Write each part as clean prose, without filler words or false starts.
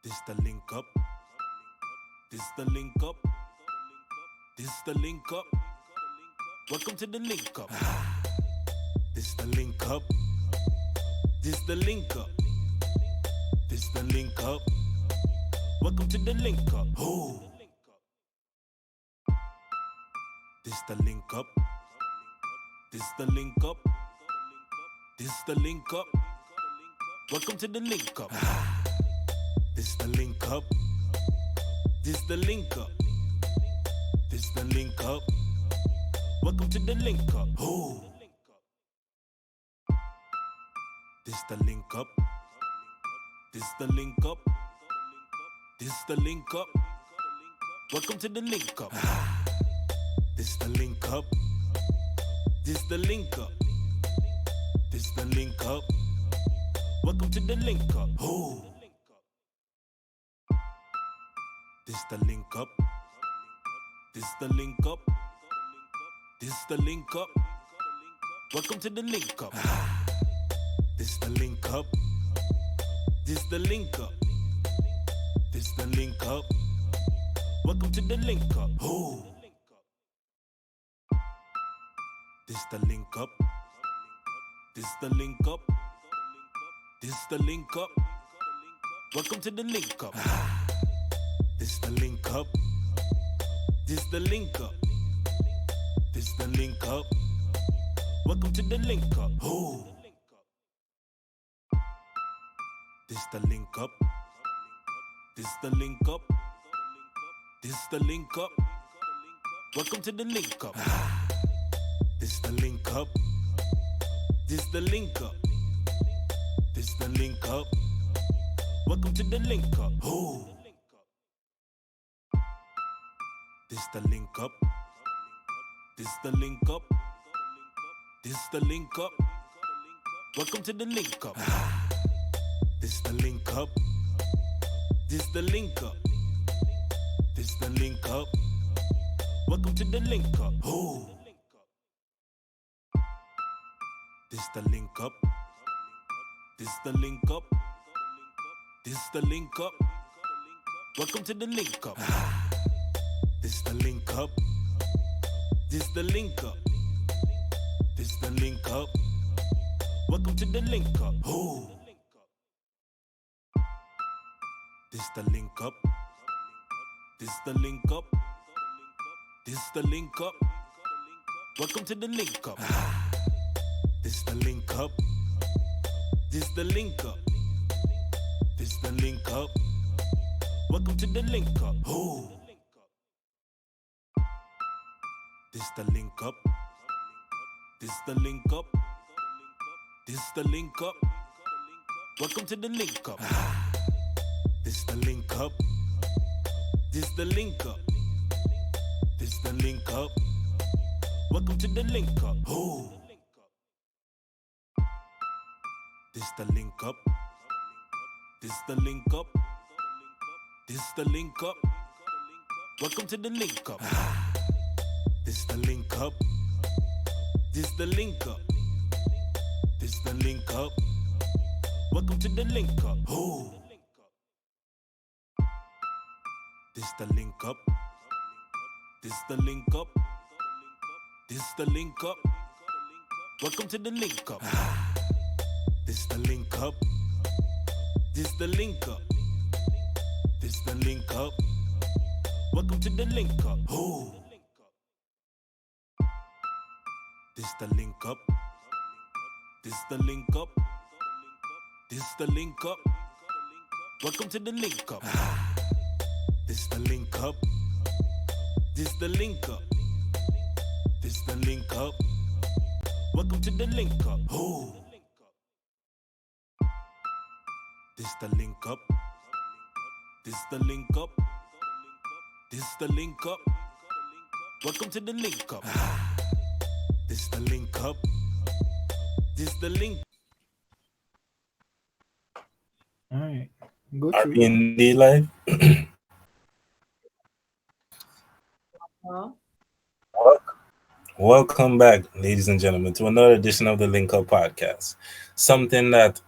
This the link up. This the link up. This the link up. Welcome to the link up. This the link up. This the link up. This the link up. Welcome to the link up. Oh. This the link up. This the link up. This the link up. Welcome to the link up. This the link up. This the link up. This the link up. Welcome to the link up. Oh. This the link up. This the link up. This the link up. Welcome to the link up. This the link up. This the link up. This the link up. Welcome to the link up. Oh. This the link up. This the link up. This the link up. Welcome to the link up. This the link up. This the link up. This the link up. Welcome to the link up. Oh. This the link up. This the link up. This the link up. Welcome to the link up. This the link up. This the link up. This the link up. Welcome to the link up. Oh. This the link up. This the link up. This the link up. Welcome to the link up. This the link up. This the link up. This the link up. Welcome to the link up. Oh. This the link up. This the link up. This the link up. Welcome to the link up. This the link up. This the link up. This the link up. Welcome to the link up. Oh. This the link up. This the link up. This the link up. Welcome to the link up. This the link up. This the link up. This the link up. Welcome to the link up. Oh. This the link up. This the link up. This the link up. Welcome to the link up. This the link up. This the link up. This the link up. Welcome to the link up. Oh. This the link up. This the link up. This the link up. Welcome to the link up. This the link up. This the link up. This the link up. Welcome to the link up. Oh. This the link up. This the link up. This the link up. Welcome to the link up. This the link up. This the link up. This the link up. Welcome to the link up. Oh. This the link up. This the link up. This the link up. Welcome to the link up. This the link up. This the link up. This the link up. Welcome to the link up. Oh. This the link up. This the link up. This the link up. Welcome to the link up. This the link up. This the link up. This the link up. Welcome to the link up. Oh. This the link up. This the link up. This the link up. Welcome to the link up. This the link up. This the link. All right, go Are through. we indeed live? Huh? Welcome back, ladies and gentlemen, to another edition of the Link Up Podcast. Something that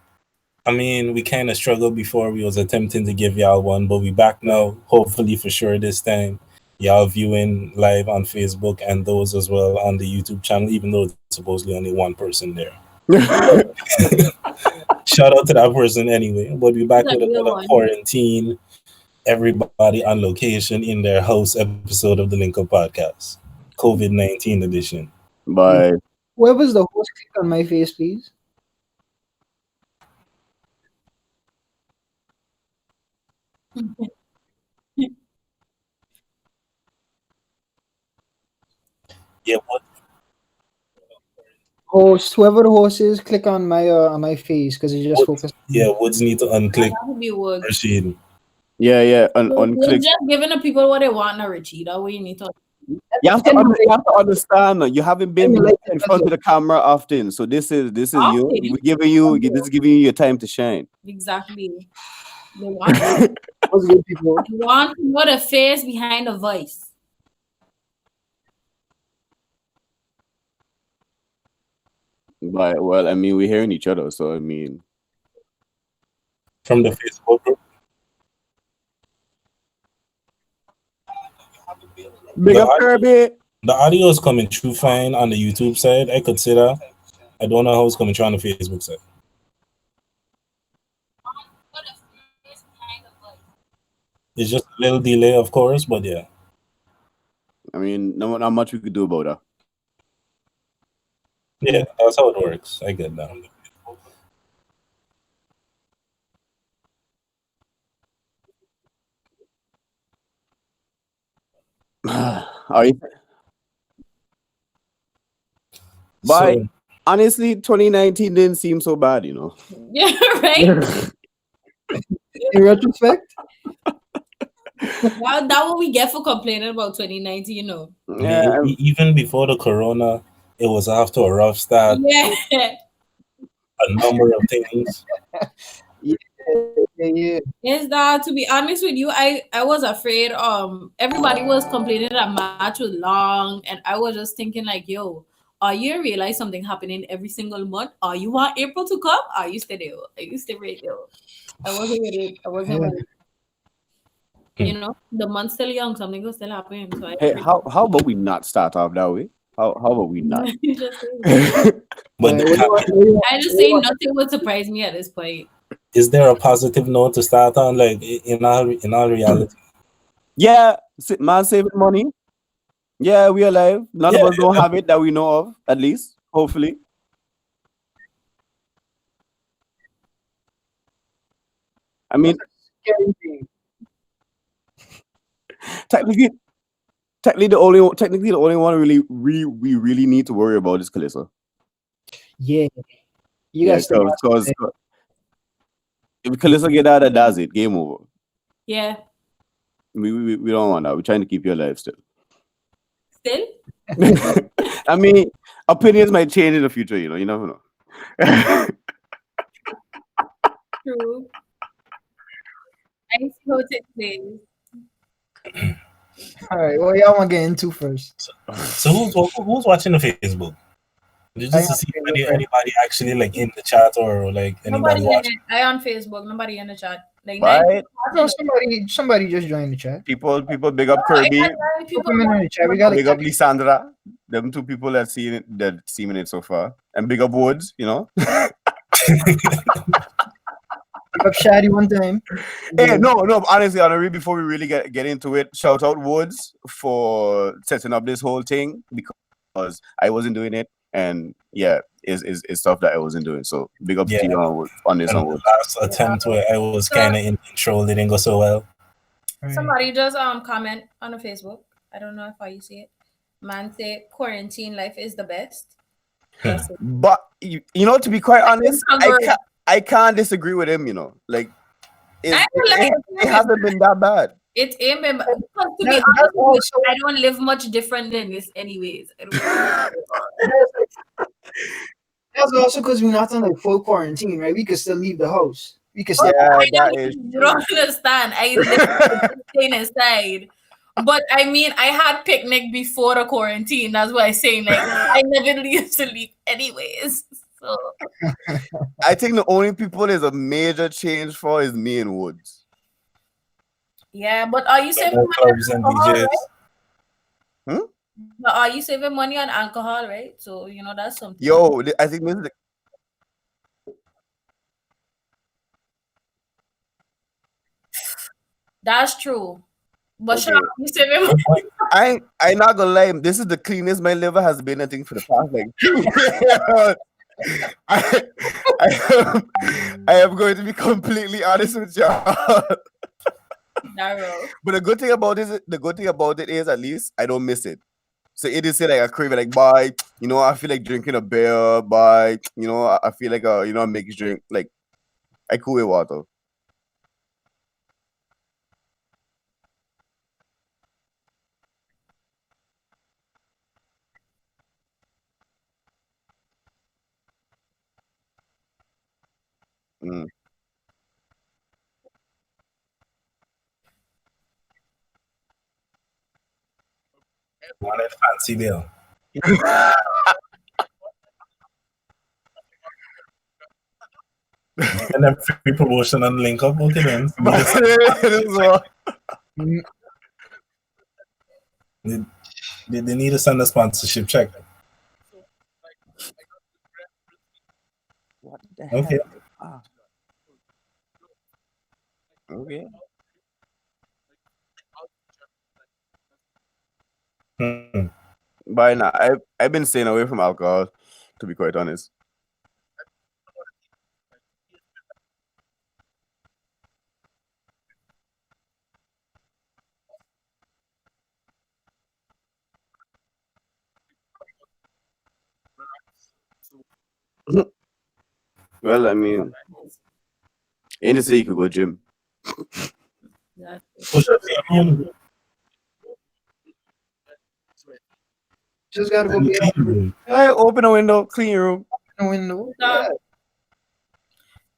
I mean, we kind of struggled before. We was attempting to give y'all one, but we back now. Hopefully, for sure this time. Y'all viewing live on Facebook and those as well on the YouTube channel, even though it's supposedly only one person there. Shout out to that person anyway. But we back with another quarantine, everybody on location in their house episode of the Link Up Podcast, COVID-19 edition. Bye. Whoever's the host, click on my face, please. Yeah, what? Host, whoever the host is, click on my face because it just Woods, focus. yeah, Woods need to unclick That would be Woods. Rashid. Yeah. We're Unclick. just giving the people what they want, not Richie. That way you need to. You have to understand. You haven't been in front of the camera often, so this is you. Often. We're giving you. This is giving you your time to shine. Exactly. They want, What's good, people? they want to know the face behind the voice. But well, I mean, we're hearing each other, so I mean, From the Facebook group. big up Kirby. The audio is coming through fine on the YouTube side. I could say that. I don't know how it's coming through on the Facebook side. It's just a little delay, of course, but yeah. I mean, not much we could do about that. Yeah, that's how it works. I get that. Are you? But honestly, 2019 didn't seem so bad, you know. Yeah, right? In retrospect, That what we get for complaining about 2019, you know. Yeah. Even before the corona, it was after a rough start. Yeah. A number of things. yeah. Is that, to be honest with you, I was afraid. Everybody was complaining that March was long, and I was just thinking like, yo, are you realize something happening every single month? Are you want April to come? Are you still there? Are you still right there? I wasn't with it. I wasn't with it. You know, the month's still young. Something will still happen. So Hey, how about we not start off that way? How about we not? But I just say nothing would surprise me at this point. Is there a positive note to start on, like in our reality? Yeah, man saving money. Yeah, we alive. None of us don't have it that we know of, at least, hopefully. I mean, technically the only one we really need to worry about is Kalissa. Yeah, you guys. Because if Kalissa get out, that's it. Game over. Yeah. We don't want that. We're trying to keep you alive still. Still? I mean, opinions might change in the future. You know, you never know. True. I see how it plays. All right, what y'all want to get into first? So who's watching the Facebook? Just to see anybody actually like in the chat or like anybody watching. I on Facebook. Nobody in the chat. Like right? No, somebody just joined the chat. People big up Kirby. People in the chat. We got big up Lysandra. Them two people that seen it so far. And big up Woods, you know. Big up Shady one time. Hey, no, honestly, before we really get into it, shout out Woods for setting up this whole thing because I wasn't doing it. And yeah, it's stuff that I wasn't doing. So big up to you on this one. The last attempt where I was kind of in control didn't go so well. Somebody just comment on the Facebook. I don't know if you see it. Man say quarantine life is the best. But you know, to be quite honest, I can't disagree with him. You know, like it hasn't been that bad. It ain't been. To be honest, I don't live much different than this, anyways. That's also because we're not on like full quarantine, right? We could still leave the house. We could still. You don't understand. I live staying inside. But I mean, I had picnic before the quarantine. That's why I'm saying, like, I never used to leave anyways. So I think the only people there's a major change for is me and Woods. yeah, but are you saving More money on clubs and alcohol, DJs. right? But are you saving money on alcohol, right? So that's something. Yo, I think this is the, That's true. But should okay. I be saving money? I not gonna lie. This is the cleanest my liver has been. I think for the past like 2 years. I am going to be completely honest with y'all. Narrow. But the good thing about it is at least I don't miss it. So it is say like I crave it, like bye. I feel like drinking a beer. Bye. I feel like I make drink like I cool with water. Mm. Wanted fancy bill. And then free promotion and link up. Okay then. They need to send a sponsorship check. What the hell? Okay. Okay. By now, I've been staying away from alcohol, to be quite honest. Well, I mean, ain't to say you could go gym. Just gotta go get Hey, open a window, clean your room. a window. Yeah.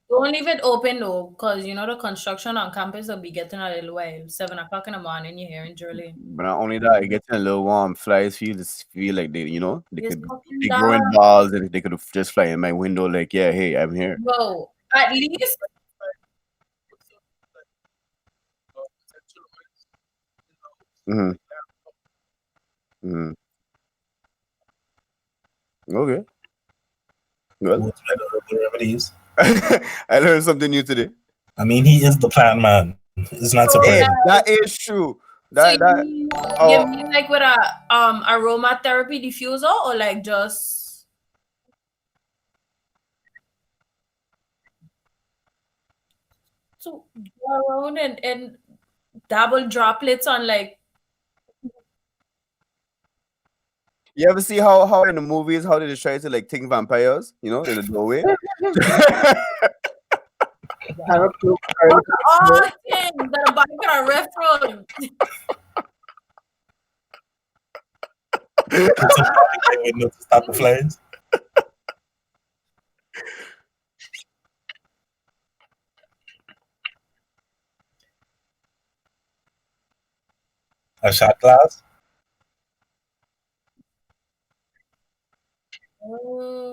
Don't leave it open though, because the construction on campus will be getting a little while. 7 o'clock in the morning, you're here in drilling. But not only that, it gets a little warm. Flies feel like they It's could fucking they grow in dark. balls and they could just fly in my window like, yeah, hey, I'm here. Bro, at least Mm-hmm. Mm-hmm. Okay. Well, remedies. I learned something new today. I mean, he is the plan man. It's not surprising. Hey, that is true. so you mean like with a aromatherapy diffuser or like just to go around and dabble droplets on like You ever see how in the movies how they just try to like take vampires, in the doorway? oh thing that a bike on a restaurant. Window to stop the flames. A shot glass. Oh.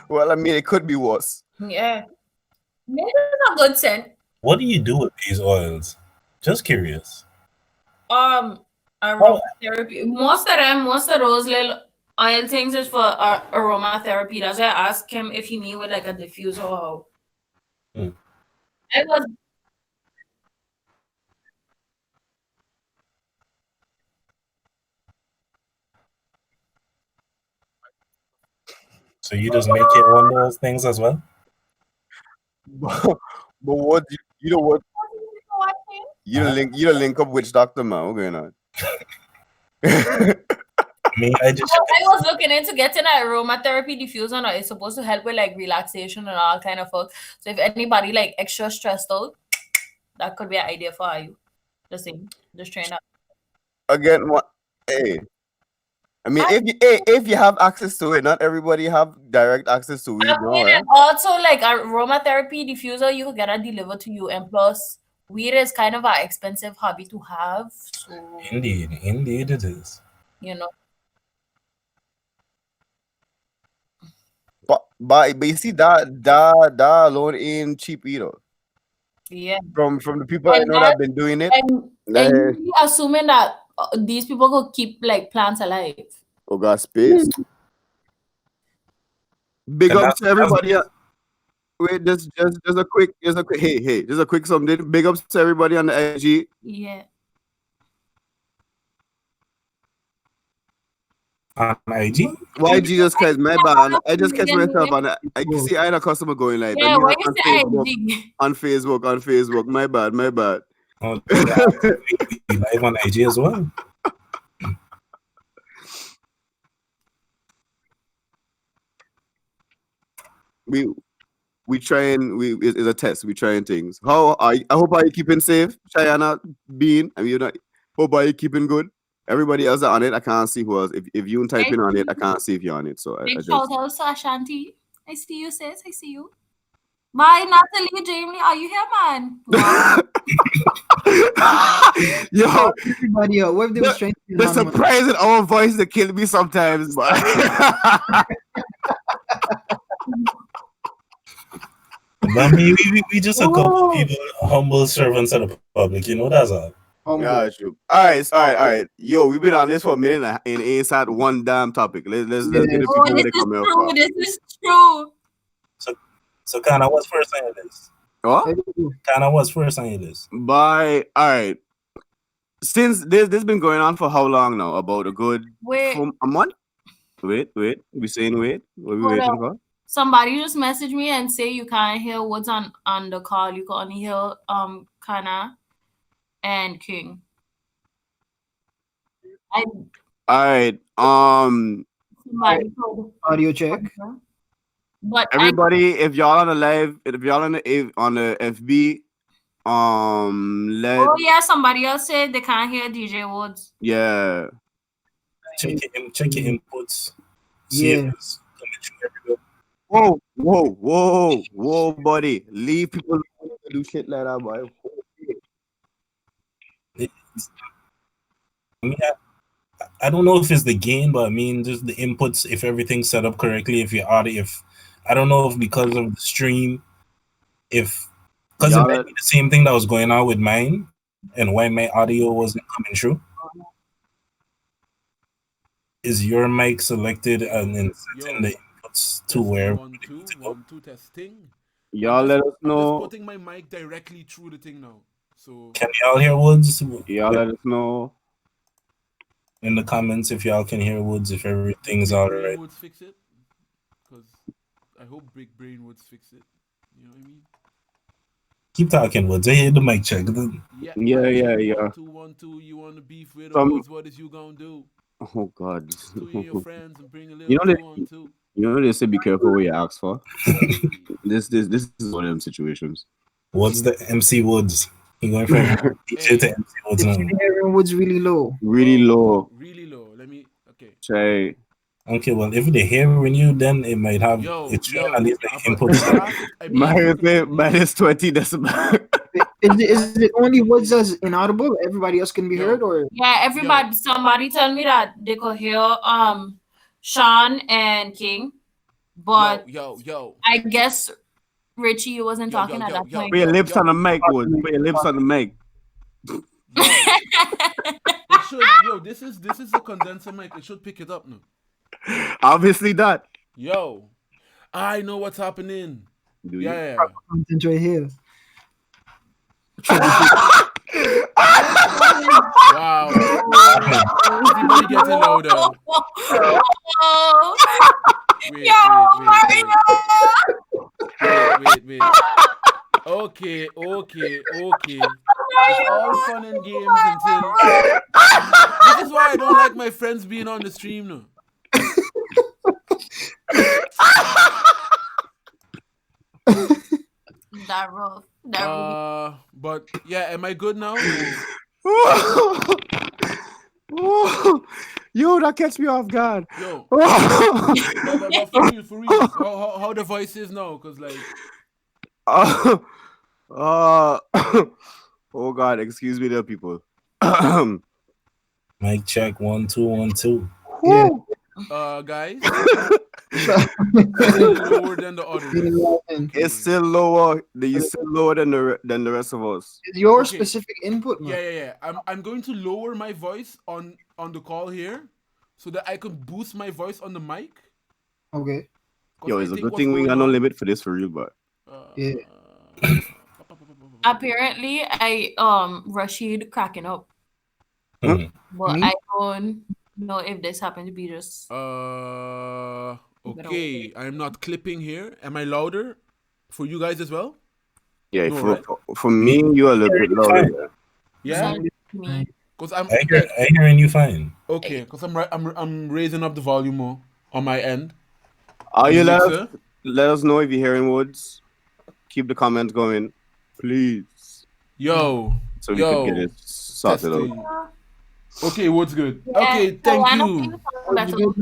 Well, I mean, it could be worse. Yeah. Maybe it's a good scent. What do you do with these oils? Just curious. Aromatherapy. Most of those little oil things is for aromatherapy. That's why I asked him if he knew with like a diffuser or how. I was So you just make it one of those things as well? But what you know what? You don't link up which doctor, man. What's going on? I was looking into getting an aromatherapy diffuser. And it's supposed to help with like relaxation and all kind of fuck. So if anybody like extra stressed out, that could be an idea for you. Just train up. Again, Hey, I mean, if you have access to it, not everybody have direct access to weed, I no, mean, right? and also like aromatherapy diffuser, you could get it delivered to you, and plus, weed is kind of an expensive hobby to have, so Indeed it is. you know. But you see that alone ain't cheap either. Yeah, From the people I and know that have been doing it, and you really assuming that these people could keep like plants alive. oh God, space. Big And ups that's to everybody. Wait, just a quick, hey, just a quick something. Big ups to everybody on the IG. Yeah. on IG. Why Jesus Christ, my bad. I just catch myself Yeah, on. I see I had a customer going live. I mean why you say Facebook, IG? on Facebook. My bad. Oh, yeah, we live on IG as well. we trying. It's a test. We trying things. I hope are you keeping safe, Cheyenne, Bean. I mean, you're not. Hope are you keeping good. Everybody else are on it. I can't see who else. If you type in on it, I can't see if you're on it. So Big I shout just. out to Ashanti. I see you, sis. I see you. Bye, Natalie, Jamie. Are you here, man? Wow. Yo, Everybody else. What if they was trying to be the anonymous? surprise in our voice that kill me sometimes, but But me, we just a couple of people, humble servants of the public. You know, that's all. yeah, true. All right. Yo, we've been on this for a minute and ain't had one damn topic. Let's get the Oh, people where this they is come here true. for. This is true. So Kana, what's first on your list? What? Kana, what's first on your list? All right. Since this been going on for how long now? About a good Wait, a month? Wait. We saying wait? What are we hold waiting up. for? Somebody just messaged me and say you can't hear what's on the call. You can only hear Kana and King. I All right. somebody told Audio check. but Everybody, if y'all on the live, if y'all on the FB, let oh yeah, somebody else said they can't hear DJ Woods. yeah. Check your inputs. See if Yeah. it's coming through everywhere. Whoa, buddy. Leave people alone to do shit like that, boy. I mean, I don't know if it's the gain, but I mean, just the inputs. If everything's set up correctly, if your audio, if I don't know if because of the stream, because it Y'all might be the same thing that was going on with mine, and why my audio wasn't coming through. Is your mic selected and then setting the inputs to where? 1 2 testing. y'all let us I'm just know. putting my mic directly through the thing now. So Can y'all hear Woods? Y'all let us know. In the comments if y'all can hear Woods, if everything's Big all Brain right. Woods fix it. Because I hope Big Brain Woods fix it. You know what I mean? Keep talking, Woods. I hear the mic check. Yeah. 1 2 1 2. You want to beef with the Some- Woods? What is you gonna do? Oh God. Two of your friends and bring a little You know 2 on 2. You know they say be careful what you ask for. This is one of them situations. What's the MC Woods? He going from DJ to MC Woods If now. you hear Woods really low. Really low. Really low. Let me. Okay. Say Okay, well, if they're hearing you, then it might have it's showing at least the inputs. minus 20 decibel. Is it only Woods that's inaudible? Everybody else can be heard, or Yeah, everybody. Somebody tell me that they could hear Sean and King, but Yo. I guess Richie, you wasn't talking at that point. Put your lips on the mic, Wood. Put your lips on the mic. It should. Yo, this is a condenser mic. It should pick it up now. Obviously not. Yo, I know what's happening. Do you? Yeah. content right here. Wow. Everybody getting louder. Wait. Okay. It's all fun and games until. This is why I don't like my friends being on the stream now. That rough. But yeah, am I good now? Yo, that catch me off guard. Yo, but for real, how the voice is now? Cause like, uh, uh, oh God, excuse me, there, people. Mic check 1 2 1 2. Yeah. guys, it's still lower than the others. It's still lower. It's still lower than the rest of us. Your Okay. specific input, man. Yeah. I'm going to lower my voice on the call here, so that I can boost my voice on the mic. Okay. 'Cause Yo, I it's a think good what's thing we going got no on- limit for this for real, but Yeah. Apparently, Rashid cracking up, Mhm. but Me? I don't know if this happened to be just. Okay, I'm not clipping here. Am I louder for you guys as well? yeah, No, for, right? for me, you're a little bit louder. there. Yeah, Sound to me. because I'm I like, hearing you fine. okay, because I'm raising up the volume more on my end. Are you Mixer? let us know if you're hearing Woods. Keep the comments going, please, Yo, so we can get it sorted out. testing. Okay, what's good? Yeah, Okay, so thank one of you. these are better than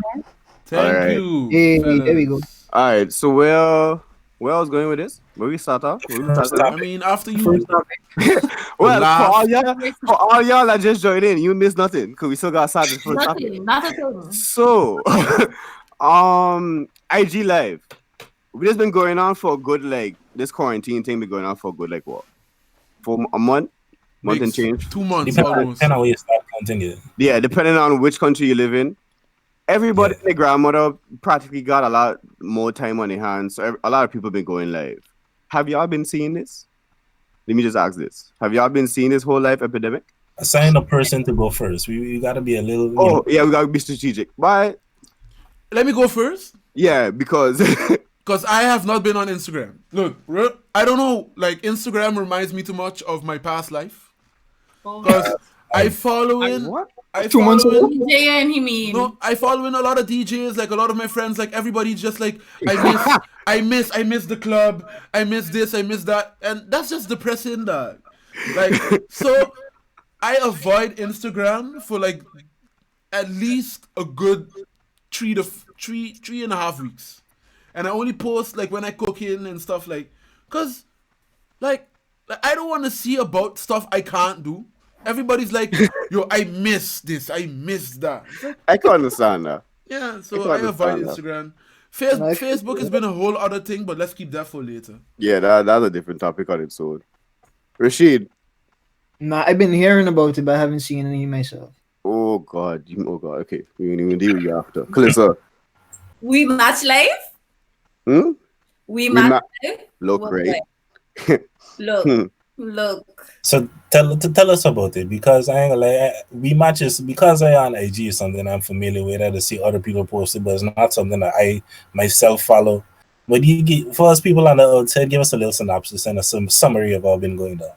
Thank Alright. you. Hey, fellas. there we go. All right, so where I was going with this? Where we start off? Where we First start off? I mean, after you, First topic. Well, laugh. for all y'all that just joined in, you missed nothing because we still got started first topic. nothing, not a thing. So, IG Live. This been going on for a good, like, this quarantine thing been going on for a good, like, what? For a month and Makes change? 2 months Depending almost. on where you start counting it. Yeah, depending on which country you live in. Everybody and their grandmother practically got a lot more time on their hands. So a lot of people been going live. Have y'all been seeing this? Let me just ask this. Have y'all been seeing this whole life epidemic? Assign a person to go first. We got to be a little. you Oh, know, yeah, we got to be strategic. But, Let me go first. yeah, because... Because I have not been on Instagram. Look, I don't know. Like, Instagram reminds me too much of my past life. Because I follow in. what? I 2 months follow ago? in. DJ and he mean. No, I follow in a lot of DJs. Like, a lot of my friends. Like, everybody just like, I miss the club. I miss this. I miss that. And that's just depressing, dog. Like, so I avoid Instagram for like at least a good 3.5 weeks. And I only post like when I cook in and stuff like, cause like I don't want to see about stuff I can't do. Everybody's like, yo, I miss this, I miss that. It's like, I can understand that. yeah, I so can I avoid understand Instagram. Nice. Facebook has been a whole other thing, but let's keep that for later. Yeah, that's a different topic on its own. Rashid. Nah, I've been hearing about it, but I haven't seen any myself. Oh God. Okay. We didn't even deal with you after. Calissa. We match live. Hmm? We We match ma- live. Look, What right? Look. So tell us about it, because I ain't gonna lie, we matches because I on IG is something I'm familiar with. I to see other people post it, but it's not something that I myself follow. But you get, for us people on the outside, give us a little synopsis and a summary of all been going down.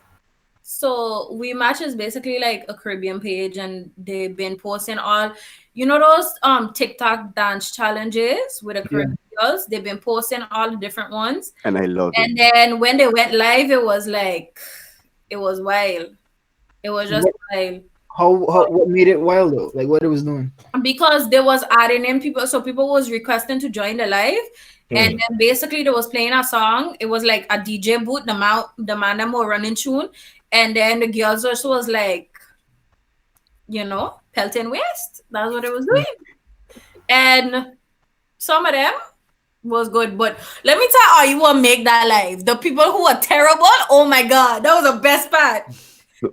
So We Match is basically like a Caribbean page, and they've been posting all, those TikTok dance challenges with the Caribbean girls. They've been posting all the different ones, And I love it. and then when they went live, it was wild. It was just wild. How what made it wild though? Like what it was doing? Because they was adding in people, so people was requesting to join the live, and then basically they was playing a song. It was like a DJ booth, the man them were running tune, and then the girls also was like, pelting waist. That's what it was doing, and some of them was good, but let me tell you what make that live. The people who are terrible, oh my god, that was the best part.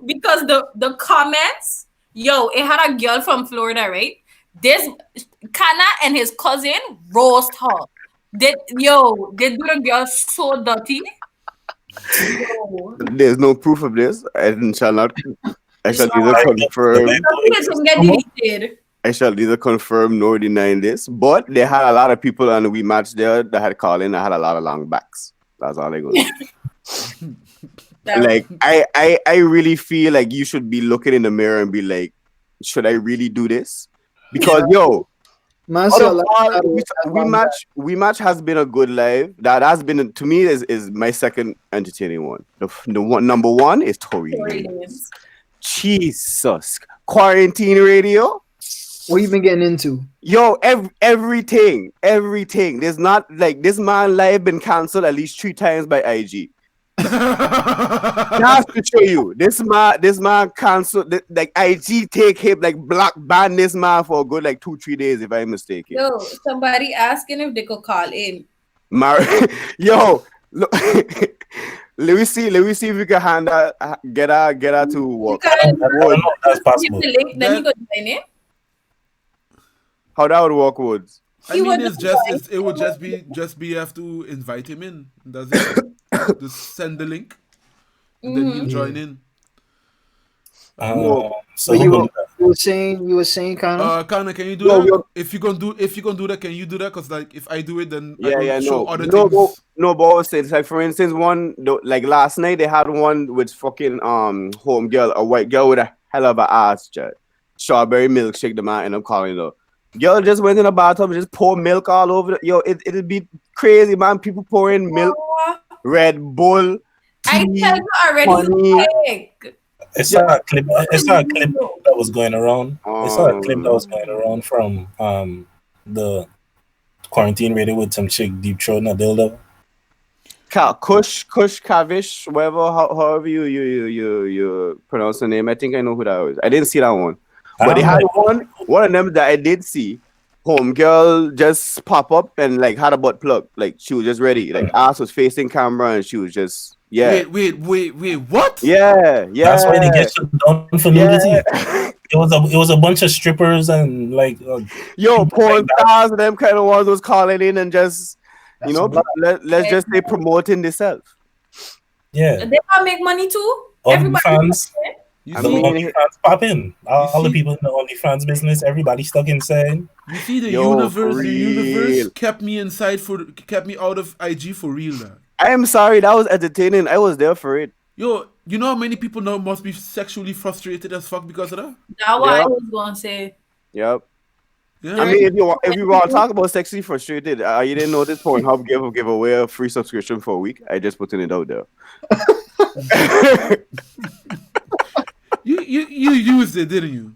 Because the comments, it had a girl from Florida, right? This Kana and his cousin roast her. They do the girl so dirty. There's no proof of this. I shall neither confirm. I shall neither confirm nor deny this. But they had a lot of people on the We Match there that had called in. I had a lot of long backs. That's all I go. Like I really feel like you should be looking in the mirror and be like, should I really do this? Because We Match has been a good live. That has been, to me, is my second entertaining one. The one number one is Tory Lanez. Jesus, quarantine radio. What you been getting into? Yo, everything. There's not like this man live been cancelled at least 3 times by IG. That's to show you. This man cancelled. Like IG take him like black ban this man for a good like 2-3 days if I'm mistaken. Yo, somebody asking if they could call in. Yo, look. Let me see if we can get her to work. That's possible. The link, then he could join in. How that would work, Woods? He I mean, would it would just be you have to invite him in. That's it. Just send the link, and then he'll join in. So you were saying, Kana? Kana, can you do that? If you gonna do that, can you do that? Cause like if I do it, then other things. No, but I was saying, like for instance, like last night they had one with fucking home girl, a white girl with a hell of a ass, strawberry milkshake. The man ended up calling her. Girl just went in a bathtub and just pour milk all over. Yo, it'll be crazy, man. People pouring milk, Red Bull. I tell you already. I saw a clip that was going around. I saw a clip that was going around from the quarantine radio with some chick deep throating a dildo. Kush, Kavish, whatever, however you pronounce the name. I think I know who that was. I didn't see that one, but they had one of them that I did see. Homegirl just pop up and like had a butt plug, like she was just ready, like ass was facing camera and she was just Wait, what? Yeah. That's why they get shut down for nudity. It was a bunch of strippers and like porn stars and them kind of ones was calling in and just let's just say promoting themselves. Yeah, they can make money too. OnlyFans. The OnlyFans popping. All the people in the OnlyFans business, everybody stuck inside. You see, the universe kept me out of IG for real. Dog. I am sorry, that was entertaining. I was there for it. Yo, you know how many people now must be sexually frustrated as fuck because of that? That's what I was gonna say. Yep. Yeah. I mean, if you want to talk about sexually frustrated, you didn't know this Pornhub give away a free subscription for a week. I just putting it out there. You used it, didn't you?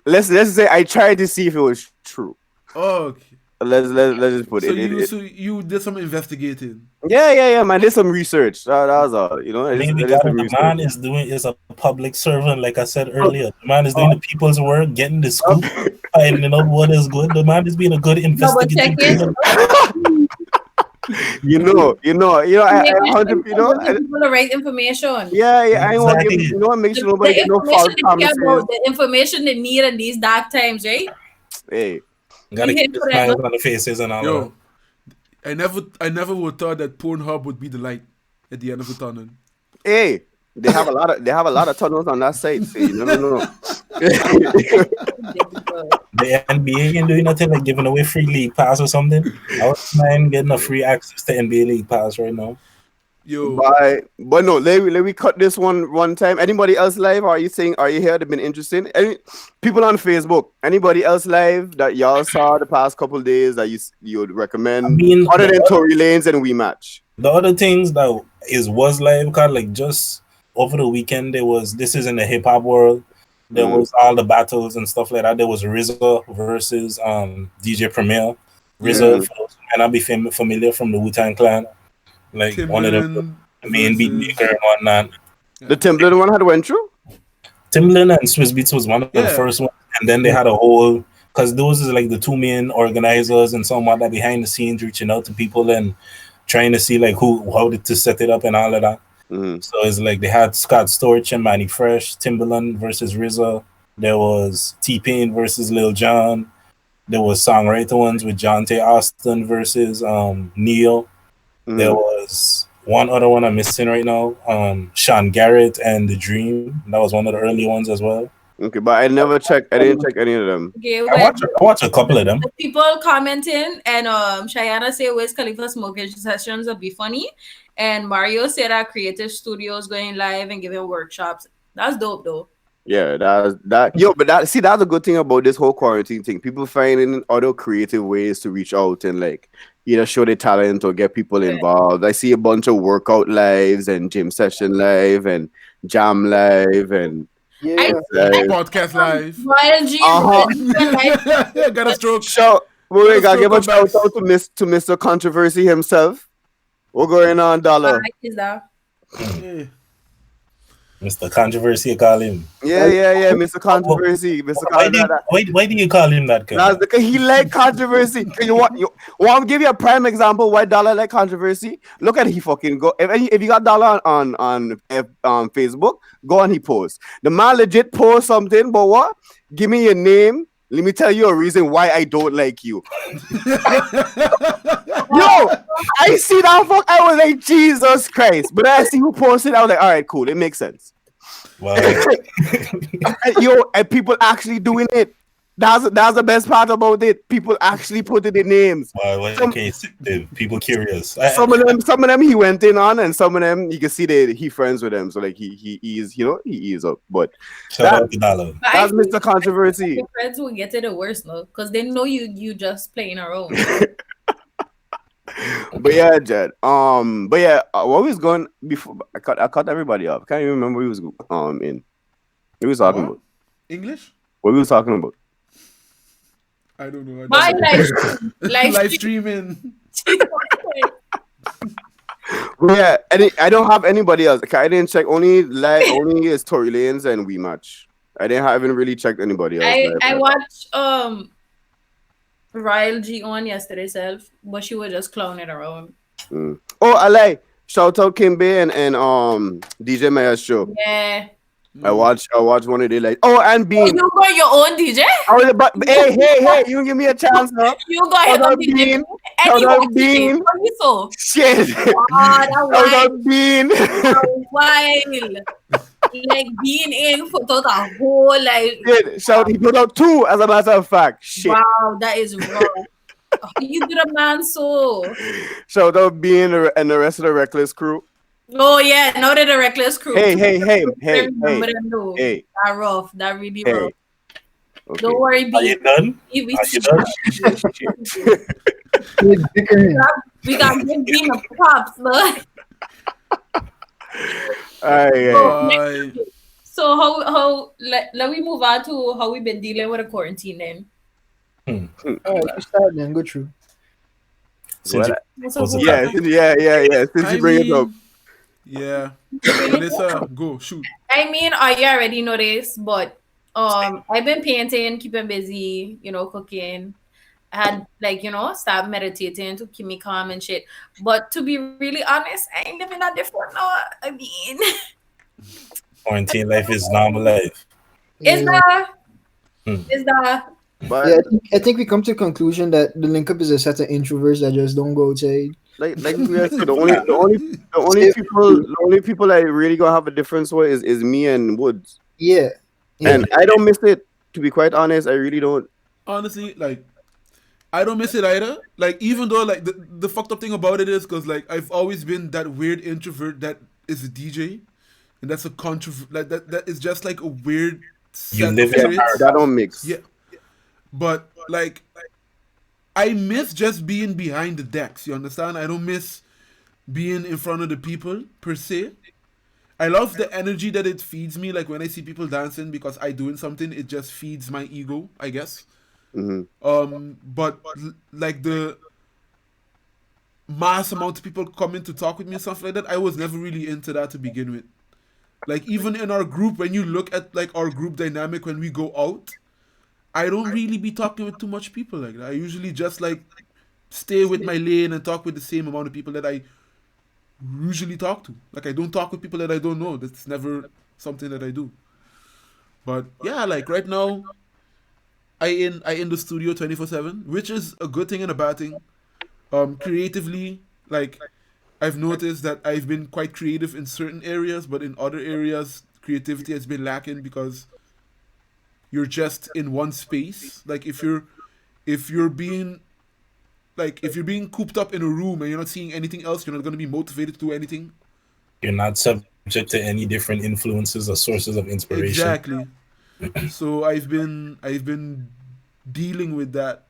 Let's say I tried to see if it was true. Oh, okay. Let's just put it. So you did some investigating. Yeah, man. Did some research. That was all. The man is a public servant, like I said earlier. The man is doing the people's work, getting the scoop, finding out what is good. The man is being a good investigative. You know, I people the right information. Yeah, I want to give make sure nobody get no false promises. The information they need in these dark times, right? Hey. Gotta keep the smiles on the faces and all. Yo, I never would thought that Pornhub would be the light at the end of the tunnel. Hey, they have a lot of tunnels on that site. So you never know. The NBA ain't doing nothing like giving away free league pass or something. I was mind getting a free access to NBA league pass right now. Yo, but no, let me cut this one time. Anybody else live? Are you here? They've been interesting. Any people on Facebook? Anybody else live that y'all saw the past couple of days that you would recommend? Other than Tory Lanez and We Match. The other things that was live, because like just over the weekend there was this is in the hip hop world. There was all the battles and stuff like that. There was RZA versus DJ Premier. RZA, for those who might not be familiar from the Wu-Tang Clan. Like Timbaland, one of the main beat maker and whatnot. The Timbaland one had went through? Timbaland and Swiss Beats was one of the first ones. And then they had a whole, because those is like the two main organizers and somewhat that behind the scenes reaching out to people and trying to see like how to set it up and all of that. Mm-hmm. So it's like they had Scott Storch and Manny Fresh, Timbaland versus RZA. There was T-Pain versus Lil Jon. There was songwriter ones with John T. Austin versus Neo. Mm-hmm. There was one other one I'm missing right now. Sean Garrett and The Dream. That was one of the early ones as well. Okay, but I didn't check any of them. Okay, I watched a couple of them. People commenting and Shayana say Wiz Khalifa smoking sessions would be funny. And Mario said that Creative Studios going live and giving workshops. That's dope though. Yeah, that's a good thing about this whole quarantine thing. People finding other creative ways to reach out and like either show their talent or get people involved. I see a bunch of workout lives and gym session live and jam live and Yeah. Podcast live. Royal G Got a stroke. Shout, Let us gotta give a come back. shout out to Mr. Controversy himself. What's going on, Dollar? is that? Yeah. Mr. Controversy, you call him. Yeah, Mr. Controversy. Mr. Why do you call him that? That's because he like controversy. You want to give you a prime example why Dollar like controversy? Look at he fucking go. If you got Dollar on Facebook, go on he post. The man legit post something, but what? Give me your name. Let me tell you a reason why I don't like you. Yo, I see that fuck. I was like, Jesus Christ. But I see who posted. I was like, all right, cool. It makes sense. Wow. Yo, and people actually doing it. That's the best part about it. People actually put it in names. Wow, okay, people curious. Some of them he went in on, and some of them you can see that he friends with them. So like he is, he is up. But shout out to Dollar. That's Mr. Controversy. Your friends will get it the worst, no, because they know you just playing around. But yeah, Jed. But yeah, what was going before? I cut everybody off. Can't even remember what he was in. What was talking about? English? What we was talking about? I don't know. My live streaming. Yeah, I don't have anybody else. I didn't check. Only is Tory Lanez and We Match. I haven't really checked anybody else. I watched Royal G on yesterday self, but she was just clowning around. Oh, I like shout out Kimbe and DJ Maestro. Yeah. I watched one of the like and Bean. You got your own DJ? But hey, you give me a chance, huh? You got your own DJ. Shout out Bean. So. Shit. That out Bean. Wild. Like Bean in put out a whole like. Shit. He put out 2 as a matter of fact. Shit. Wow, that is wrong. You did a man so. Shout out Bean and the rest of the Reckless crew. Oh yeah, not in the Reckless crew. Hey. That rough. That really rough. Okay. Don't worry, B. Are you done? We got good being a props, look. So how let we move on to how we've been dealing with the quarantine then. Let's start then. Go through. Yeah. Since you bring it up. Yeah. Melissa, go shoot. I mean, you already know this, but I've been painting, keeping busy, cooking. I had start meditating to keep me calm and shit. But to be really honest, I ain't living that different now. I mean, quarantine life is normal life. Is that? But yeah, I think we come to the conclusion that the link up is a set of introverts that just don't go outside. Like the only people I really gonna have a difference with is me and Woods. Yeah. And I don't miss it. To be quite honest, I really don't. Honestly, like I don't miss it either. Like even though like the fucked up thing about it is because like I've always been that weird introvert that is a DJ, and that's a that is just like a weird. You live in that don't mix. Yeah, but like. I miss just being behind the decks, you understand? I don't miss being in front of the people, per se. I love the energy that it feeds me, like when I see people dancing because I doing something, it just feeds my ego, I guess. Mm-hmm. But like the mass amount of people coming to talk with me and stuff like that, I was never really into that to begin with. Like even in our group, when you look at like our group dynamic when we go out, I don't really be talking with too much people like that. I usually just like stay with my lane and talk with the same amount of people that I usually talk to. Like I don't talk with people that I don't know. That's never something that I do. But yeah, like right now, I in the studio 24/7, which is a good thing and a bad thing. Creatively, like I've noticed that I've been quite creative in certain areas, but in other areas, creativity has been lacking because you're just in one space. Like if you're being cooped up in a room and you're not seeing anything else, you're not going to be motivated to do anything. You're not subject to any different influences or sources of inspiration. Exactly. So I've been dealing with that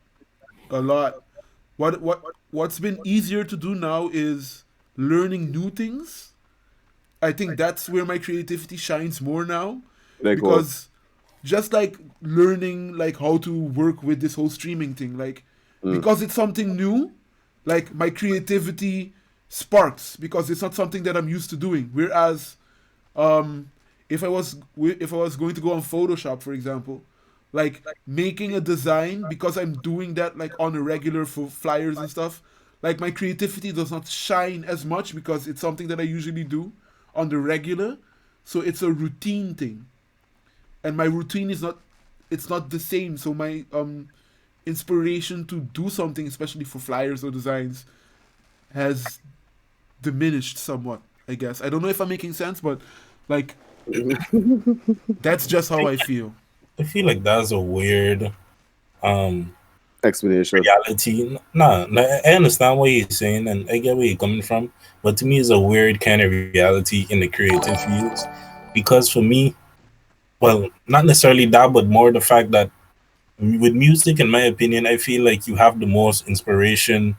a lot. What's been easier to do now is learning new things. I think that's where my creativity shines more now. Like what? because just like learning like how to work with this whole streaming thing, like Mm. because it's something new, like my creativity sparks because it's not something that I'm used to doing. Whereas, um, if I was going to go on Photoshop, for example, like making a design because I'm doing that like on a regular for flyers and stuff, like my creativity does not shine as much because it's something that I usually do on the regular, so it's a routine thing, and my routine is not, it's not the same. So my inspiration to do something, especially for flyers or designs, has diminished somewhat. I guess I don't know if I'm making sense, but like that's just how I feel. I feel like that's a weird um Explanation. reality. Nah, I understand what you're saying and I get where you're coming from, but to me, it's a weird kind of reality in the creative fields because for me, well, not necessarily that, but more the fact that with music, in my opinion, I feel like you have the most inspiration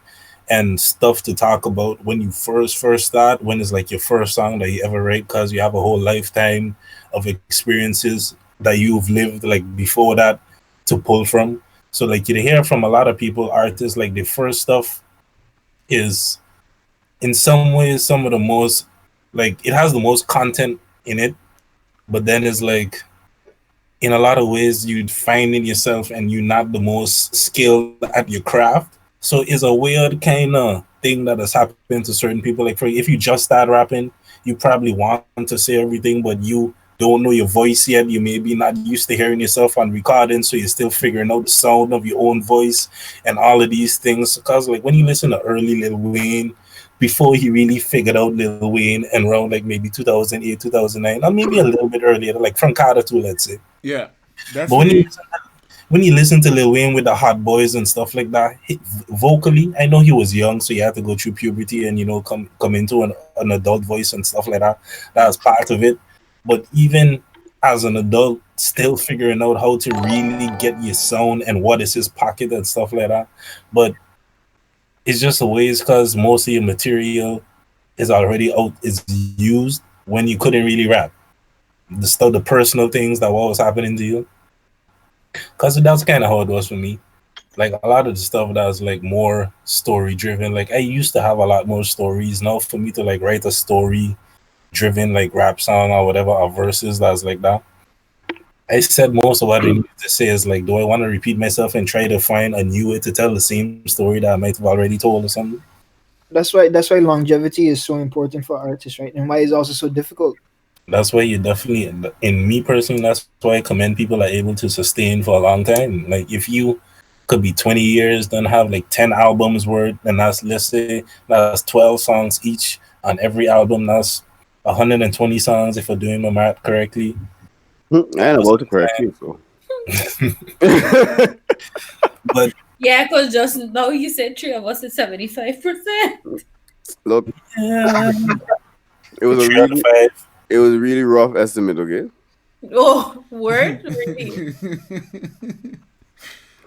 and stuff to talk about when you first start, when it's like your first song that you ever write, because you have a whole lifetime of experiences that you've lived like before that to pull from. So like you hear from a lot of people, artists, like the first stuff is in some ways some of the most, like it has the most content in it, but then it's like in a lot of ways you'd find in yourself and you're not the most skilled at your craft. So it's a weird kind of thing that has happened to certain people. Like for if you just start rapping, you probably want to say everything, but you don't know your voice yet. You may be not used to hearing yourself on recording, so you're still figuring out the sound of your own voice and all of these things. Because like when you listen to early Lil Wayne, before he really figured out Lil Wayne and around like maybe 2008, 2009, or maybe a little bit earlier, like from Carter 2, let's say. Yeah, But that's me. when you listen to Lil Wayne with the Hot Boys and stuff like that, vocally, I know he was young, so he had to go through puberty and come into an adult voice and stuff like that. That was part of it. But even as an adult, still figuring out how to really get your sound and what is his pocket and stuff like that. But it's just a ways because most of your material is already out, is used when you couldn't really rap. The stuff, the personal things that what was happening to you, because that's kind of how it was for me. Like a lot of the stuff that was like more story driven. Like I used to have a lot more stories. Now for me to like write a story driven like rap song or whatever or verses that's like that. I said most of what I need to say is like, do I want to repeat myself and try to find a new way to tell the same story that I might have already told or something? That's why longevity is so important for artists, right? And why it's also so difficult. That's why you definitely, in me personally, that's why I commend people are able to sustain for a long time. Like if you could be 20 years, then have like 10 albums worth, and that's, let's say that's 12 songs each on every album. That's 120 songs if I'm doing my math correctly. I ain't about to correct you, so. But Yeah, because just now you said three of us is 75%. Look, yeah, it was a 3 out of really, 5. it was a really rough estimate. Okay, Oh, word? Really?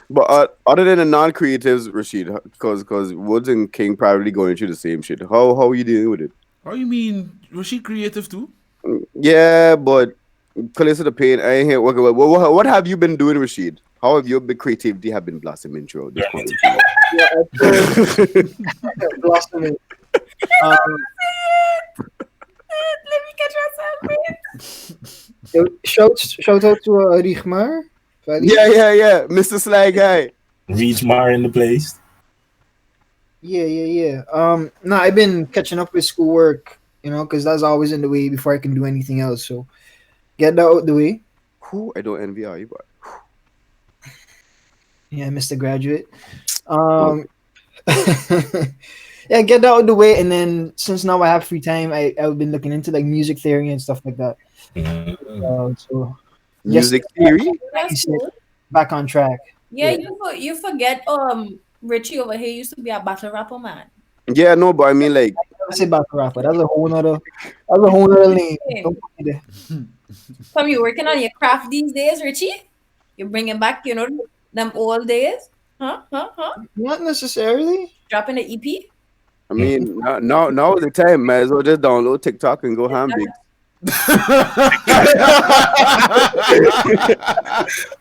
but other than the non-creatives, Rashid, because Woods and King probably going through the same shit. How are you dealing with it? Oh, you mean was she creative too? Yeah, but Calista the Pain, I ain't here. What have you been doing, Rashid? How have your big creativity have been blossoming throughout this Learning point? Yeah, blossoming. Um, Let me catch myself. shout out to Richmar. Yeah, Mr. Sly Guy. Reach Mar in the place. Yeah. Nah, I've been catching up with schoolwork, because that's always in the way before I can do anything else. So get that out the way. Who I don't envy are you, but Yeah, Mr. Graduate. Um, yeah, get that out the way, and then since now I have free time, I've been looking into like music theory and stuff like that. Mhm. So music theory. That's cool. back on track. Yeah, Yeah. you forget Richie over here used to be a battle rapper man. Yeah, no, but I mean like I say battle rapper. That's a whole nother lane. Don't put me there. From you working on your craft these days, Richie? You're bringing back, them old days? Huh? Not necessarily. Dropping the EP? I mean now is the time. Might as well just download TikTok and go ham big. The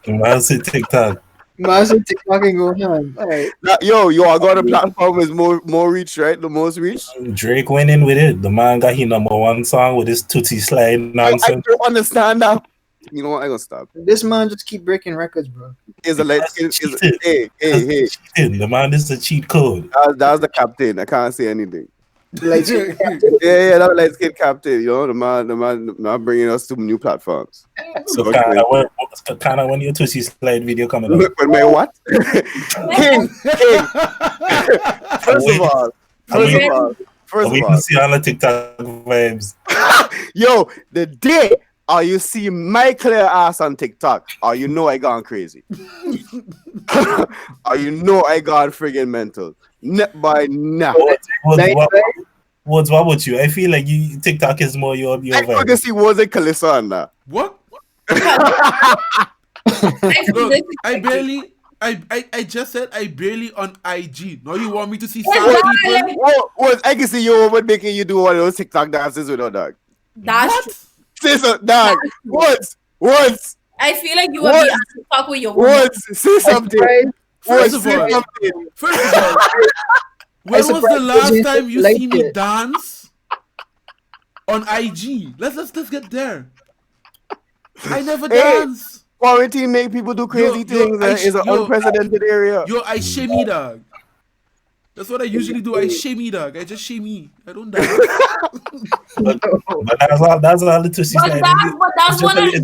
man say TikTok. Man said TikTok and go ham. All right. Yo, I got a platform with more reach, right? The most reach. Drake went in with it. The man got his #1 song with his Tootsie Slide I nonsense. don't understand that. You know what? I gonna stop. This man just keep breaking records, bro. Is a light skin. cheated. Hey. The man is a cheat code. That's the captain. I can't say anything. Like, Yeah, that light skin captain. You know, the man bringing us to new platforms. So Okay. kind of when your Tootsie Slide video coming up. When my what? King. First of all, We can see all the TikTok vibes. yo, the day you see my clear ass on TikTok, you know I gone crazy. You know I gone friggin' mental. By now. What about you? I feel like TikTok is more your I vibe. couldn't see was it Calissa on that. What? Look, I just said I barely on IG. Now you want me to see some people? What? I can see you over making you do all those TikTok dances with her dog. That's true. Say something, dog. Once. I feel like you would be asked to talk with your woman. Once. Say something. First of all, when was the last time you see me dance on IG? Let's get there. I never dance. Quarantine make people do crazy things. It's an unprecedented area. Yo, I shimmy, dog. That's what I usually do. I shimmy, dog. I just shimmy. I don't dance. But that's all the Tootsie Slide. But that's one of the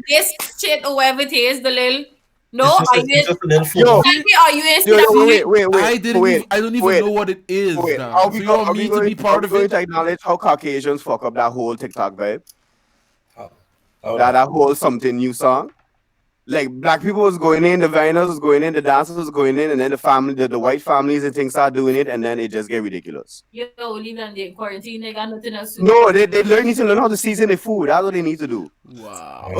this shit or whatever it is, the little. No, are you? Yo, Are you in? wait. I don't even know what it is. Wait, Dog. are So we you want going me to be part of to it? acknowledge how Caucasians fuck up that whole TikTok vibe? Oh, That whole something new song. Like black people was going in, the Viners was going in, the dancers was going in, and then the white families and things start doing it, and then it just get ridiculous. Yo, leave them in quarantine. They got nothing else to do. No, they need to learn how to season their food. That's what they need to do. Wow.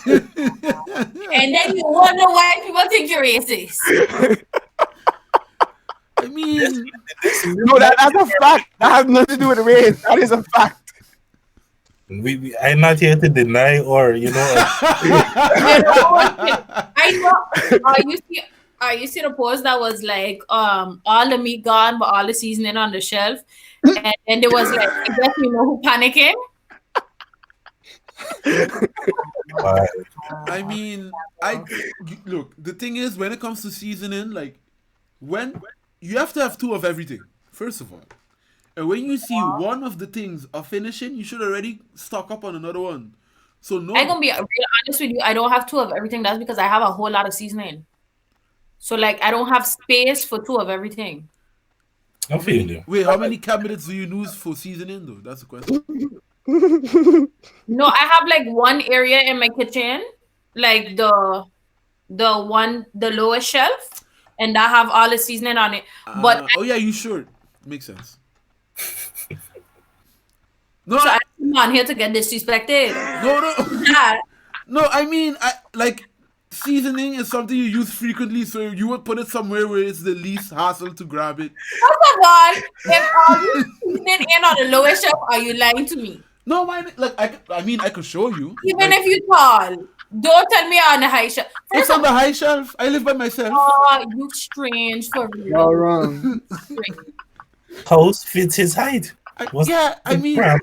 And then you wonder why people think you're racist. I mean, No, that's a fact. That has nothing to do with race. That is a fact. I'm not here to deny or I know. You see the post that was like all the meat gone but all the seasoning on the shelf, and then there was like, I guess you know who panicking. I mean, look. The thing is, when it comes to seasoning, like when you have to have 2 of everything, first of all. And when you see one of the things are finishing, you should already stock up on another one. So no. I'm gonna be real honest with you. I don't have 2 of everything. That's because I have a whole lot of seasoning. So like I don't have space for 2 of everything. I'm feeling you. Wait, how many cabinets do you use for seasoning though? That's the question. No, I have like one area in my kitchen, like the lowest shelf, and I have all the seasoning on it. But oh yeah, you should. Makes sense. No, so I'm on here to get disrespected. No, I mean, like seasoning is something you use frequently, so you would put it somewhere where it's the least hassle to grab it. First of all, if all you seasoning in on the lowest shelf, are you lying to me? No, mine. Like I mean, I could show you. Even like, if you tall, don't tell me on the high shelf. It's on the high shelf. I live by myself. Oh, you strange for real. y'all wrong. House fits his height. I mean, First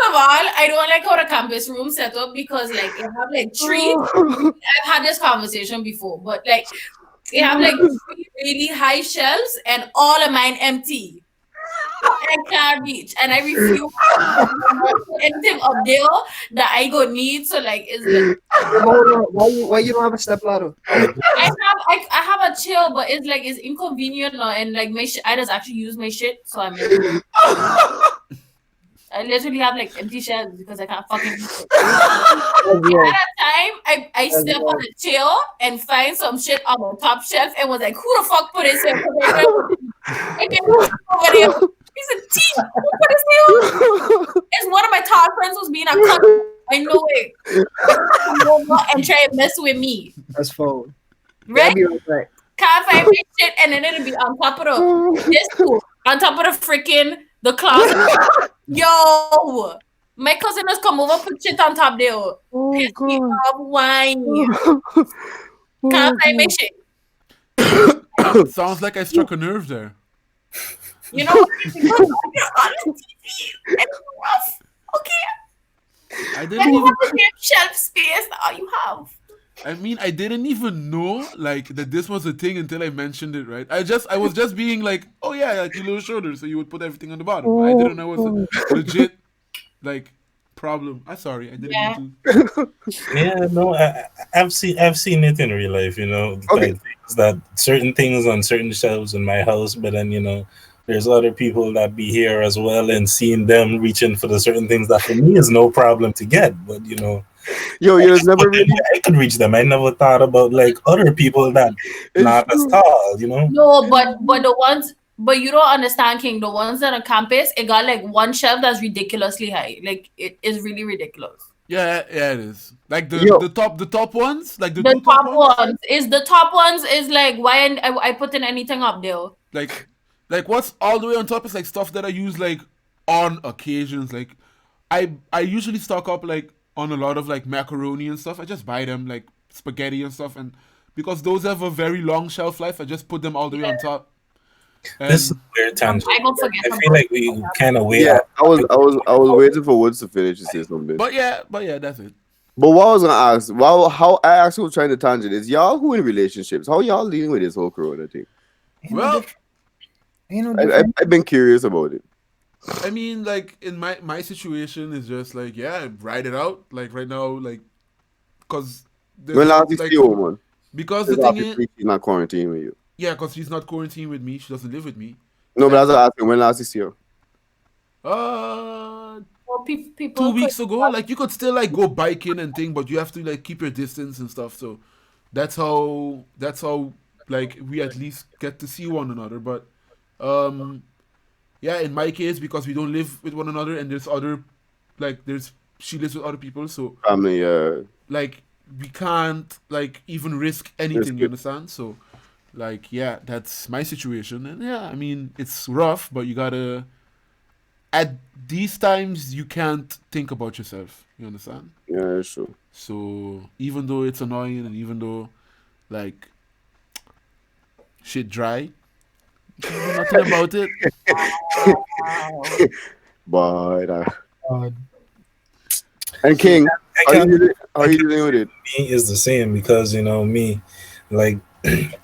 of all, I don't like how the campus room set up because like it have like 3. I've had this conversation before, but like it have like 3 really high shelves and all of mine empty. I can't reach, and I refuse to put anything up there that I go need. So like, it's like, Why you don't have a step ladder? I have a chair, but it's like it's inconvenient now, and like my I just actually use my shit, so I'm. I literally have like empty shelves because I can't fucking use it. At a time, I step on the chair and find some shit on the top shelf and was like, "Who the fuck put this here?" I can't over there. He's a tea. Who put this here? It's one of my tall friends was being a cunt. I know it. And try and mess with me. That's phone. Right? Right. Can't find my shit, and then it'll be on top of this too. On top of the freaking The class. Yo, my cousin has come over, put shit on top there. Oh Piss me god. off, wine. Oh, Can't find my God. shit. Sounds like I struck a nerve there. You know what? You're on the TV. It's rough. Okay. I Then didn't you even. have the same shelf space that all you have. I mean, I didn't even know like that this was a thing until I mentioned it. Right? I was just being like, oh yeah, like your little shoulder, so you would put everything on the bottom. But I didn't know it was a legit like problem. I'm sorry, I didn't Yeah. mean to. Yeah, no, I've seen it in real life. Okay. Like things that certain things on certain shelves in my house, but then there's other people that be here as well, and seeing them reaching for the certain things that for me is no problem to get, but Yo, I you just never put them really. where I could reach them. I never thought about like other people that It's not as true. tall. No, but the ones, but you don't understand, King. The ones that are campus, it got like one shelf that's ridiculously high. Like it is really ridiculous. Yeah, it is. Like Yo. the top ones, like the The two top top ones. ones is the top ones is like why I putting anything up there. Like what's all the way on top is like stuff that I use like on occasions. Like I usually stock up like on a lot of like macaroni and stuff. I just buy them like spaghetti and stuff, and because those have a very long shelf life, I just put them all the way on top. This is And weird tangent. I gonna forget I feel about like we kind of way Yeah, off. I was waiting for Woods to finish to say something. but yeah, that's it. But what I was gonna ask, how I actually was trying to tangent is y'all who in relationships? How y'all dealing with this whole Corona thing? Ain't no Well, diff- ain't no different. I've been curious about it. I mean, like in my situation is just like yeah, ride it out. Like right now, like because When last you see a woman, because it's the thing is obviously she's not quarantined with you. yeah, because she's not quarantined with me. She doesn't live with me. No, but I was asking when last you see her. well, people 2 weeks ago. Like you could still like go biking and thing, but you have to like keep your distance and stuff. So that's how like we at least get to see one another. But yeah, in my case, because we don't live with one another and there's other like there's she lives with other people, so Family, like we can't like even risk anything, you it. understand? So like yeah, that's my situation. And yeah, I mean it's rough, but you gotta at these times you can't think about yourself, you understand? yeah, that's true. So even though it's annoying and even though like shit dry, you can do nothing about it. But God. and King, I can't how you dealing with it? me is the same because me, like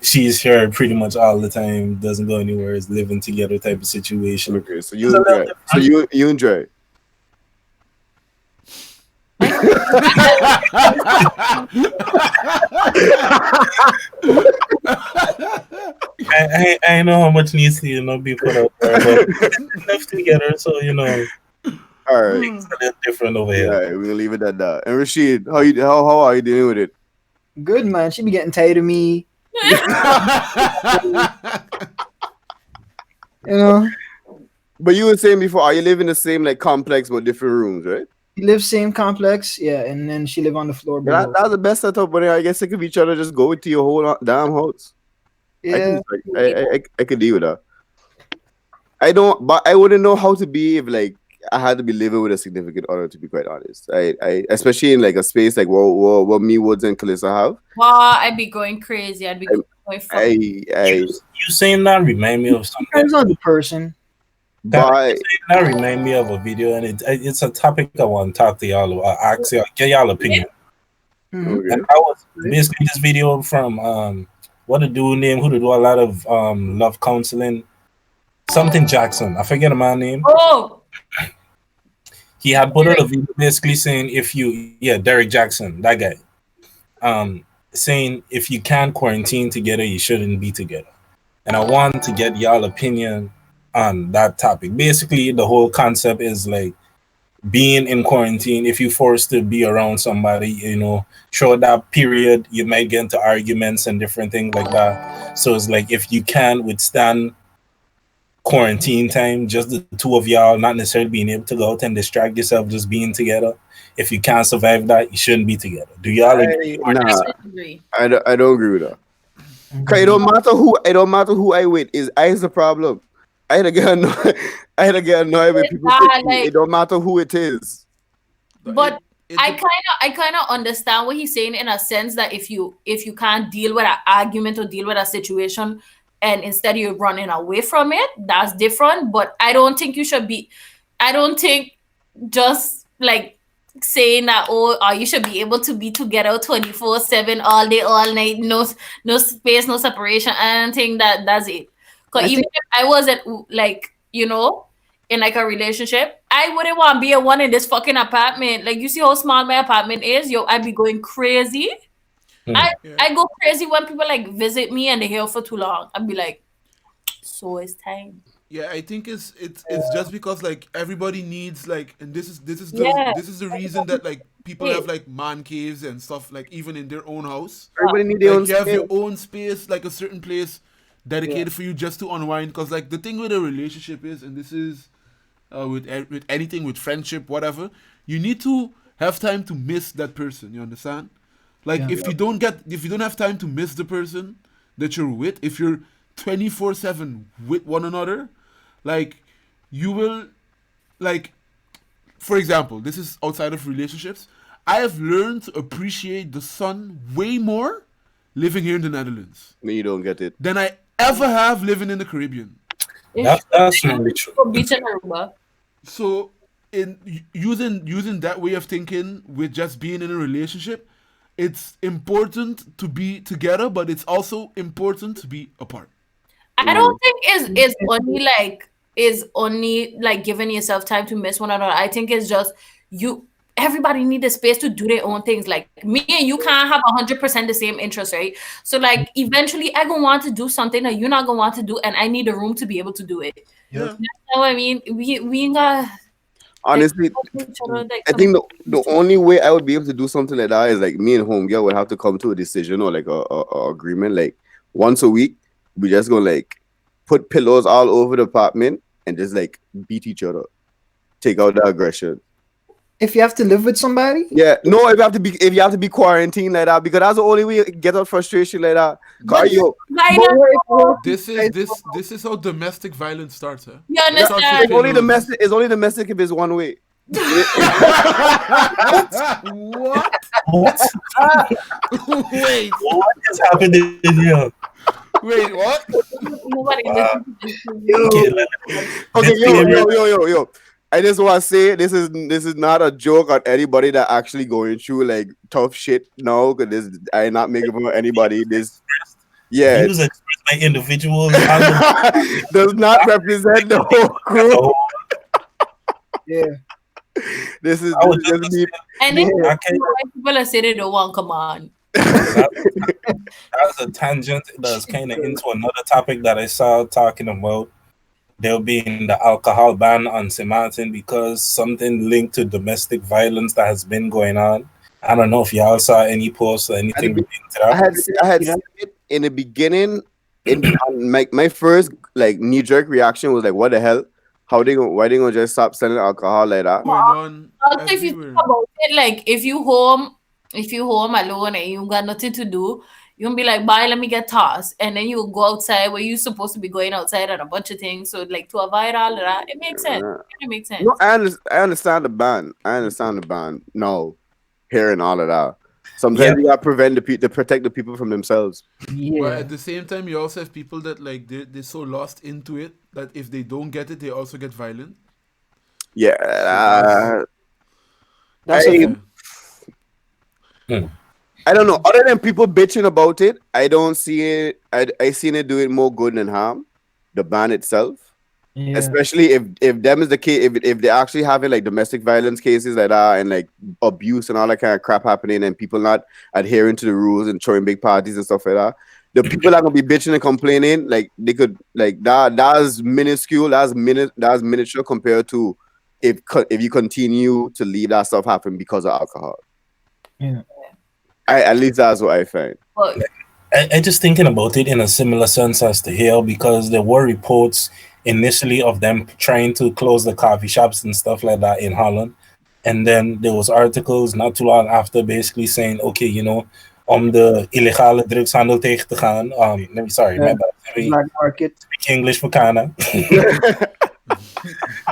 she's here pretty much all the time, doesn't go anywhere, is living together type of situation. Okay, so you enjoy. So you enjoy. I know how much needs to be put out there, but we live together, so All right. things are a little different over Yeah, here. we're gonna leave it at that. And Rashid, how are you dealing with it? Good man. She be getting tired of me. You know, But you were saying before, are you live in the same like complex but different rooms, right? we live same complex, yeah, and then she live on the floor Yeah, below. that's the best setup. But I guess sick of each other, just go into your whole damn house. Yeah, I could deal with that. I don't, but I wouldn't know how to be if like I had to be living with a significant other. To be quite honest, I especially in like a space like what me, Woods, and Kalissa have. Wow, I'd be going crazy. I'd be going fucking You saying that remind me of something. depends on the person. but That remind me of a video, and it's a topic I want to talk to y'all about. Ask y'all, get y'all opinion. Mhm. okay. And I was basically this video from what a dude named who to do a lot of love counseling, something Jackson. I forget my name. Oh, He had put out a video basically saying Derek Jackson, that guy, saying if you can't quarantine together, you shouldn't be together. And I want to get y'all opinion on that topic. Basically, the whole concept is like being in quarantine. If you're forced to be around somebody, through that period, you might get into arguments and different things like that. So it's like if you can't withstand quarantine time, just the two of y'all, not necessarily being able to go out and distract yourself, just being together. If you can't survive that, you shouldn't be together. Do y'all agree? Nah, I disagree. I don't agree with that. 'Cause it don't matter who I with. Is the problem. I had to get annoyed. I had to get annoyed with people Yeah, thinking it don't matter who it is. but I kind of understand what he's saying in a sense that if you can't deal with an argument or deal with a situation and instead you're running away from it, that's different. But I don't think you should be. I don't think just like saying that you should be able to be together 24/7 all day all night, no space, no separation. I don't think that that's it. Because I even think if I wasn't like in like a relationship, I wouldn't want to be a one in this fucking apartment. Like, you see how small my apartment is? Yo, I'd be going crazy. I go crazy when people like visit me and they're here for too long. I'd be like, so it's time. Yeah, I think it's just because like everybody needs like, and Yeah. this is the reason that like people have like man caves and stuff, like even in their own house. Everybody need their Like own you have space. your own space, like a certain place dedicated for you just to unwind. Because like the thing with a relationship is, and this is with anything, with friendship, whatever, you need to have time to miss that person. You understand? Like Yeah. if you don't have time to miss the person that you're with, if you're 24/7 with one another, like you will, like, for example, this is outside of relationships. I have learned to appreciate the sun way more living here in the Netherlands No, you don't get it. than I ever have living in the Caribbean. That's really true. Beach and Aruba. So in using that way of thinking with just being in a relationship, it's important to be together, but it's also important to be apart. I don't think is only like giving yourself time to miss one another. I think it's just everybody need a space to do their own things. Like me and you can't have 100% the same interest, right? So like eventually I gonna want to do something that you're not gonna want to do, and I need a room to be able to do it. Yeah. You know what I mean? We ain't got Honestly, I think the only way I would be able to do something like that is like me and homegirl would have to come to a decision or like a agreement. Like once a week, we just gonna like put pillows all over the apartment and just like beat each other, take out the aggression. if you have to live with somebody, Yeah, no, if you have to be quarantined like that, because that's the only way you get out frustration like that. But Yo, This is how domestic violence starts, huh? You It starts with understand? it's only pillows. domestic. It's only domestic if it's one way. What? What? Wait, What is happening here? wait, what? Nobody listens to this. Okay, yo. I just want to say this is not a joke on anybody that actually going through like tough shit now. Because I am not making fun of anybody. This, yeah, Views expressed by individuals. does not represent the whole crew. yeah, This is I would just just me. And then Okay. people are saying they don't want come on. That's a tangent that's kind of into another topic that I saw talking about. There being the alcohol ban on St. Martin because something linked to domestic violence that has been going on. I don't know if y'all saw any posts or anything related to I that. had seen it in the beginning. My first like knee jerk reaction was like, "What the hell? Why they gonna just stop selling alcohol like that?" Going on Also, if you everywhere. think about it, like if you home alone and you got nothing to do, you gonna be like, bye, let me get tossed. And then you go outside where you're supposed to be going outside and a bunch of things. So like to avoid all of that, it makes sense. It makes sense. No, I understand the ban. No, hearing all of that. Sometimes you gotta to protect the people from themselves. But yeah. at the same time, you also have people that like they're so lost into it that if they don't get it, they also get violent. Yeah, That's Yeah. I don't know. Other than people bitching about it, I don't see it. I seen it doing more good than harm. The ban itself, especially if them is the case, if they're actually having like domestic violence cases like that and like abuse and all that kind of crap happening and people not adhering to the rules and throwing big parties and stuff like that, the people that gonna be bitching and complaining, like they could like that's minuscule, that's miniature compared to if you continue to leave that stuff happen because of alcohol. Yeah. At least that's what I find. But I just thinking about it in a similar sense as to here because there were reports initially of them trying to close the coffee shops and stuff like that in Holland. And then there was articles not too long after basically saying, okay, om de illegale drugshandel tegen te gaan. Sorry, my bad. Black market. Speak English for Kana.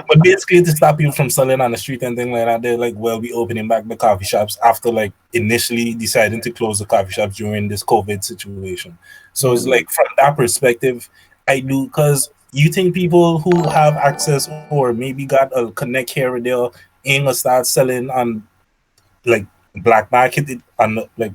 But basically, to stop you from selling on the street and things like that, they're like, well, we opening back the coffee shops after like initially deciding to close the coffee shops during this COVID situation. So it's like from that perspective, I do, because you think people who have access or maybe got a connect here or there ain't gonna start selling on like black market on like,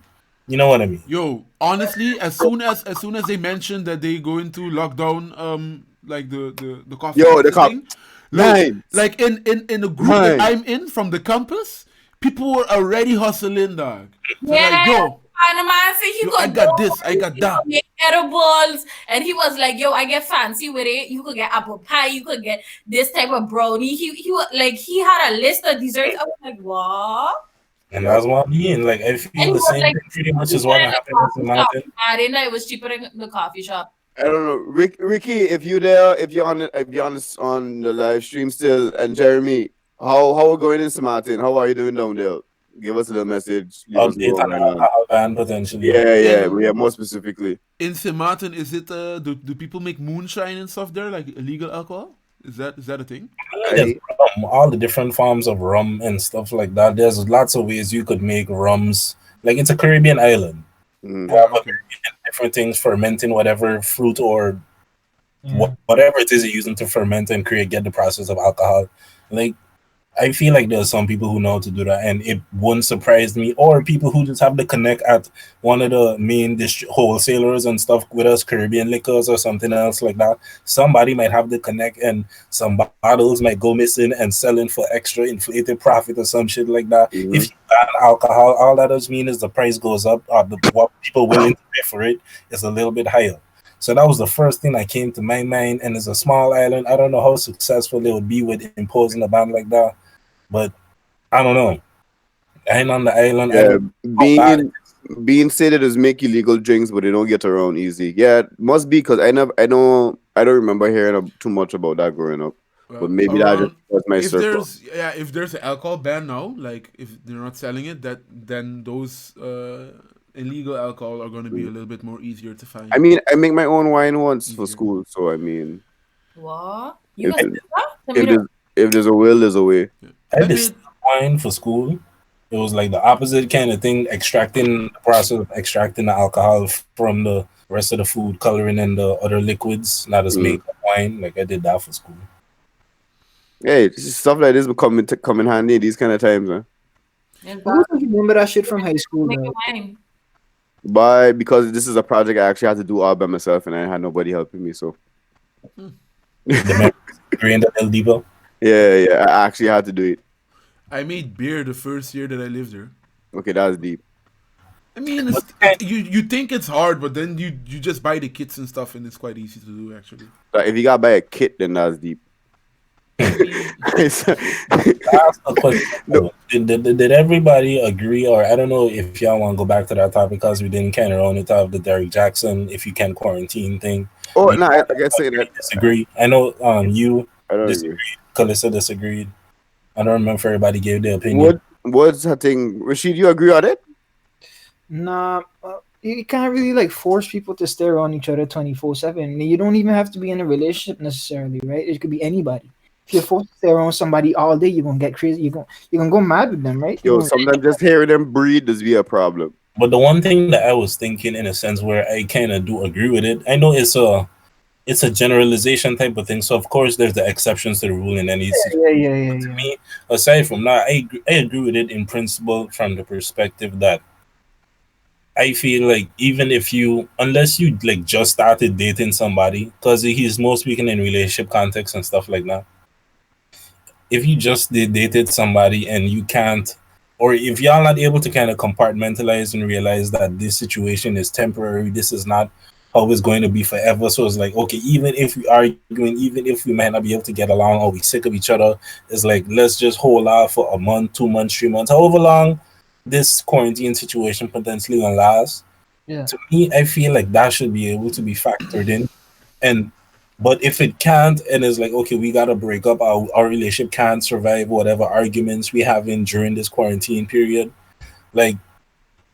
you know what I mean? Yo, honestly, as soon as they mentioned that they go into lockdown, like the coffee Yo, shop the cop. thing, Nine. like in the group that I'm in from the campus, people were already hustling, dog. So like, yo, And the man said he yo, could I got go, this, I got he that. could get edibles, and he was like, "Yo, I get fancy with it. You could get apple pie, you could get this type of brownie." He was like, he had a list of desserts. I was like, "What?" And that's what I mean. Like, I And feel he the was same like, thing pretty much is cheaper what in the happened with coffee shop. Martin. I didn't know it was cheaper in the coffee shop. I don't know, Ricky. If you're there, if you're on the live stream still, and Jeremy, how we going in Martin? How are you doing down there? Give us a little message. Leave us know Update what's on going on. alcohol ban potentially. Yeah. More specifically. In St. Martin, is it do people make moonshine and stuff there, like illegal alcohol? Is that a thing? There's rum, all the different forms of rum and stuff like that. There's lots of ways you could make rums. Like, it's a Caribbean island. Mhm. You have Okay. different things fermenting whatever fruit or Yeah. whatever it is you're using to ferment and get the process of alcohol. Like, I feel like there's some people who know how to do that, and it wouldn't surprise me. Or people who just have the connect at one of the main wholesalers and stuff with us, Caribbean liquors or something else like that. Somebody might have the connect, and some bottles might go missing and selling for extra inflated profit or some shit like that. Mhm. If you ban alcohol, all that does mean is the price goes up, or what people willing to pay for it is a little bit higher. So that was the first thing that came to my mind. And it's a small island. I don't know how successful they would be with imposing a ban like that, but I don't know. I ain't on the island. I Yeah, don't being stated as make illegal drinks, but they don't get around easy. Yeah, it must be because I don't remember hearing too much about that growing up. But maybe that just was my circle. If there's an alcohol ban now, like if they're not selling it, then those illegal alcohol are going to be a little bit more easier to find. I mean, I make my own wine once for school, so I mean, What? You if, guys it- do that? Tell if me there's if there's a will, there's a way. I did wine for school. It was like the opposite kind of thing, extracting the process of extracting the alcohol from the rest of the food, coloring in the other liquids, not as make wine. Like, I did that for school. Hey, stuff like this will come in handy in these kind of times, huh? Who doesn't remember that shit from high school? Make Though? wine. But because this is a project I actually had to do all by myself, and I had nobody helping me, so The memories grained a little deeper. yeah, I actually had to do it. I made beer the first year that I lived there. Okay, that's deep. I mean, you think it's hard, but then you just buy the kits and stuff, and it's quite easy to do actually. Like, if you got to buy a kit, then that's deep. Ask a question. Did everybody agree, or I don't know if y'all want to go back to that topic because we didn't kind of run it off the Derek Jackson if you can quarantine thing. Oh no, I can say that. Disagree. I know you I don't disagreed. agree. Kalissa disagreed. I don't remember if everybody gave their opinion. What's that thing, Rashid? You agree on it? Nah, you can't really like force people to stare on each other 24/7. You don't even have to be in a relationship necessarily, right? It could be anybody. If you're forced to stare on somebody all day, you're gonna get crazy. You're gonna go mad with them, right? Yo, sometimes just hearing them breathe does be a problem. But the one thing that I was thinking, in a sense, where I kind of do agree with it, I know it's a generalization type of thing. So of course there's the exceptions to the rule in any situation. To me, aside from that, I agree with it in principle from the perspective that I feel like even if unless you like just started dating somebody, because he's more speaking in relationship context and stuff like that. If you just dated somebody and you can't, or if y'all not able to kind of compartmentalize and realize that this situation is temporary, this is not how it's going to be forever. So it's like, okay, even if we are arguing, even if we might not be able to get along or we sick of each other, it's like, let's just hold off for a month, 2 months, 3 months, however long this quarantine situation potentially will last. Yeah. To me, I feel like that should be able to be factored in. But if it can't, and it's like, okay, we gotta break up, our relationship can't survive whatever arguments we have in during this quarantine period. Like,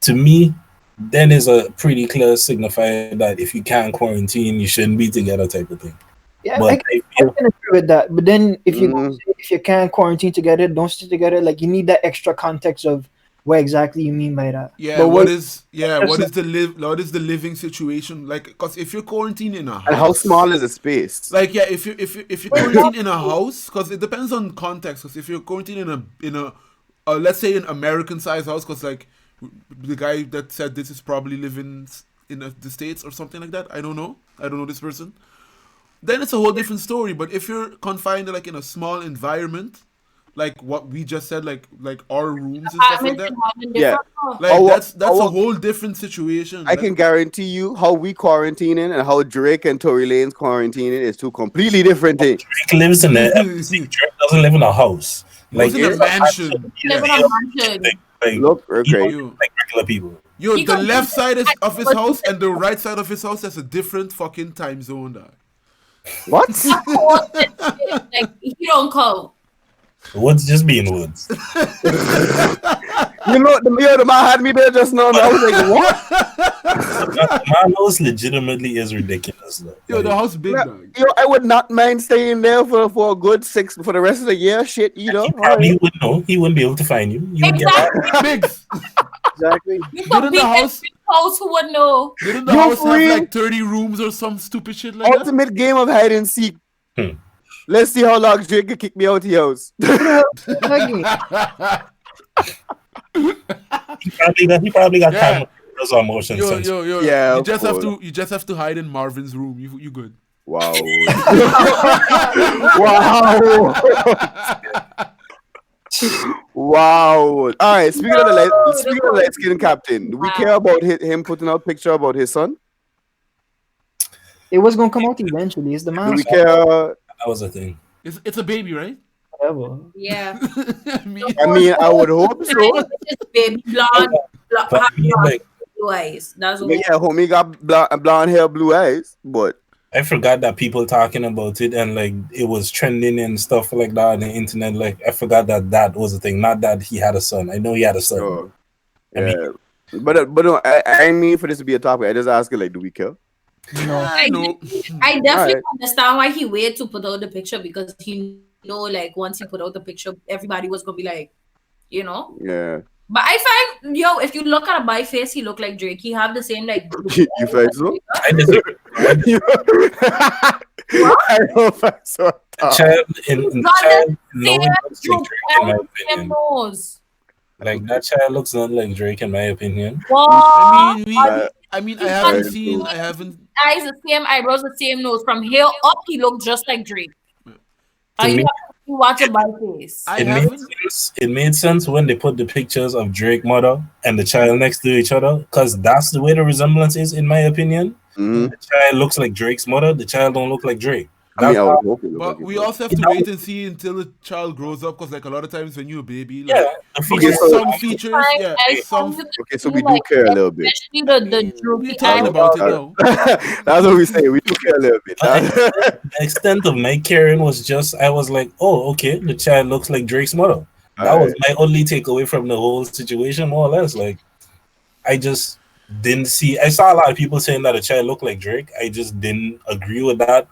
to me, then is a pretty clear signifier that if you can't quarantine, you shouldn't be together type of thing. Yeah, But I I feel can agree with that. But then if you Mm. if you can't quarantine together, don't stay together. Like you need that extra context of what exactly you mean by that. Yeah, But what what is the living situation like? Because if you're quarantined in a And how house, small is the space? like yeah, if you quarantine in a house, because it depends on context. Because if you're quarantined in a let's say an American sized house, because like the guy that said this is probably living in the States or something like that. I don't know. I don't know this person. Then it's a whole different story. But if you're confined like in a small environment, like what we just said, like our rooms and stuff like Apartments that, and having Yeah. different stuff. like Our- that's a our- whole different situation. I can guarantee you how we quarantining and how Drake and Tory Lanez quarantining is two completely different things. Drake lives in a Drake doesn't live in a house. Lives in a he's mansion. He lives Live Yeah. in a mansion. like Look, he okay. don't live like regular people. Yo, He the got- left side of his house and the right side of his house has a different fucking time zone. Dog. What? Like he don't count. Woods just being Woods. You know, the man had me there just now, and I was like, what? My house legitimately is ridiculous. Though. Yo, the Like, house big, dog. Yo, I would not mind staying there for a good for the rest of the year. Shit, you know. he probably would know. He wouldn't be able to find you. You would get Exactly. Bigs. exactly? You Didn't could the be in house- his house who would know. Didn't the Yo, house for have real? like 30 rooms or some stupid shit like that? Ultimate game of hide and seek. Hmm. Let's see how long Drake can kick me out of the house. Exactly. he probably got Yeah. time with those emotions. Yo. Yeah, you of just have course. to hide in Marvin's room. You good. Wow. Wow. Wow. All right. Speaking of the light skin captain, do we care about him putting out picture about his son? It was gonna come out eventually. It's the Do man. we care? That was the thing. It's a baby, right? Whatever. Yeah. I mean, I mean, I would hope so. It's baby blonde, But I mean, like, blue eyes. That's But what. yeah, homie got blonde hair, blue eyes, but I forgot that people talking about it and like it was trending and stuff like that on the internet. Like I forgot that was the thing. Not that he had a son. I know he had a son. oh, I yeah. mean- But no, I mean for this to be a topic. I just ask it like, do we care? No. I know. I definitely Alright. understand why he waited to put out the picture because he know like once he put out the picture, everybody was gonna be like, you know. Yeah. But I find if you look at my face, he look like Drake. He have the same like. You find so? I disagree. I don't find so. Child in Got child, no same one looks like look, Drake in my same opinion. nose. Like that child looks not like Drake in my opinion. I mean, Uh, I haven't seen. I haven't. Eyes the same, eyebrows the same, nose. From here up, he looked just like Drake. Are me- you watch a by face? I It made haven't. sense. It made sense when they put the pictures of Drake mother and the child next to each other, because that's the way the resemblance is, in my opinion. mhm. The child looks like Drake's mother. The child don't look like Drake. I mean, I That's would hope it look But like we it. also have to wait and see until the child grows up, because like a lot of times when you're a baby, like, yeah. The Okay, features. so- some features, yeah, I some. found Okay, so we do care a little bit. especially the We're droopy talking eyes. about it now. That's what we say. We do care a little bit. The extent of my caring was just, I was like, oh, okay, the child looks like Drake's mother. That was my only takeaway from the whole situation, more or less. Like, I just didn't see. I saw a lot of people saying that the child looked like Drake. I just didn't agree with that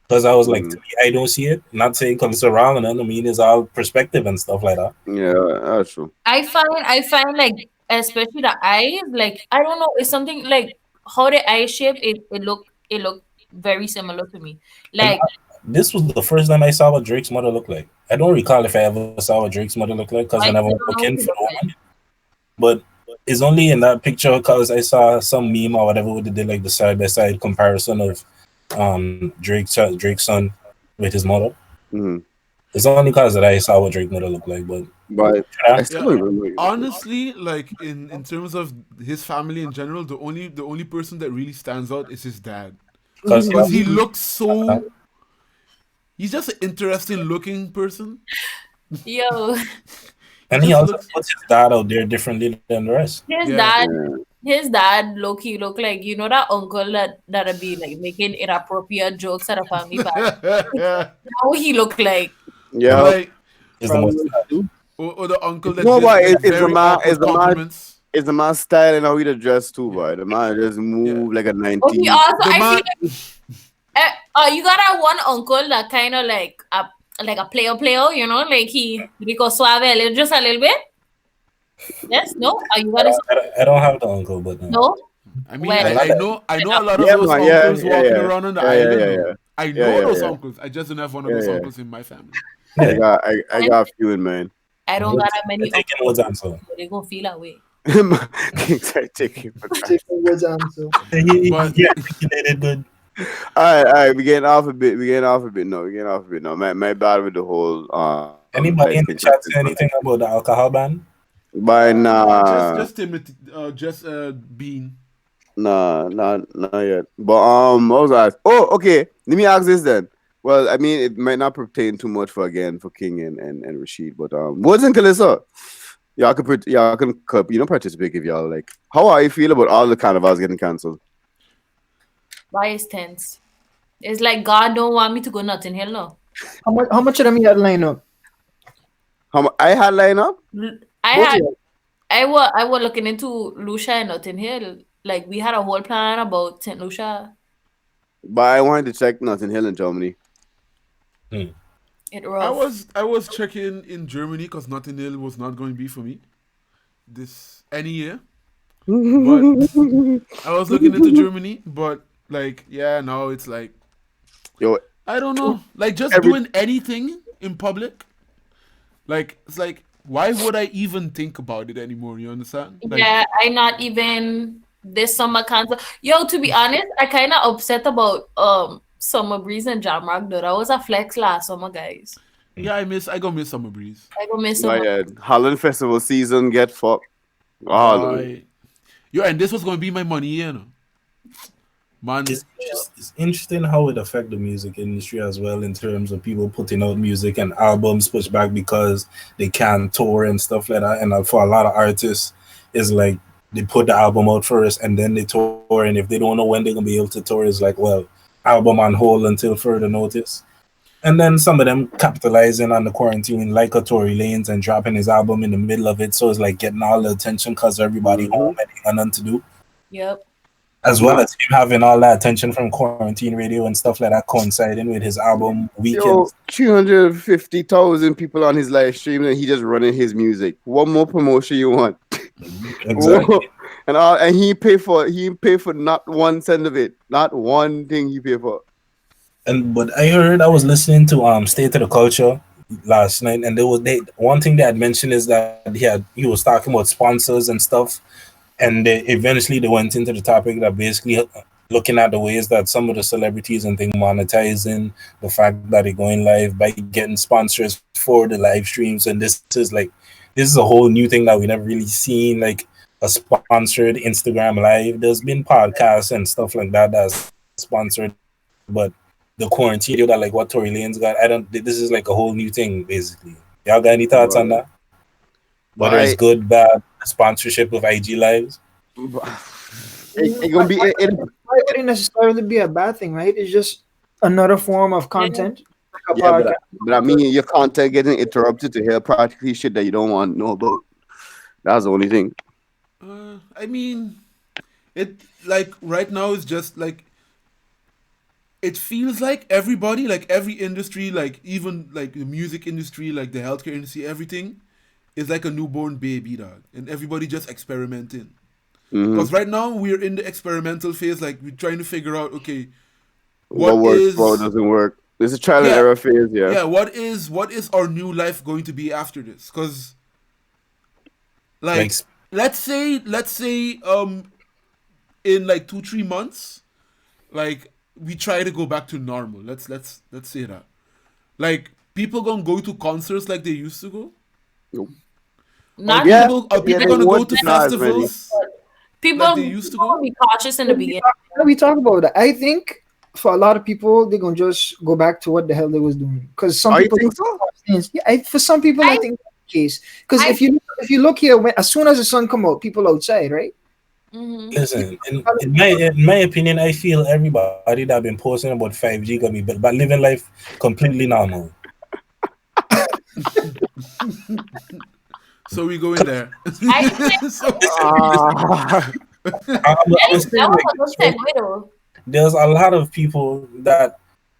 because I was like, to me, I don't see it. Not saying because it's wrong, and I mean, it's all perspective and stuff like that. Yeah, that's true. I find like especially the eyes, like I don't know, it's something like how the eye shape it look very similar to me. Like This was the first time I saw what Drake's mother looked like. I don't recall if I ever saw what Drake's mother looked like because I never went looking for the woman. But it's only in that picture because I saw some meme or whatever where they did like the side by side comparison of Drake's son with his mother. Mhm. It's only because that I saw what Drake's mother looked like, but But yeah. I still don't remember. it. Honestly, like in terms of his family in general, the only person that really stands out is his dad, Because because he looks so. He's just an interesting looking person. yo, and he just also looks- puts his dad out there differently than the rest. his Yeah. dad his dad low-key look like, you know, that uncle that'd be like making inappropriate jokes at a family party. How he look like. Yeah. Like Is the most or the uncle that No, did, but like, it's the very man- awkward it's the man- compliments. It's the man style and how he dress too, boy. The man just move like a Okay, 90s. also The I man, feel like you got that one uncle that kind of like a player, you know, like he Rico Suave a little, just a little bit. Yes, no, you got to I don't have the uncle, but no. I mean, Well, well, not I know a lot of Yeah, those man. Yeah, uncles yeah, walking yeah. around on the Yeah, yeah, island. yeah, Though. yeah. I Yeah, know yeah, those yeah. uncles. I just don't have one of Yeah, those yeah. uncles in my family. I yeah. got a few in mind. I don't got that many Taking uncles. Woods answer. They gonna feel away. King's taking for granted. Take Woods answer. But He articulated good. All right. We getting off a bit. My bad with the whole Anybody in the chat say anything about the alcohol ban? But just Timothy, Bean. not yet. But what was I? Oh, okay. Let me ask this then. Well, I mean, it might not pertain too much for King and Rashid, but Woods and Kalissa, y'all can participate if y'all like. How are you feel about all the carnivals getting cancelled? Why is tense? It's like God don't want me to go nothing. Hell no. How much of them you had line up? I had line up. I Both of had you. I was looking into Lucia and Notting Hill. Like we had a whole plan about St. Lucia. But I wanted to check Notting Hill in Germany. It rough. I was checking in Germany because Notting Hill was not going to be for me any year. But I was looking into Germany, but like now it's like Yo, I don't know, like just doing anything in public. Like it's like why would I even think about it anymore? You understand? Like, Yeah, I not even this summer cancel. Yo, to be honest, I kind of upset about Summer Breeze and Jamrock though. That was a flex last summer, guys. yeah, I gonna miss Summer Breeze. I go miss not Summer. yet. Holland Festival season get fucked. Bye. Yo, and this was gonna be my money, you know. Man, It's interesting how it affect the music industry as well in terms of people putting out music and albums pushed back because they can't tour and stuff like that. And for a lot of artists, it's like they put the album out first and then they tour. And if they don't know when they're gonna be able to tour, it's like, well, album on hold until further notice. And then some of them capitalizing on the quarantine, like a Tory Lanez, and dropping his album in the middle of it. So it's like getting all the attention because everybody home and they got nothing to do. Yep. As well as him having all that attention from quarantine radio and stuff like that coinciding with his album Weekend. Yo, 350,000 people on his live stream and he just running his music. What more promotion you want? Exactly. and he pay for not 1 cent of it. Not one thing he pay for. But I was listening to State of the Culture last night, and one thing they had mentioned is that he was talking about sponsors and stuff, and eventually they went into the topic that basically looking at the ways that some of the celebrities and things monetizing the fact that they're going live by getting sponsors for the live streams, and this is a whole new thing that we never really seen, like a sponsored Instagram live. There's been podcasts and stuff like that that's sponsored, but the quarantine that like what Tory Lanez got, this is like a whole new thing basically. Y'all got any thoughts on that? Whether it's good, bad, sponsorship of IG lives? It gonna be it wouldn't necessarily be a bad thing, right? It's just another form of content. Like a podcast. but I mean your content getting interrupted to hear practically shit that you don't want to know about. That's the only thing. I mean, it like right now it's just like it feels like everybody, like every industry, like even like the music industry, like the healthcare industry, everything is like a newborn baby, dog, and everybody just experimenting. Because right now we're in the experimental phase, like we're trying to figure out, okay, what works, what doesn't work. This is trial and error phase, yeah. Yeah, what is our new life going to be after this? Because like let's say in like 2-3 months, like we try to go back to normal. Let's say that. Like people gonna go to concerts like they used to go. Nope. Not Are people gonna go to festivals? People like they used to go? be cautious in the beginning. We talk about that. I think for a lot of people, they're gonna just go back to what the hell they was doing. Because some people think so? Yeah, for some people, I think that's the case. Because if you look here, as soon as the sun come out, people outside, right? Mm-hmm. Listen, in my opinion, I feel everybody that been posting about 5G gonna be but living life completely normal. So we go in there. I think So Ah, I'm that saying was like a good this, right? segue though. There's a lot of people that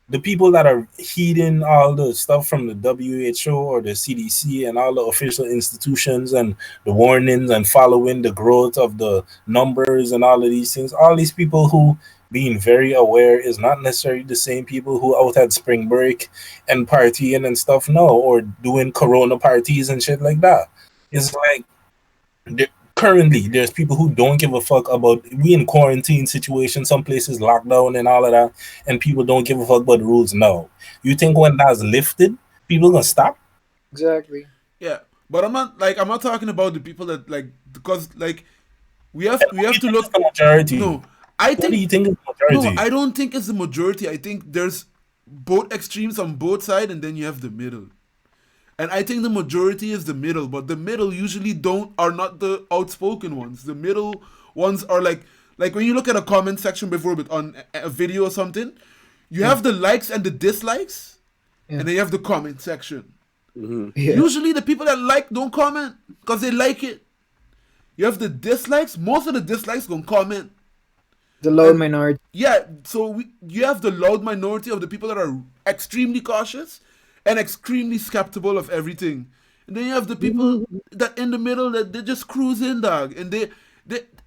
the people that are heeding all the stuff from the WHO or the CDC and all the official institutions and the warnings and following the growth of the numbers and all of these things, all these people who being very aware is not necessarily the same people who out at spring break and partying and stuff, no, or doing corona parties and shit like that. It's like currently there's people who don't give a fuck about we in quarantine situation, some places lockdown and all of that, and people don't give a fuck about the rules. No, you think when that's lifted people gonna stop? exactly. yeah, but I'm not talking about the people that like because like And we what do have you to think is look. the majority? No, I What do think you think is the no, majority? I don't think it's the majority. I think there's both extremes on both sides, and then you have the middle. And I think the majority is the middle, but the middle usually don't are not the outspoken ones. The middle ones are like when you look at a comment section before, but on a video or something, you Yeah, have the likes and the dislikes, yeah, and then you have the comment section. yeah. Usually, the people that like don't comment because they like it. You have the dislikes. Most of the dislikes gonna comment, The loud and minority. yeah, so you have the loud minority of the people that are extremely cautious and extremely skeptical of everything, and then you have the people that in the middle that they just cruise in, dog, and they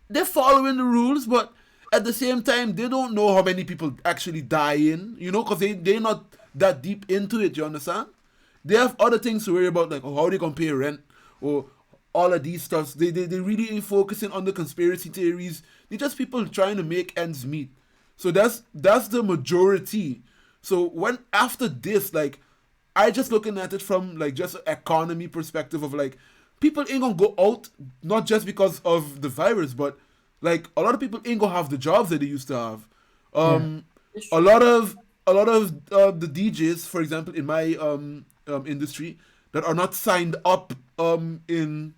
they're following the rules, but at the same time they don't know how many people actually die in, because they're not that deep into it. You understand? They have other things to worry about, like how they gonna pay rent or all of these stuffs. They really ain't focusing on the conspiracy theories. They're just people trying to make ends meet. So that's the majority. So when after this, like, I just looking at it from like just an economy perspective of like people ain't gonna go out not just because of the virus, but like a lot of people ain't gonna have the jobs that they used to have. Yeah, Um, a lot of the DJs, for example, in my industry, that are not signed up in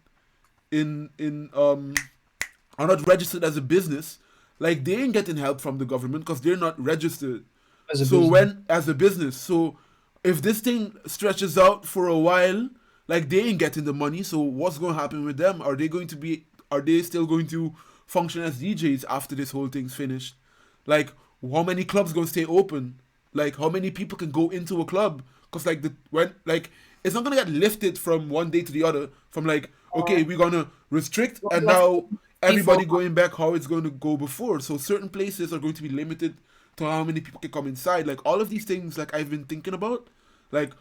are not registered as a business, like they ain't getting help from the government because they're not registered. as a So business. when as a business, so if this thing stretches out for a while, like they ain't getting the money. So what's going to happen with them? Are they still going to function as DJs after this whole thing's finished? Like how many clubs going to stay open? Like how many people can go into a club? Because like the when like it's not gonna get lifted from one day to the other. From like okay, we're gonna restrict, and now Before everybody going back how it's going to go before. So certain places are going to be limited to how many people can come inside. Like all of these things, like I've been thinking about, like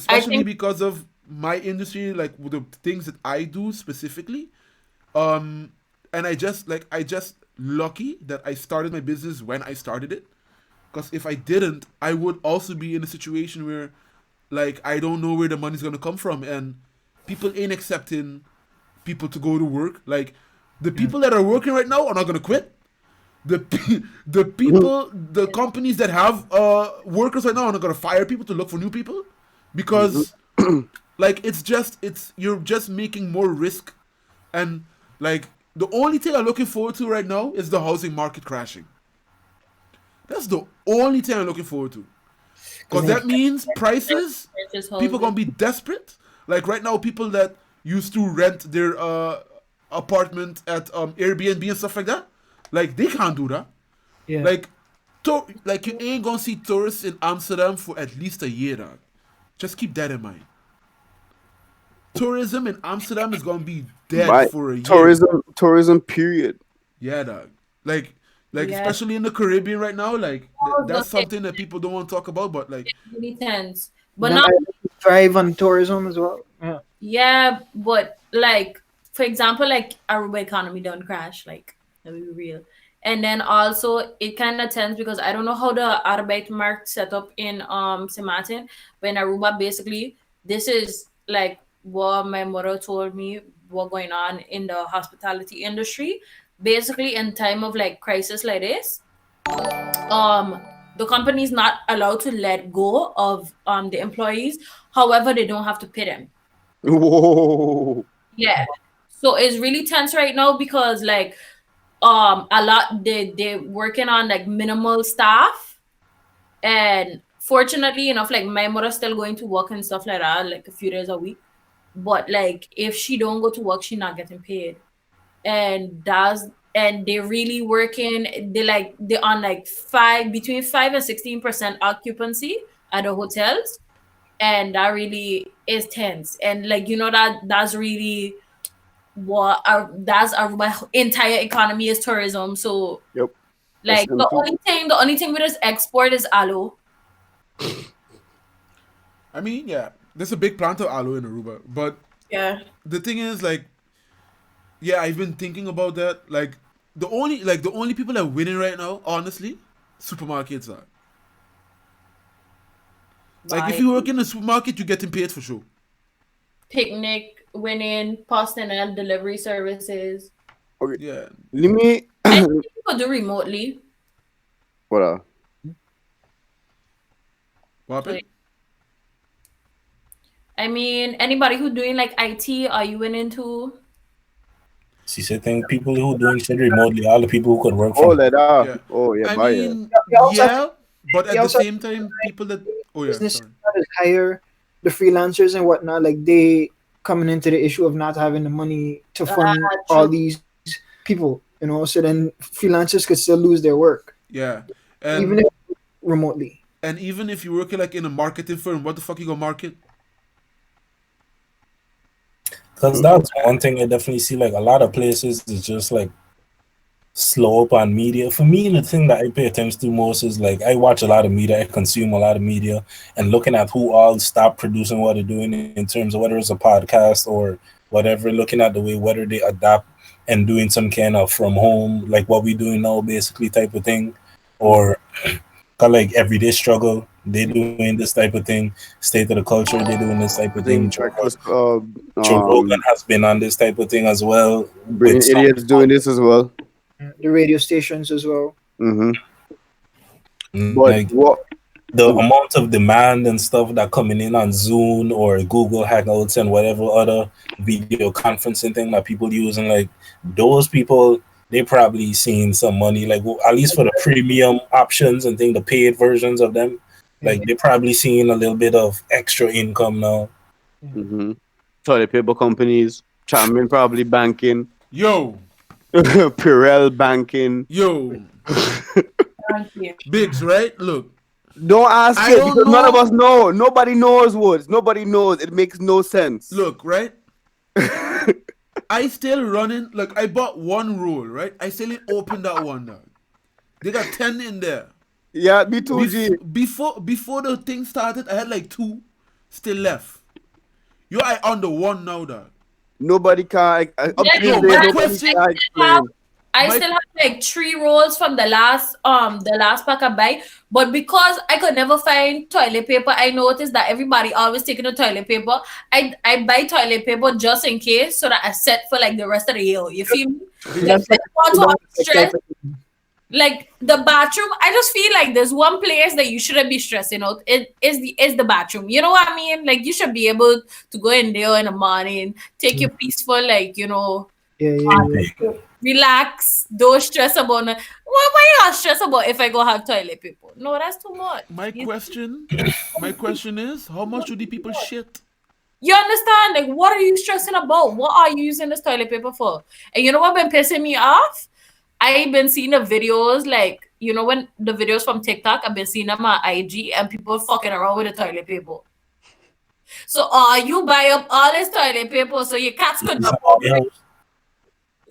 I especially think because of my industry, like with the things that I do specifically. Um, and I just lucky that I started my business when I started it. Because if I didn't, I would also be in a situation where, like, I don't know where the money's gonna come from, and people ain't accepting people to go to work. Like, the Yeah, people that are working right now are not gonna quit. The people, the companies that have workers right now are not gonna fire people to look for new people, because like it's you're just making more risk, and like the only thing I'm looking forward to right now is the housing market crashing. That's the only thing I'm looking forward to. because Because then that means prices, purchase people housing. gonna be desperate. Like right now, people that used to rent their apartment at Airbnb and stuff like that, like they can't do that. yeah, Like, like you ain't gonna see tourists in Amsterdam for at least a year, dog. Just keep that in mind. Tourism in Amsterdam is gonna be dead My for a year. tourism period. Yeah, dog. Like Yeah, especially in the Caribbean right now, like I was gonna that's say something that people don't want to talk about. But like, it's really tense, but then not I thrive on tourism as well. Yeah, yeah, but like for example, like Aruba economy don't crash. Like let me be real. And then also it kind of tense because I don't know how the Arbeitsmarkt set up in St. Martin, but in Aruba basically this is like what my mother told me what going on in the hospitality industry. Basically in time of like crisis like this, um the company is not allowed to let go of the employees. However, they don't have to pay them. Whoa. Yeah. So it's really tense right now because like a lot they working on like minimal staff, and fortunately enough like my mother's still going to work and stuff like that like a few days a week. but like if she don't go to work, she not getting paid. And they're really working. They're on like between 5 and 16% occupancy at the hotels, and that really is tense. And like that's really my entire economy is tourism. So Yep. like the SMP. only thing with this export is aloe. I mean, yeah, there's a big plant of aloe in Aruba, but Yeah. the thing is, like, yeah, I've been thinking about that. Like, the only people that are winning right now, honestly, supermarkets are. Like, if Bye. you work in a supermarket, you're getting paid for sure. Picnic winning, Postal delivery services. Okay. Yeah. Let me. And people do remotely. What? What happened? So, I mean, anybody who doing like IT, are you winning too? She said, think people who doing shit remotely, all the people who could work Oh, from. that. Yeah. Oh, yeah. I Bye. Yeah. mean, You also have yeah, but you at the also have same time, people that. Oh, yeah, business sorry. that hire the freelancers and whatnot. Like they coming into the issue of not having the money to fund all True. these people. So then freelancers could still lose their work Yeah. even And if remotely. and even if you're working like in a marketing firm, what the fuck you gonna market? Because that's one thing I definitely see. Like a lot of places is just like slow up on media. For me, the thing that I pay attention to most is like I watch a lot of media, I consume a lot of media, and looking at who all stopped producing what they're doing in terms of whether it's a podcast or whatever, looking at the way whether they adapt and doing some kind of from home, like what we doing now, basically type of thing, or like everyday struggle. They doing this type of thing. State of the culture. They doing this type I of thing. think Breakfast Joe Rogan has been on this type of thing as well. With Brilliant some Idiots doing this as well. The radio stations as well. Mm-hmm. But like what? the amount of demand and stuff that coming in on Zoom or Google Hangouts and whatever other video conferencing thing that people using, like those people, they probably seeing some money, like at least for the premium options and thing, the paid versions of them, like they probably seeing a little bit of extra income now. Mm-hmm. Toilet paper companies, Charmin probably banking, Yo, Purell banking. yo, Biggs, right? Look, Don't ask I it don't because none of know. us know. Nobody knows, Woods. Nobody knows. It makes no sense. Look, right? I still running. Like, I bought one roll, right? I still ain't opened that one now. They got 10 in there. Yeah, me too, G. Before the thing started, I had like 2 still left. Yo, I on the 1 now, dog. Nobody can. Up to Yeah, this Yo, day, my nobody question- can explain. I My- still have like 3 rolls from the last pack I buy, but because I could never find toilet paper, I noticed that everybody always taking the toilet paper. I buy toilet paper just in case, so that I set for like the rest of the year. You feel me? That's Like, I want to stress. type of- Like the bathroom, I just feel like there's one place that you shouldn't be stressing out. It is the bathroom. You know what I mean? Like you should be able to go in there in the morning, take your peaceful, like yeah. relax, don't stress about it. Why you not stress about if I go have toilet paper? No, that's too much. My question is, how much do the people shit? You understand? Like, what are you stressing about? What are you using this toilet paper for? And you know what been pissing me off? I've been seeing the videos, like, when the videos from TikTok, I've been seeing them on IG and people fucking around with the toilet paper. So, you buy up all this toilet paper so your cats could jump over Somebody it. else.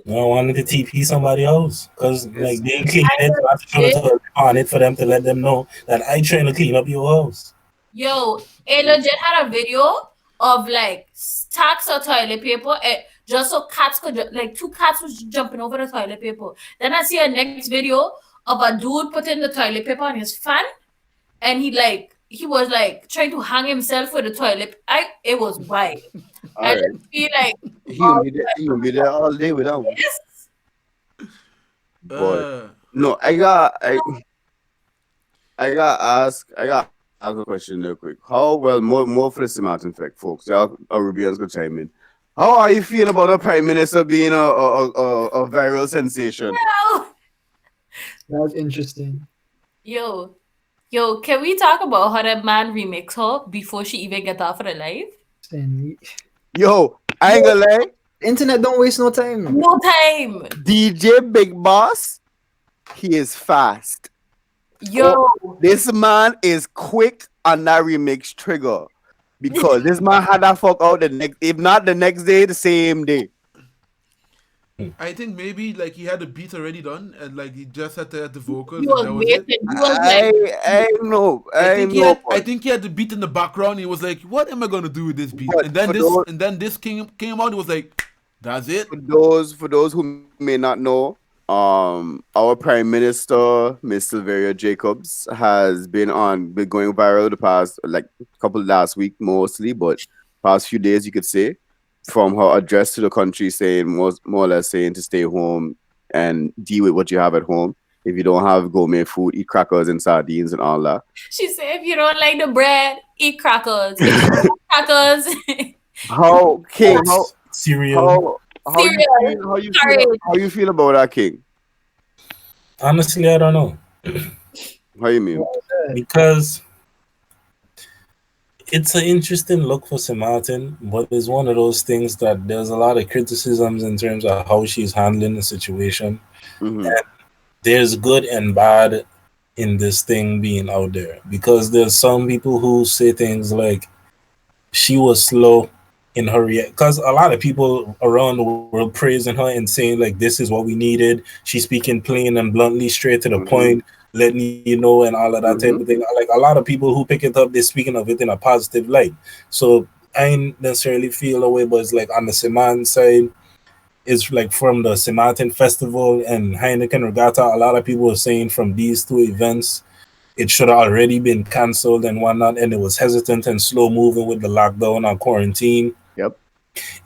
I wanted to TP somebody else because like they ain't clean it. So I have to throw Yeah. the toilet on it for them to let them know that I trying to clean up your house. Yo, it legit had a video of like stacks of toilet paper, just so cats could like 2 cats was jumping over the toilet paper. Then I see a next video of a dude putting the toilet paper on his fan, and he was like trying to hang himself with the toilet. It was wild. I Alright. just feel like He'll be there all day without one. yes. But no, I got ask a question real quick. How well more for the Martin fact, folks? Y'all Arubians go chime in. How are you feeling about the Prime Minister being a viral sensation? That's interesting. Yo, can we talk about how that man remix her before she even get off of the live? And Yo, I ain't gonna lie. Internet don't waste no time. No time. DJ Big Boss, he is fast. Yo. This man is quick on that remix trigger. Because this man had that fuck out the next, if not the next day, the same day. I think maybe like he had the beat already done and like he just had to add the vocals He and was that was it. waiting. He was like, I think he had the beat in the background. He was like, "What am I gonna do with this beat?" But And then for this those- and then this came out. It was like, "That's it." For those who may not know, our Prime Minister, Miss Sylvia Jacobs, has been going viral the past like couple last week mostly, but past few days you could say, from her address to the country saying more or less saying to stay home and deal with what you have at home. If you don't have gourmet food, eat crackers and sardines and all that. she said, if you don't like the bread, eat crackers. If you don't like crackers, How King? Cereal. How you Cereal. feel? How you feel about that, King? Honestly, I don't know. How you mean? Because it's an interesting look for St. Martin, but it's one of those things that there's a lot of criticisms in terms of how she's handling the situation. Mm-hmm. And there's good and bad in this thing being out there, because there's some people who say things like she was slow in her because a lot of people around the world praising her and saying like this is what we needed. She's speaking plain and bluntly, straight to the point, letting you know, and all of that type of thing. Like a lot of people who pick it up, they're speaking of it in a positive light. So I ain't necessarily feel away, but it's like on the Seman side, it's like from the St. Martin Festival and Heineken Regatta, a lot of people are saying from these two events it should have already been cancelled and whatnot, and it was hesitant and slow moving with the lockdown and quarantine. Yep.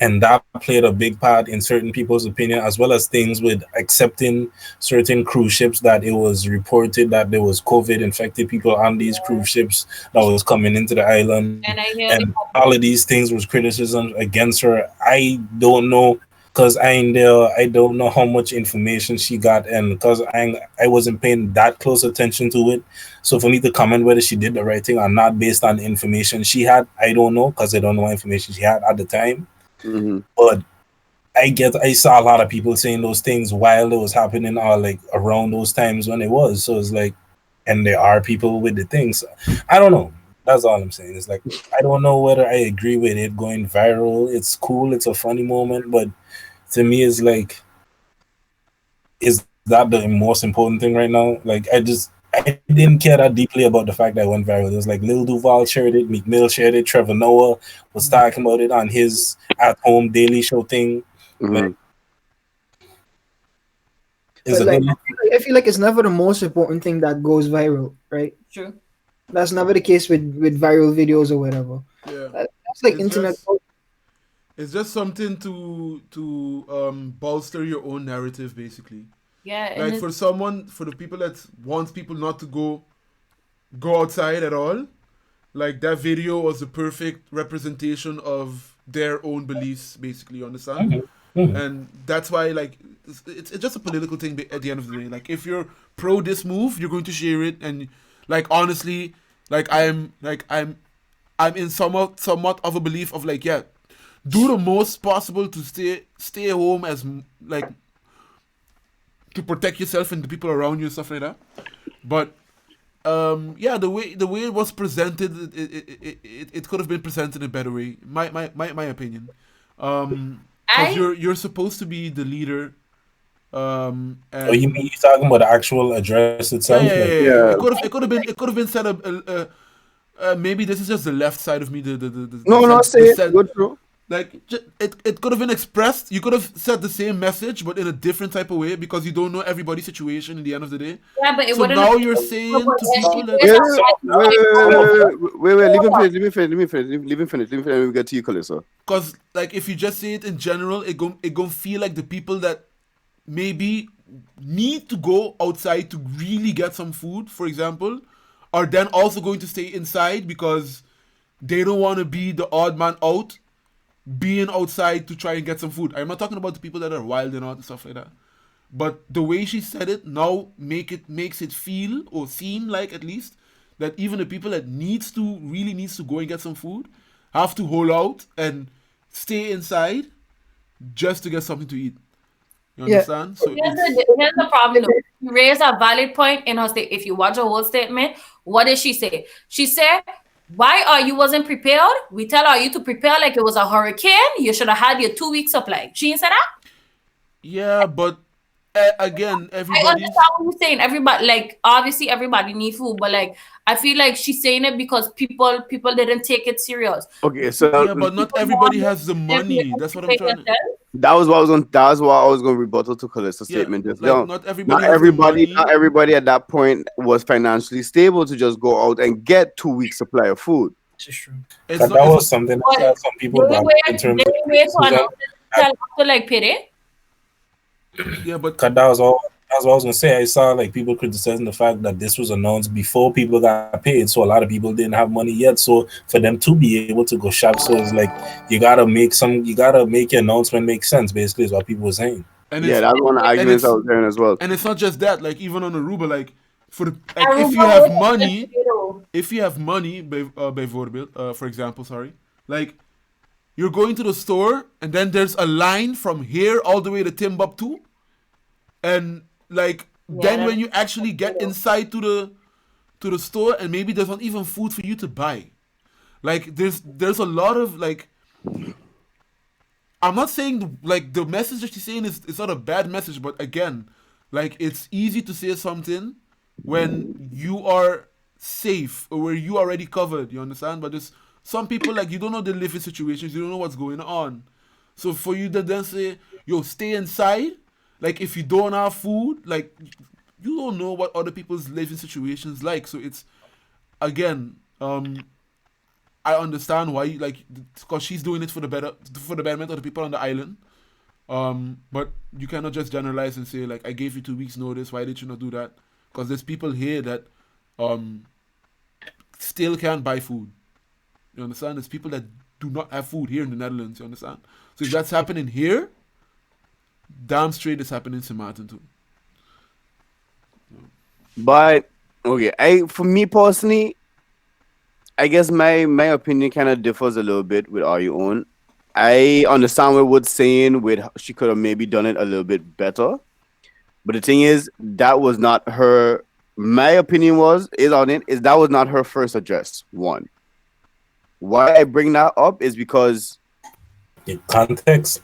And that played a big part in certain people's opinion, as well as things with accepting certain cruise ships that it was reported that there was COVID infected people on these cruise ships that was coming into the island. And I hear And all of these things was criticism against her. I don't know, because I ain't there. I don't know how much information she got, and because I wasn't paying that close attention to it. So for me to comment whether she did the right thing or not based on the information she had, I don't know, because I don't know what information she had at the time. But I saw a lot of people saying those things while it was happening, or like around those times when it was. So it's like, and there are people with the things. I don't know. That's all I'm saying. It's like, I don't know whether I agree with it going viral. It's cool. It's a funny moment, but to me, it's like, is that the most important thing right now? Like, I didn't care that deeply about the fact that it went viral. It was like Lil Duval shared it, Meek Mill shared it, Trevor Noah was talking about it on his at-home Daily Show thing. Like, I feel like it's never the most important thing that goes viral, right? True. That's never the case with viral videos or whatever. Yeah. That's like internet. It's just something to bolster your own narrative, basically. Yeah. Like for the people that wants people not to go outside at all, like that video was the perfect representation of their own beliefs, basically. You understand? And that's why, like, it's just a political thing at the end of the day. Like, if you're pro this move, you're going to share it, and like honestly, like I'm in somewhat of a belief of like, yeah, do the most possible to stay home as like to protect yourself and the people around you and stuff like that. But yeah, the way it was presented, it could have been presented in a better way. My opinion. Because you're supposed to be the leader. And you mean you're talking about the actual address itself? Yeah. It could have been set up. Maybe this is just the left side of me. Good, bro. Like it could have been expressed. You could have said the same message, but in a different type of way, because you don't know everybody's situation. In the end of the day, yeah. But it so now you're saying to people that wait, leave me finish. We get to you, Calissa. Because like if you just say it in general, it gon' feel like the people that maybe need to go outside to really get some food, for example, are then also going to stay inside because they don't want to be the odd man out being outside to try and get some food. I'm not talking about the people that are wild and all and stuff like that. But the way she said it now makes it feel or seem like, at least, that even the people that really needs to go and get some food have to hold out and stay inside just to get something to eat. You Yeah. understand? So Here's the problem. Though. You raise a valid point in her state. If you watch her whole statement, what did she say? She said, "Why are you wasn't prepared? We tell you to prepare like it was a hurricane. You should have had your 2 weeks supply." She didn't say that. yeah, but again, I everybody's understand what you're saying. Everybody, like, obviously everybody need food, but like, I feel like she's saying it because people didn't take it serious. Okay, so yeah, but not everybody has the money. That's what I'm trying to. that was what I was going. That was what I was going to rebuttal to Callista's Yeah, statement. Just like now. not everybody has the money. Not everybody at that point was financially stable to just go out and get 2 weeks supply of food. This is true. It's But not, that it's was something But that some people they brought wait in terms of to announce it till after like payday. yeah, but Cause that was all. That's what I was gonna say. I saw like people criticizing the fact that this was announced before people got paid, so a lot of people didn't have money yet. So for them to be able to go shop, so it's like you gotta make your announcement make sense. Basically, is what people were saying. and Yeah, it's that's one of the arguments I was hearing as well. and it's not just that. Like even on Aruba, like for the like Aruba if you have was money, potato. for example, sorry, like you're going to the store and then there's a line from here all the way to Timbuktu, and like then that's when you actually get inside to the store and maybe there's not even food for you to buy, like there's a lot of like. I'm not saying like the message that she's saying is not a bad message, but again, like it's easy to say something when you are safe or where you already covered. You understand? But there's some people like you don't know the living situations, you don't know what's going on. So for you to then say, "Yo, stay inside," like if you don't have food, like you don't know what other people's living situations like. So it's again, I understand why, like, because she's doing it for the betterment of the people on the island. But you cannot just generalize and say like, I gave you 2 weeks notice. Why did you not do that? Because there's people here that, still can't buy food. You understand? There's people that do not have food here in the Netherlands. You understand? So if that's happening here, damn straight it's happening in St. Martin too. But okay, for me personally, I guess my opinion kind of differs a little bit with our own. I understand what Wood's saying with she could have maybe done it a little bit better. But the thing is, that was not her. My opinion is that was not her first address. One. Why I bring that up is because In context,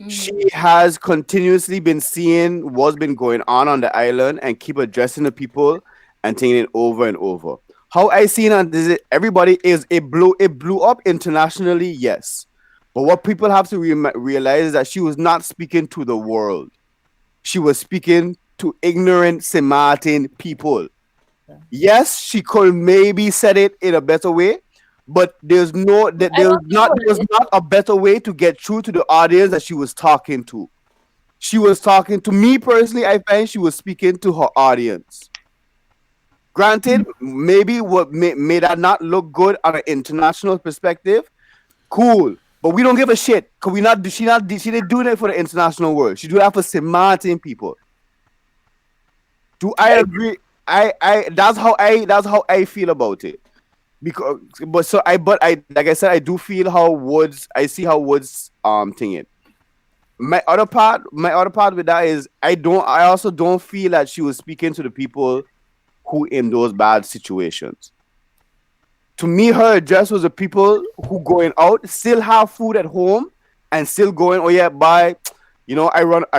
she has continuously been seeing what's been going on the island and keep addressing the people and taking it over and over. How I seen it, everybody is it blew up internationally, yes. But what people have to realize is that she was not speaking to the world. She was speaking to ignorant St. Martin people. Yes, she could maybe said it in a better way, but there's not a better way to get through to the audience that she was talking to. She was talking to me personally. I find she was speaking to her audience. Granted, maybe what may that not look good on an international perspective. Cool, but we don't give a shit. Cause she didn't do that for the international world. She do that for St. Martin people. Do I agree? That's how I feel about it. But I like I said, I do feel how Woods. I see how Woods thing it. My other part with that is I also don't feel that she was speaking to the people who in those bad situations. To me, her address was the people who going out, still have food at home, and still going, oh yeah, bye. You know, I got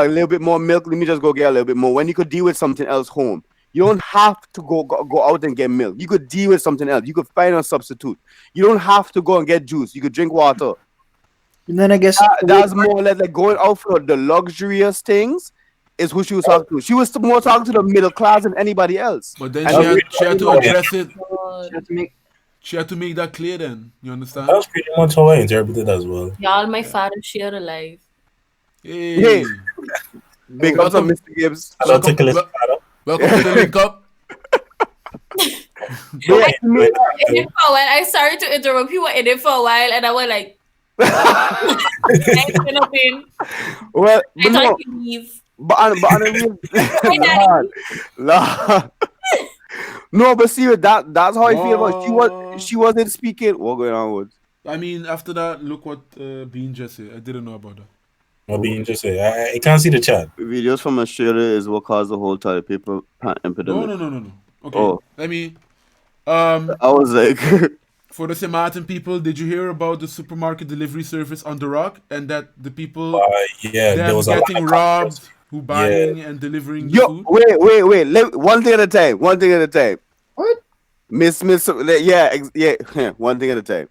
a little bit more milk. Let me just go get a little bit more. When you could deal with something else home, you don't have to go out and get milk. You could deal with something else. You could find a substitute. You don't have to go and get juice. You could drink water. And then I guess That's more or less like going out for the luxurious things. Is who she was talking to. She was more talking to the middle class than anybody else. But then she had to address it. she She had to make had to make that clear then. You understand? that's pretty much how I interpreted it as well. Y'all, my father share alive. Hey. Big ups on Mr. Gibbs. Shout out to Calista. Welcome to the link up. Yeah, In it for a while, I started to interrupt. You were in it for a while, and I was like, I ain't nothing. Well, I thought you leave. but on a real, Lord. No, but see, that's how I feel about it. Wow. She wasn't speaking. What going on with? I mean, after that, look what Bean just said. I didn't know about that. What being just say? I can't see the chat. Videos from Australia is what caused the whole toilet paper epidemic. No. Okay, Oh, let me. I was like, For the St. Martin people, did you hear about the supermarket delivery service on the Rock and that the people Yeah, there them was a lot getting of robbed controversy. who Yeah, buying and delivering the yo, food? wait. One thing at a time. One thing at a time. What? Miss, yeah. One thing at a time.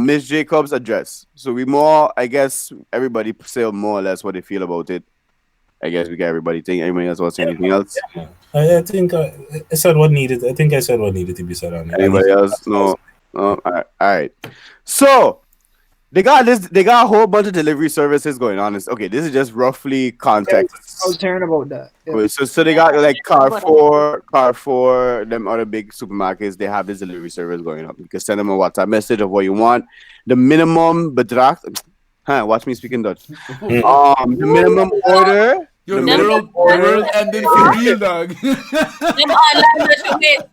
Miss Jacobs' address. So we more, I guess, everybody say more or less what they feel about it. I guess we got everybody think. Anybody else want to say anything else? I think I said what needed. I think I said what needed to be said on it. Anybody else? No. All right. So they got this. They got a whole bunch of delivery services going on. Okay, this is just roughly I context. was hearing about that. Yeah. Wait, so they got like Carrefour, them other big supermarkets. They have this delivery service going on. You can send them a WhatsApp message of what you want. The minimum bedrag. Watch me speak in Dutch. The minimum order. Yo, The the minimum world ending for real, dog. Wait,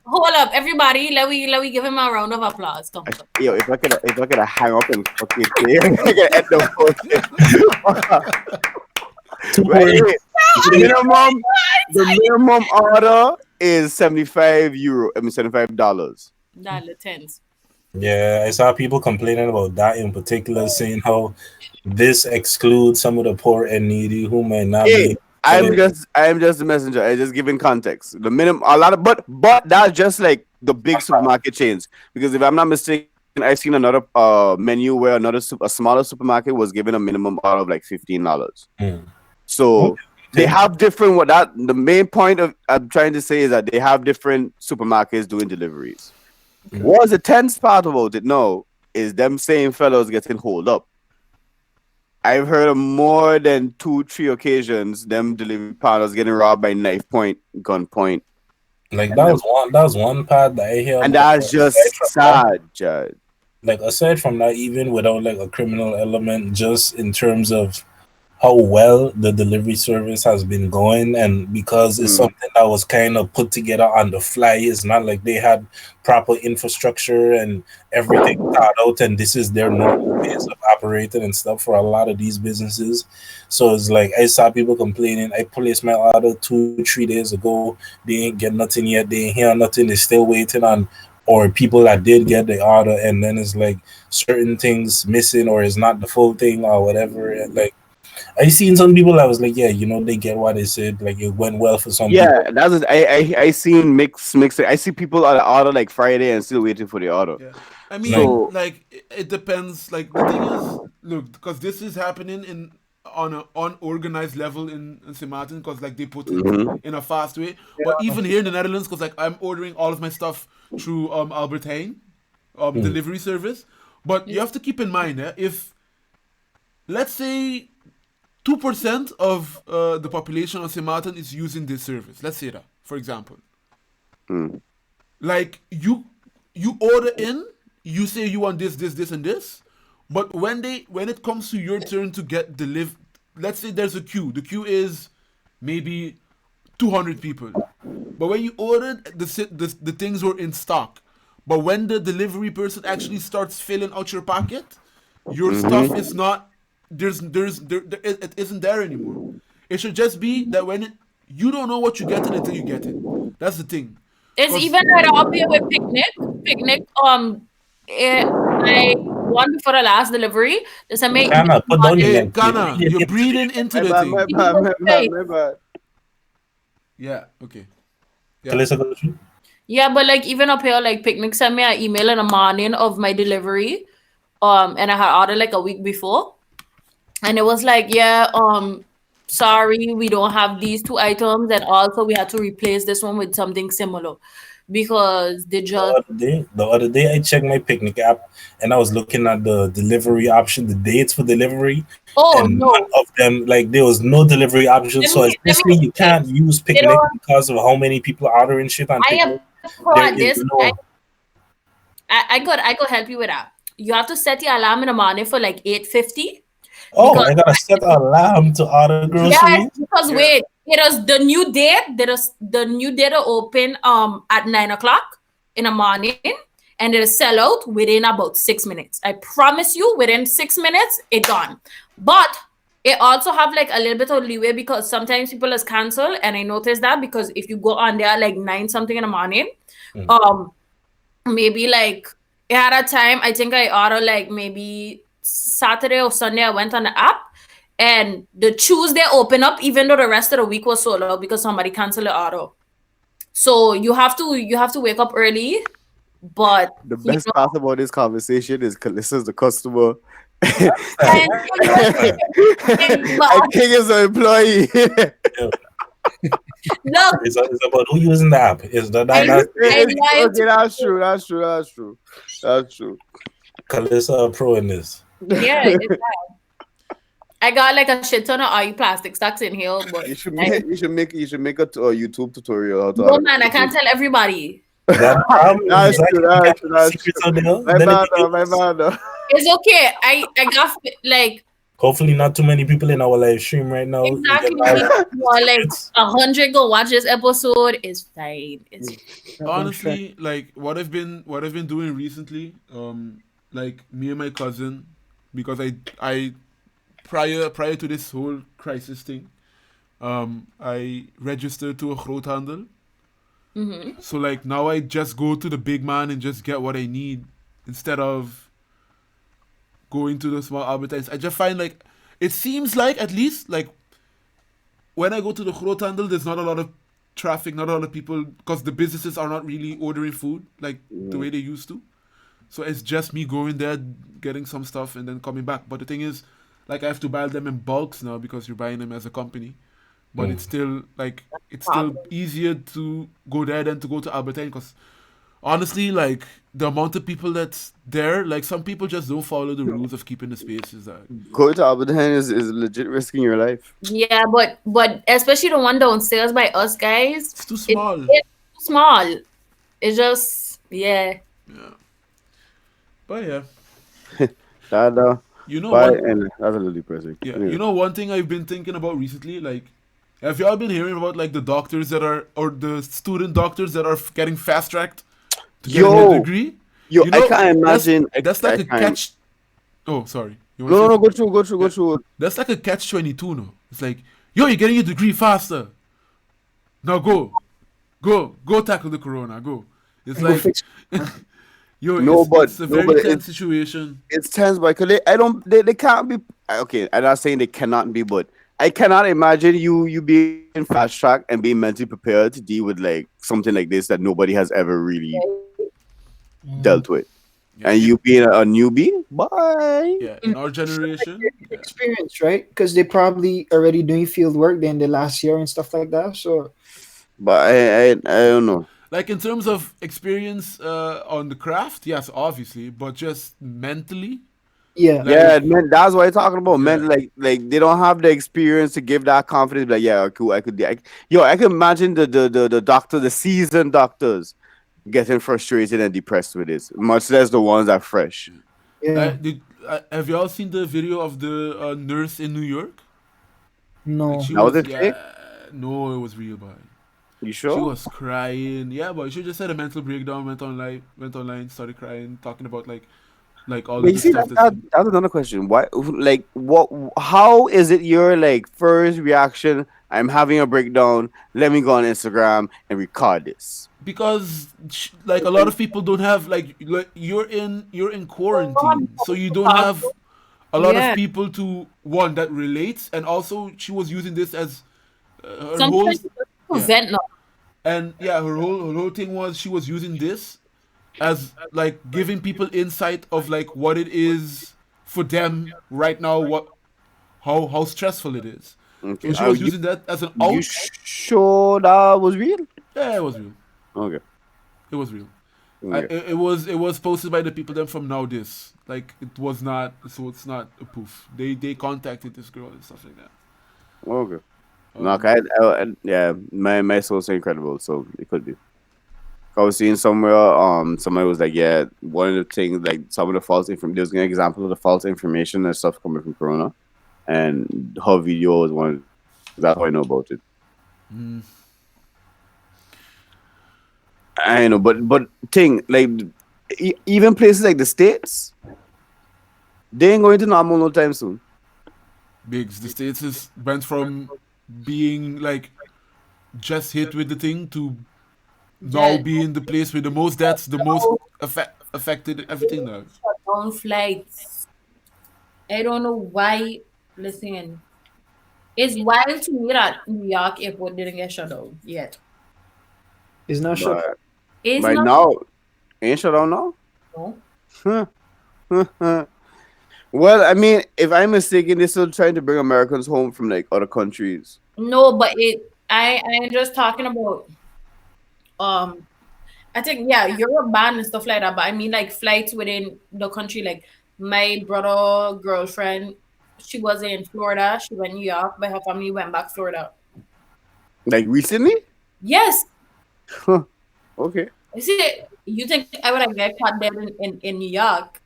hold up, everybody. Let me give him a round of applause. Come. Yo, if I could hang up and fucking say, I could end the whole thing. Right, anyway, the minimum order is $75. $10. Yeah, I saw people complaining about that in particular, saying how this excludes some of the poor and needy who might not Hey, be. I am just the messenger. I just giving context. The minimum, but that's just like the big supermarket chains. Because if I'm not mistaken, I've seen another menu where a smaller supermarket was given a minimum order of like $15. So they have different. The main point of I'm trying to say is that they have different supermarkets doing deliveries. What's the tense part about it? No, is them same fellows getting hold up. I've heard of more than 2-3 occasions them delivery partners getting robbed by knife point, gun point. Like that was one part that I hear. And that's just sad, Judge. Like aside from that, even without like a criminal element, just in terms of how well the delivery service has been going, and because it's something that was kind of put together on the fly. It's not like they had proper infrastructure and everything thought out, and this is their normal ways of operating and stuff for a lot of these businesses. So it's like I saw people complaining. I placed my order 2-3 days ago. They ain't get nothing yet. They ain't hear nothing. They're still waiting on, or people that did get the order, and then it's like certain things missing, or it's not the full thing, or whatever. And like I seen some people that was like, yeah, they get what they said, like it went well for some people. Yeah, that's I seen mix. I see people on the order like Friday and still waiting for the order. Yeah. I mean, like it depends. Like the thing is, look, because this is happening on an unorganized level in St. Martin, because like they put it in a fast way. But even here in the Netherlands, because like I'm ordering all of my stuff through Albert Heijn delivery service. But you have to keep in mind, if let's say 2% of the population of St. Martin is using this service. Let's say that, for example. Like you order in, you say you want this, and this, but when it comes to your turn to get delivered, let's say there's a queue. The queue is maybe 200 people, but when you ordered, the things were in stock. But when the delivery person actually starts filling out your packet, your stuff is not. It isn't there anymore. It should just be that you don't know what you're getting until you get it. That's the thing. It's even right up here with Picnic. I one before the last delivery. There's a mate. Kana, put down your Hey, leg. Kana, you're breathing into the thing. My bad. Yeah. Okay. Yeah, but like even up here, like Picnic sent me an email in the morning of my delivery, and I had ordered like a week before, and it was like, yeah, sorry, we don't have these 2 items, and also we had to replace this one with something similar because they just. The other day, I checked my Picnic app and I was looking at the delivery option, the dates for delivery. And no. none of them, like there was no delivery option. So especially you can't use Picnic because of how many people are ordering shit on Picnic. I could help you with that. You have to set your alarm in the morning for like 8:50. Oh, I gotta set an alarm to order groceries. Yeah, because wait, It was the new date. The new date will open at 9 o'clock in the morning, and it'll sell out within about 6 minutes. I promise you, within 6 minutes, it gone. But it also have like a little bit of leeway because sometimes people is cancel, and I noticed that because if you go on there like 9 something in the morning, maybe like it had a time. I think I ordered like maybe Saturday or Sunday. I went on the app. And the Tuesday open up, even though the rest of the week was sold out because somebody canceled the order. So you have to wake up early, but The best part about this conversation is Callista's the customer. and And King is the employee. look, It's about who using the app. It's the I that's lied Okay, that's true. Calista a pro in this. yeah, it's that. I got like a shit ton of IU plastic stacks in here, but You should make a YouTube tutorial how to. no man, I can't tell everybody. That That's true. That's secrets true. out there. My Then bad, it- my bad. It's okay. I got like Hopefully, not too many people in our live stream right now. exactly You get more like 100 go watch this episode. It's fine. It's Honestly, like what I've been doing recently, like me and my cousin, because I prior to this whole crisis thing, I registered to a groothandel. So like now I just go to the big man and just get what I need instead of going to the small Albertines. I just find like it seems like at least like when I go to the groothandel, there's not a lot of traffic, not a lot of people because the businesses are not really ordering food like the way they used to. So it's just me going there, getting some stuff, and then coming back. But the thing is, like I have to buy them in bulks now because you're buying them as a company. But it's still easier to go there than to go to Albertine because honestly, like the amount of people that's there, like some people just don't follow the rules of keeping the spaces. Going to Abadan is legit risking your life. yeah, but especially the one downstairs by us guys. It's too small. It's too small. It's just yeah. But yeah, That you know why what? and that's a little depressing. Yeah, Anyway. you know one thing I've been thinking about recently, like, have y'all been hearing about like the doctors that are or the student doctors that are getting fast tracked to get a degree? Yo, You know, I can't imagine. That's like I a can't- catch. Oh, sorry. You wanna say No, go through. That's like a catch-22, no? It's like, yo, you're getting your degree faster. Now go tackle the corona. Go. It's Go like, fix- yo, it's a very tense situation. It's tense, but they can't be okay. I'm not saying they cannot be, but I cannot imagine you being fast track and being mentally prepared to deal with like something like this that nobody has ever really dealt with. Yeah. And you being a newbie, bye. Yeah, in our generation. Yeah. experience, right? Because they probably already doing field work then the last year and stuff like that. So But I don't know. Like in terms of experience on the craft, yes, obviously, but just mentally, yeah, Like- Yeah, man, that's what I'm talking about. Man, Yeah. like they don't have the experience to give that confidence. Like, yeah, cool, I could. I can imagine the doctor, the seasoned doctors, getting frustrated and depressed with this. Much less the ones that are fresh. yeah. have y'all seen the video of the nurse in New York? No, She That was it fake? No, it was real, but You she sure? was crying. Yeah, but she just had a mental breakdown. Went online, started crying, talking about like all But of you the see, stuff that's another question. Why, like, what? How is it your like first reaction? I'm having a breakdown. Let me go on Instagram and record this. because like a lot of people don't have like you're in quarantine, so you don't have a lot Yeah. of people to one that relates, and also she was using this as her whole Sometimes you yeah. vent now. and yeah, her whole thing was she was using this as like giving people insight of like what it is for them right now, how stressful it is. Okay. So she was using that as an You out. sure that was real? Yeah, it was real. Okay. It was real. Okay. It was posted by the people then from Now This. Like it was not, so it's not a poof. They contacted this girl and stuff like that. Okay. No, okay, yeah, my source are incredible, so it could be. I was seeing somewhere, somebody was like, yeah, one of the things, like some of the false information, there's an example of the false information and stuff coming from Corona, and her video is one. That's how I know about it. I know, but thing like even places like the States, they ain't going to normal no time soon. Biggs, the States went from being like just hit with the thing to now Jet. being the place with the most deaths, the most affected everything now. Shut down flights. I don't know why. Listen, it's wild to me that New York airport didn't get shut down yet. It's not shut. But It's right not. now, ain't shut down now. No. Well, I mean, if I'm mistaken, they're still trying to bring Americans home from like other countries. No, but I'm just talking about I think yeah, Europe ban and stuff like that, but I mean like flights within the country. Like my brother girlfriend, she was in Florida, she went New York, but her family went back Florida. Like recently? Yes. Okay. You see, you think I would have get caught there in New York?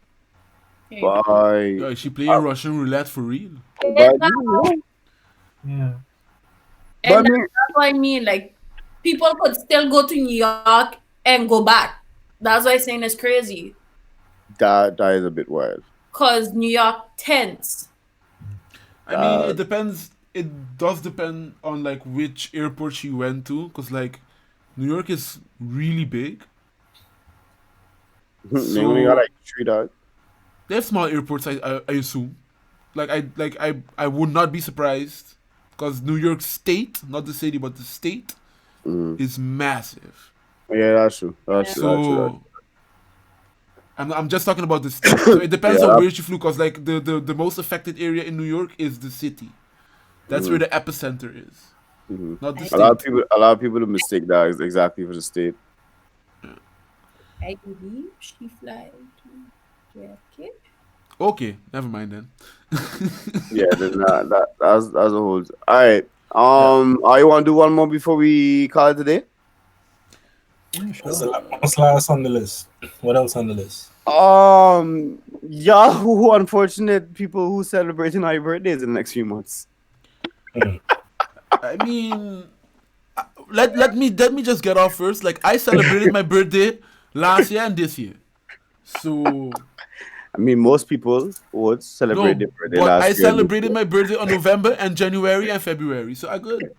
Okay. Bye. Yeah, she playing Russian roulette for real. But, Yeah. but I And mean, that's what I mean. Like people could still go to New York and go back. That's why I'm saying it's crazy. that is a bit wild. Cause New York tense. I mean, it depends. It does depend on like which airport she went to, cause like New York is really big. They only got like 3 dogs. They have small airports, I assume. I would not be surprised, because New York State, not the city, but the state, is massive. Yeah, that's true. That's true. That's true. So I'm just talking about the state. So it depends on where she flew, because like the most affected area in New York is the city. That's where the epicenter is, not the A state. lot of people mistake that exactly for the state. I believe she fly to JFK. Okay, never mind then. Yeah, there's not that's a whole. All right. I want to do one more before we call it today. What's last on the list? What else on the list? Yahoo! Unfortunate people who celebrating our birthdays in the next few months. I mean, let me just get off first. Like I celebrated my birthday last year and this year, so I mean, most people would celebrate no. their birthday But last I year. celebrated my birthday on November and January and February, so I good.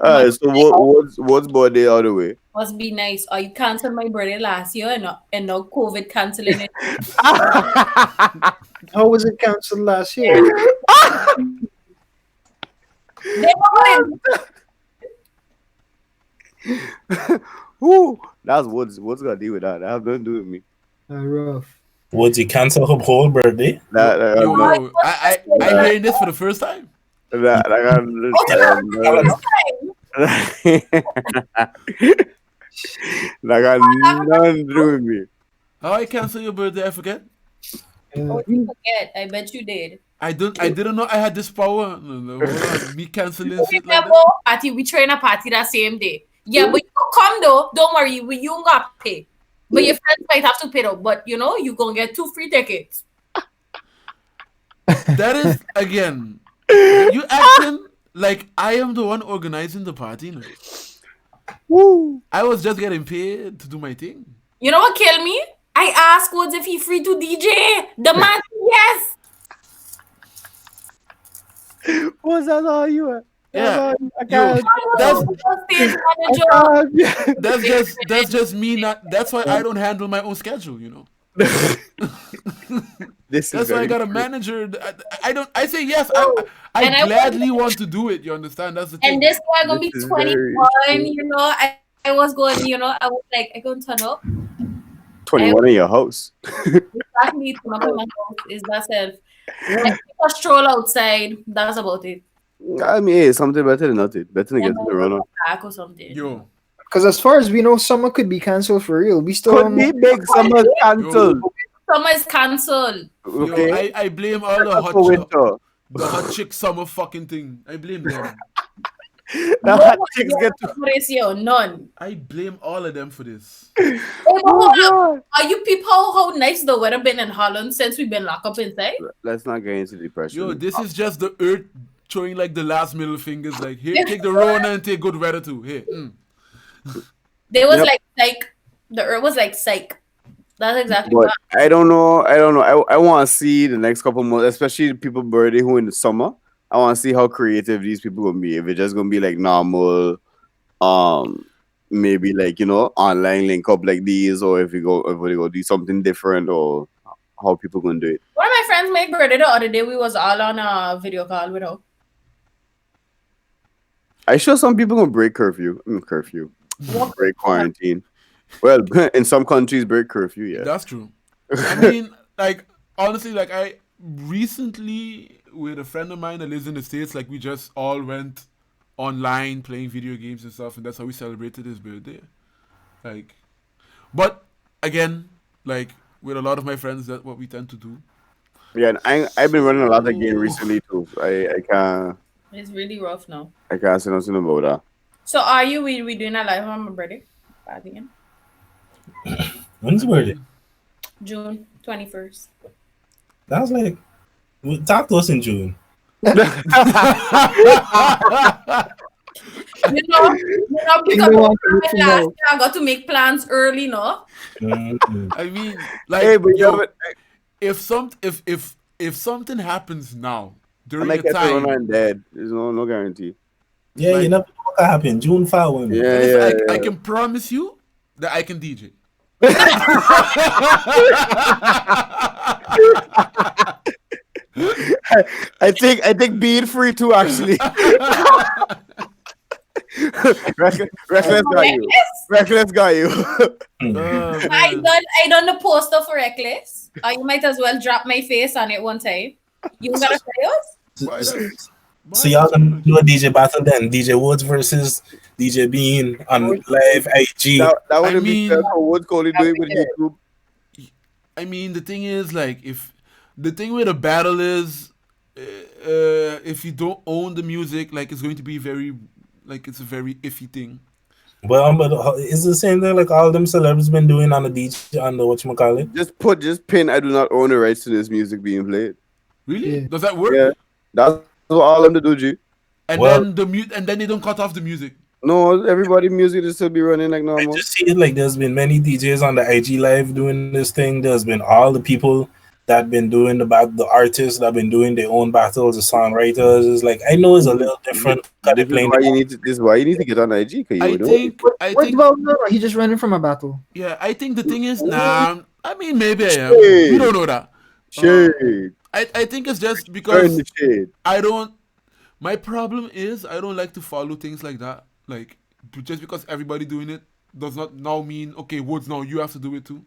So what's birthday all the way? Must be nice. Or you canceled my birthday last year and now COVID canceling it. How was it canceled last year? They won't. Ooh, that's what's gonna deal with that. That have nothing to do with me. Rough. Would you cancel her whole birthday? Yo, I hearing this for the first time. That got nothing to do with me. How I cancel your birthday? I forget. Oh, you forget. I bet you did. I didn't know I had this power. No, hold on. Me canceling shit like Remember, that. party, we trying a party that same day. Yeah, but you come though. Don't worry, you ain't got to pay. But your friends might have to pay though. But you know, you gonna get 2 free tickets. That is again. You acting like I am the one organizing the party. No. Woo. I was just getting paid to do my thing. You know what killed me? I asked Woods if he free to DJ. The man said yes. What's that all you are? Yeah. I can't. Stage manager. That's just me not. That's why I don't handle my own schedule. You know. That's why I got a manager. I don't. I say yes. I And I gladly want to do it. You understand? That's the thing. And this guy gonna be This is 21. You know, I was going. You know, I was like, I gonna turn up. 21 in your house. Exactly, turn up in my house is that self. Like, take a stroll outside. That's about it. I mean, hey, something better than nothing. Better than getting the run on. Back or something. Yo. Because as far as we know, summer could be cancelled for real. We still Could don't be know. big summer cancelled. Summer is cancelled. Okay. Yo, I blame all For winter. the hot chick summer fucking thing. I blame them. The hot chicks get to. Ratio, none. I blame all of them for this. Hey, but hold on. Are you people how nice the weather been in Holland since we've been locked up inside? Let's not get into depression. Yo, this is just the earth throwing like the last middle fingers, like here, take the Rona and take good weather too. Here, They was Yep. like psych. The earth was like psych. That's exactly But what. I don't know. I want to see the next couple months, especially people birthday who in the summer. I want to see how creative these people gonna be. If it's just gonna be like normal, maybe like online link up like these, or if we go do something different, or how people gonna do it. One of my friends made birthday the other day. We was all on a video call with her. I sure some people gonna break curfew, break quarantine. Well, in some countries, break curfew. Yeah, that's true. I mean, like honestly, like I recently with a friend of mine that lives in the States, like we just all went online playing video games and stuff, and that's how we celebrated his birthday. Like, but again, like with a lot of my friends, that's what we tend to do. yeah. And I've been running a lot of games recently too. I can't. It's really rough now. I can't say nothing about that. So are you? We doing a live on my birthday? Party again? When's your birthday? June 21st. That was like, talk to us in June. Because last year I got to make plans early, no? I mean, like, Hey, but if something happens now during I might the get time, Corona and dead. There's no guarantee. Yeah, Like- you never know what can happen. June 5. Yeah. I can promise you that I can DJ. I think being free too actually. Reckless got you. Reckless got you. I done the poster for Reckless. You might as well drop my face on it one time. You gotta say us? So y'all gonna do a DJ battle then? DJ Woods versus DJ Bean on live IG. That would I be mean- fair for what Cody doing with YouTube. I mean, the thing is, like, if the thing with a battle is, if you don't own the music, like, it's going to be it's a very iffy thing. Well, but it's the same thing like all them celebs been doing on the DJ on the whatchamacallit. Just pin. I do not own the rights to this music being played. Really? Yeah. Does that work? Yeah, that's what all of them do, G. And Well- then they don't cut off the music. No, everybody music will still be running like I normal. just see it like there's been many DJs on the IG live doing this thing. There's been all the people that been doing the artists that been doing their own battles, the songwriters. It's like I know it's a little different because they're playing. This is why you need to get on IG. I think Well, no, he just running from a battle. yeah. I think the thing is, nah. I mean, maybe I am. Shade. We don't know that. Shade. I think it's just Turn because the shade. I don't. My problem is I don't like to follow things like that. Like just because everybody doing it does not now mean okay, Woods. Now you have to do it too.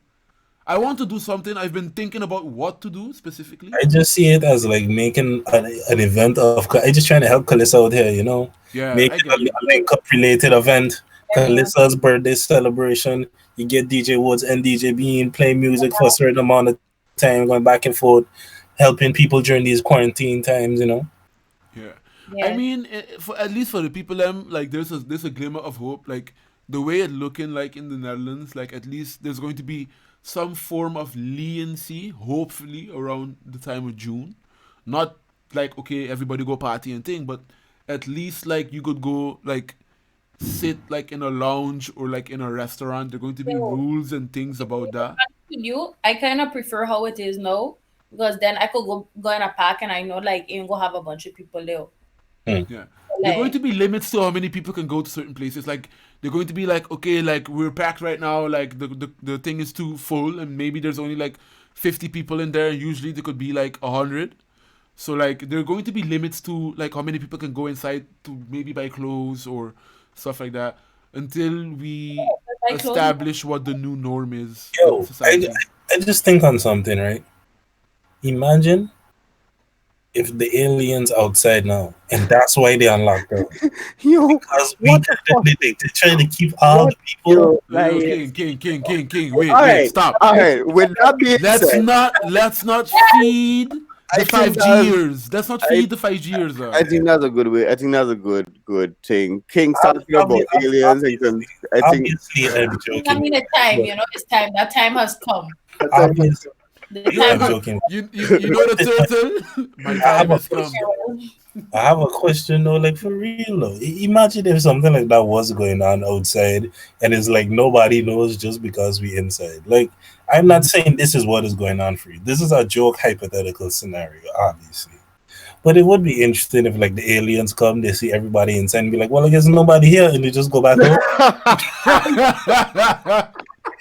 I want to do something. I've been thinking about what to do specifically. I just see it as like making an event of. I just trying to help Kalissa out here, you know. Yeah, Make I it get you. a link up related event. Kalissa's birthday celebration. You get DJ Woods and DJ Bean playing music for a certain amount of time, going back and forth, helping people during these quarantine times, you know. Yeah. Yeah. I mean, for at least for the people, like there's a glimmer of hope. Like the way it looking like in the Netherlands, like at least there's going to be some form of leniency, hopefully around the time of June. Not like okay, everybody go party and thing, but at least like you could go like sit like in a lounge or like in a restaurant. There are going to be rules and things about that. With you, I kind of prefer how it is now because then I could go in a park and I know like you go have a bunch of people there. Yeah. There are going to be limits to how many people can go to certain places. Like they're going to be like, okay, like we're packed right now, like the thing is too full and maybe there's only like 50 people in there and usually there could be like 100. So like there are going to be limits to like how many people can go inside to maybe buy clothes or stuff like that until we establish what the new norm is. Yo, in society. I just think on something, right? Imagine if the aliens outside now, and that's why they unlocked them. Yo, Because what the they're trying to keep all the people. Yo, Yo, King. Wait, all right, stop. All right. With that being Let's said, not feed I the think 5G years. Let's not feed the 5G years. I think that's a good way. I think that's a good thing. King talking about aliens. I think Obviously, I'm joking. I mean, it's time, it's time. That time has come. Obviously, I'm joking. You know the turtle? My time has come. I have a question though, like for real though. Imagine if something like that was going on outside and it's like nobody knows just because we inside. Like, I'm not saying this is what is going on for you. This is a joke hypothetical scenario, obviously. But it would be interesting if like the aliens come, they see everybody inside and be like, well, I guess nobody here, and they just go back home.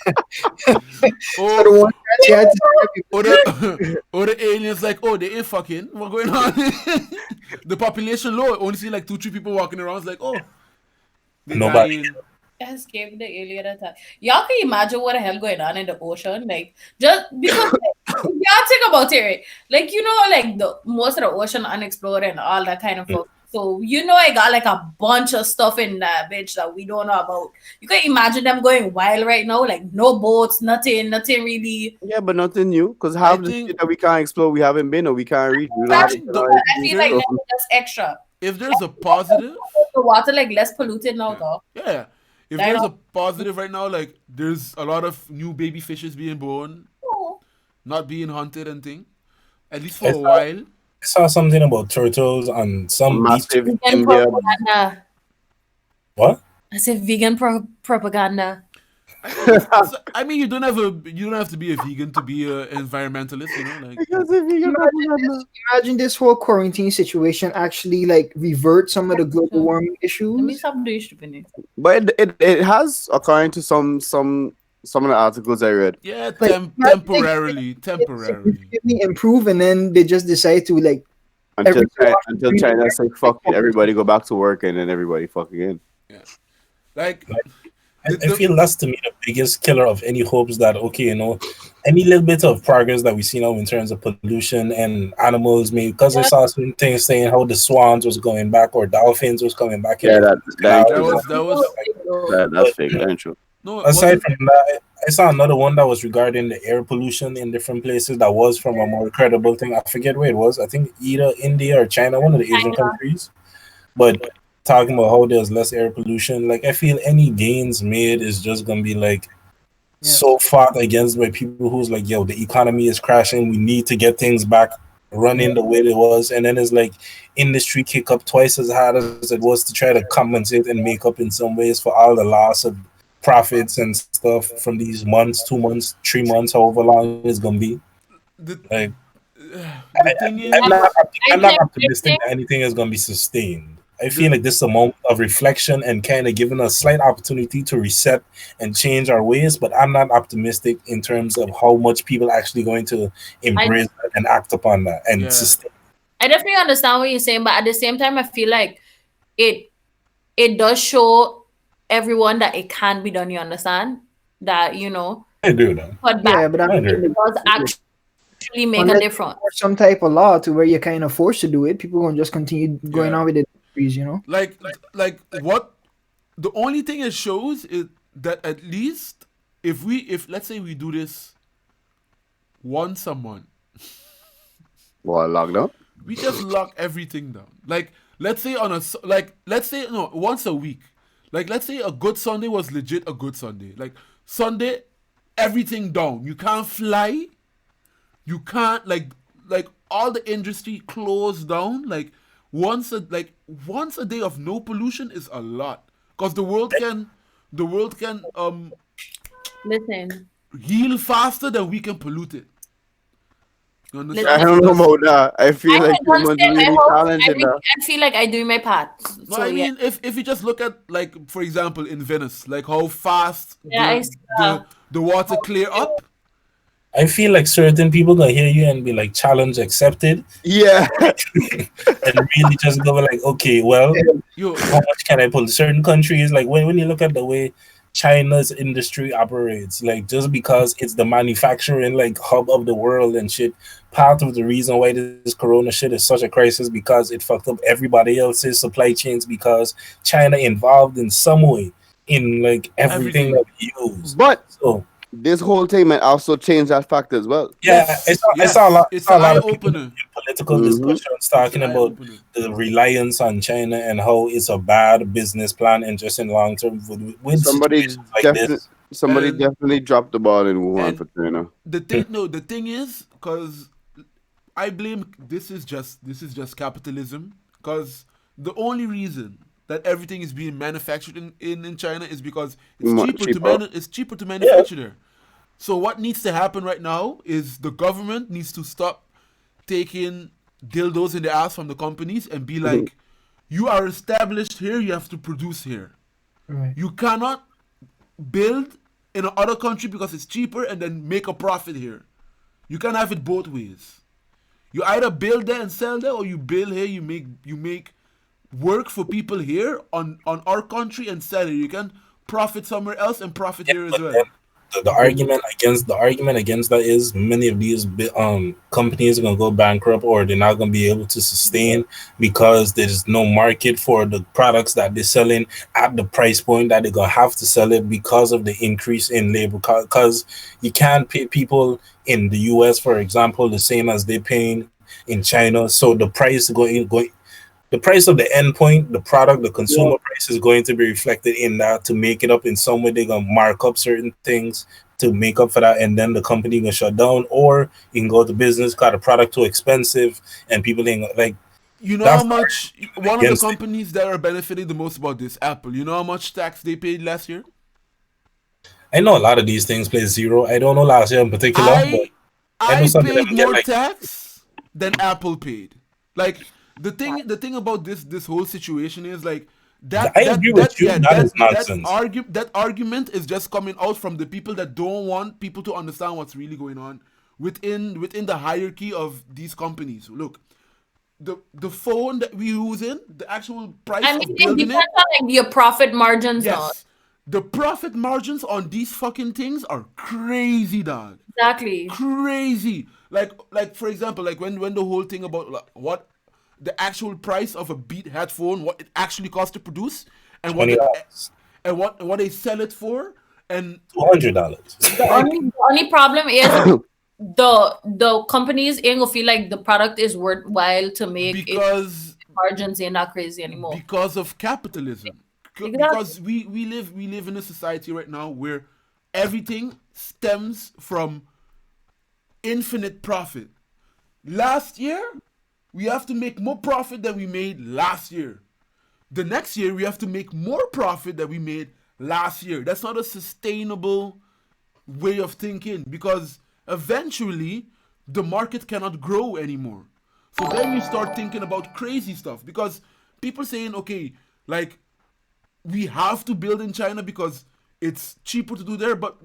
So the one that you had to or the aliens like, oh, they ain't fucking. What's going on? The population low. Only see like 2-3 people walking around. It's like, oh, Nobody. Escape the alien attack. Y'all can imagine what the hell going on in the ocean, like just because like, y'all think about it, right? Like like the most of the ocean unexplored and all that kind of stuff. So I got like a bunch of stuff in that bitch that we don't know about. You can imagine them going wild right now, like no boats, nothing really. Yeah, but nothing new. Because half the shit that we can't explore, we haven't been or we can't reach. We don't I have feel like that's extra. If there's a positive, the water like less polluted now, though. Yeah. If there's a positive right now, like there's a lot of new baby fishes being born, not being hunted and thing. At least for a while. I saw something about turtles on some massive beach. India. What? I said vegan propaganda. I mean, you don't have to be a vegan to be an environmentalist, like. Imagine this whole quarantine situation actually like revert some of the global warming issues. Let me stop doing stupidness. But it has, according to some of the articles I read. Yeah, temporarily. Improve, and then they just decide to like until China say fuck it, everybody go back to work, and then everybody fucking in. Yeah, like. I feel that's to me the biggest killer of any hopes that any little bit of progress that we see now in terms of pollution and animals, maybe because I saw some things saying how the swans was going back or dolphins was coming back. Yeah, that's fake. That's true. No, aside from that, I saw another one that was regarding the air pollution in different places that was from a more credible thing. I forget where it was. I think either India or China, one of the Asian countries. But talking about how there's less air pollution, like I feel any gains made is just gonna be like so fought against by people who's like, yo, the economy is crashing, we need to get things back running the way it was, and then it's like industry kick up twice as hard as it was to try to compensate and make up in some ways for all the loss of profits and stuff from these months, 2 months, 3 months, however long it's gonna be. I'm not optimistic that anything is gonna be sustained. I feel like this is a moment of reflection and kind of giving us a slight opportunity to reset and change our ways, but I'm not optimistic in terms of how much people actually going to embrace that and act upon that and sustain. I definitely understand what you're saying, but at the same time, I feel like it does show everyone that it can be done. You understand that, I do that. But it does actually make a difference. Or some type of law to where you're kind of forced to do it. People won't just continue going on with it. Like what the only thing it shows is that at least if let's say we do this once a month, lockdown, we just lock everything down. Like let's say once a week. Like let's say a good Sunday was legit a good Sunday. Like Sunday, everything down. You can't fly. You can't like all the industry closed down. Like once a day of no pollution is a lot, because the world can listen, heal faster than we can pollute it. You understand? I don't know about that. I feel like humans really talented. I feel like I do my part. No, I mean, if you just look at, like, for example, in Venice, like how fast the water clear up. I feel like certain people gonna hear you and be like, challenge accepted. Yeah. And really just go like, okay, well, how much can I pull? Certain countries, like when you look at the way China's industry operates, like just because it's the manufacturing like hub of the world and shit, part of the reason why this corona shit is such a crisis because it fucked up everybody else's supply chains, because China involved in some way in like everything that we use. But this whole thing might also change that fact as well. Yeah, I saw a lot of people in political discussions talking about the reliance on China and how it's a bad business plan and just in long term with somebody like this. Somebody And definitely dropped the ball in Wuhan and for China. the thing is, because I blame this is just capitalism. Because the only reason that everything is being manufactured in China is because Much cheaper. it's cheaper to Yeah. manufacture there. So what needs to happen right now is the government needs to stop taking dildos in the ass from the companies and be like, you are established here, you have to produce here. Right. You cannot build in another country because it's cheaper and then make a profit here. You can't have it both ways. You either build there and sell there, or you build here, you make work for people here on our country and sell it. You can profit somewhere else and profit here as But well. then the argument against that is many of these companies are gonna go bankrupt, or they're not gonna be able to sustain because there's no market for the products that they're selling at the price point that they're gonna have to sell it because of the increase in labor. Because you can't pay people in the US, for example, the same as they're paying in China. So the price of the end point, the product, the consumer price is going to be reflected in that. To make it up in some way, they're gonna mark up certain things to make up for that, and then the company gonna shut down, or you can go to business, got a product too expensive, and people ain't like. You know how That's the much argument one of the against it. companies that are benefiting the most about this, Apple. You know how much tax they paid last year? I know a lot of these things play zero. I don't know last year in particular, but I I know I some of paid them get more like. tax than Apple paid. Like the thing about this whole situation is like that I that agree that with you. yeah That is that nonsense. that argument is just coming out from the people that don't want people to understand what's really going on within the hierarchy of these companies. Look, the phone that we using, the actual I price mean, of it building depends it. on like your profit margins now. Yes, the profit margins on these fucking things are crazy, dog. Exactly. Crazy. Like for example, like when the whole thing about like, what the actual price of a Beat headphone, what it actually costs to produce, and what the $20, and what they sell it for, and $200. The like only problem is the companies ain't gonna feel like the product is worthwhile to make it. because Margins ain't that crazy anymore. because of capitalism. Exactly. Because we live in a society right now where everything stems from infinite profit. Last year, we have to make more profit than we made last year. The next year, we have to make more profit than we made last year. That's not a sustainable way of thinking, because eventually the market cannot grow anymore. So then you start thinking about crazy stuff, because people saying, okay, like we have to build in China because it's cheaper to do there, but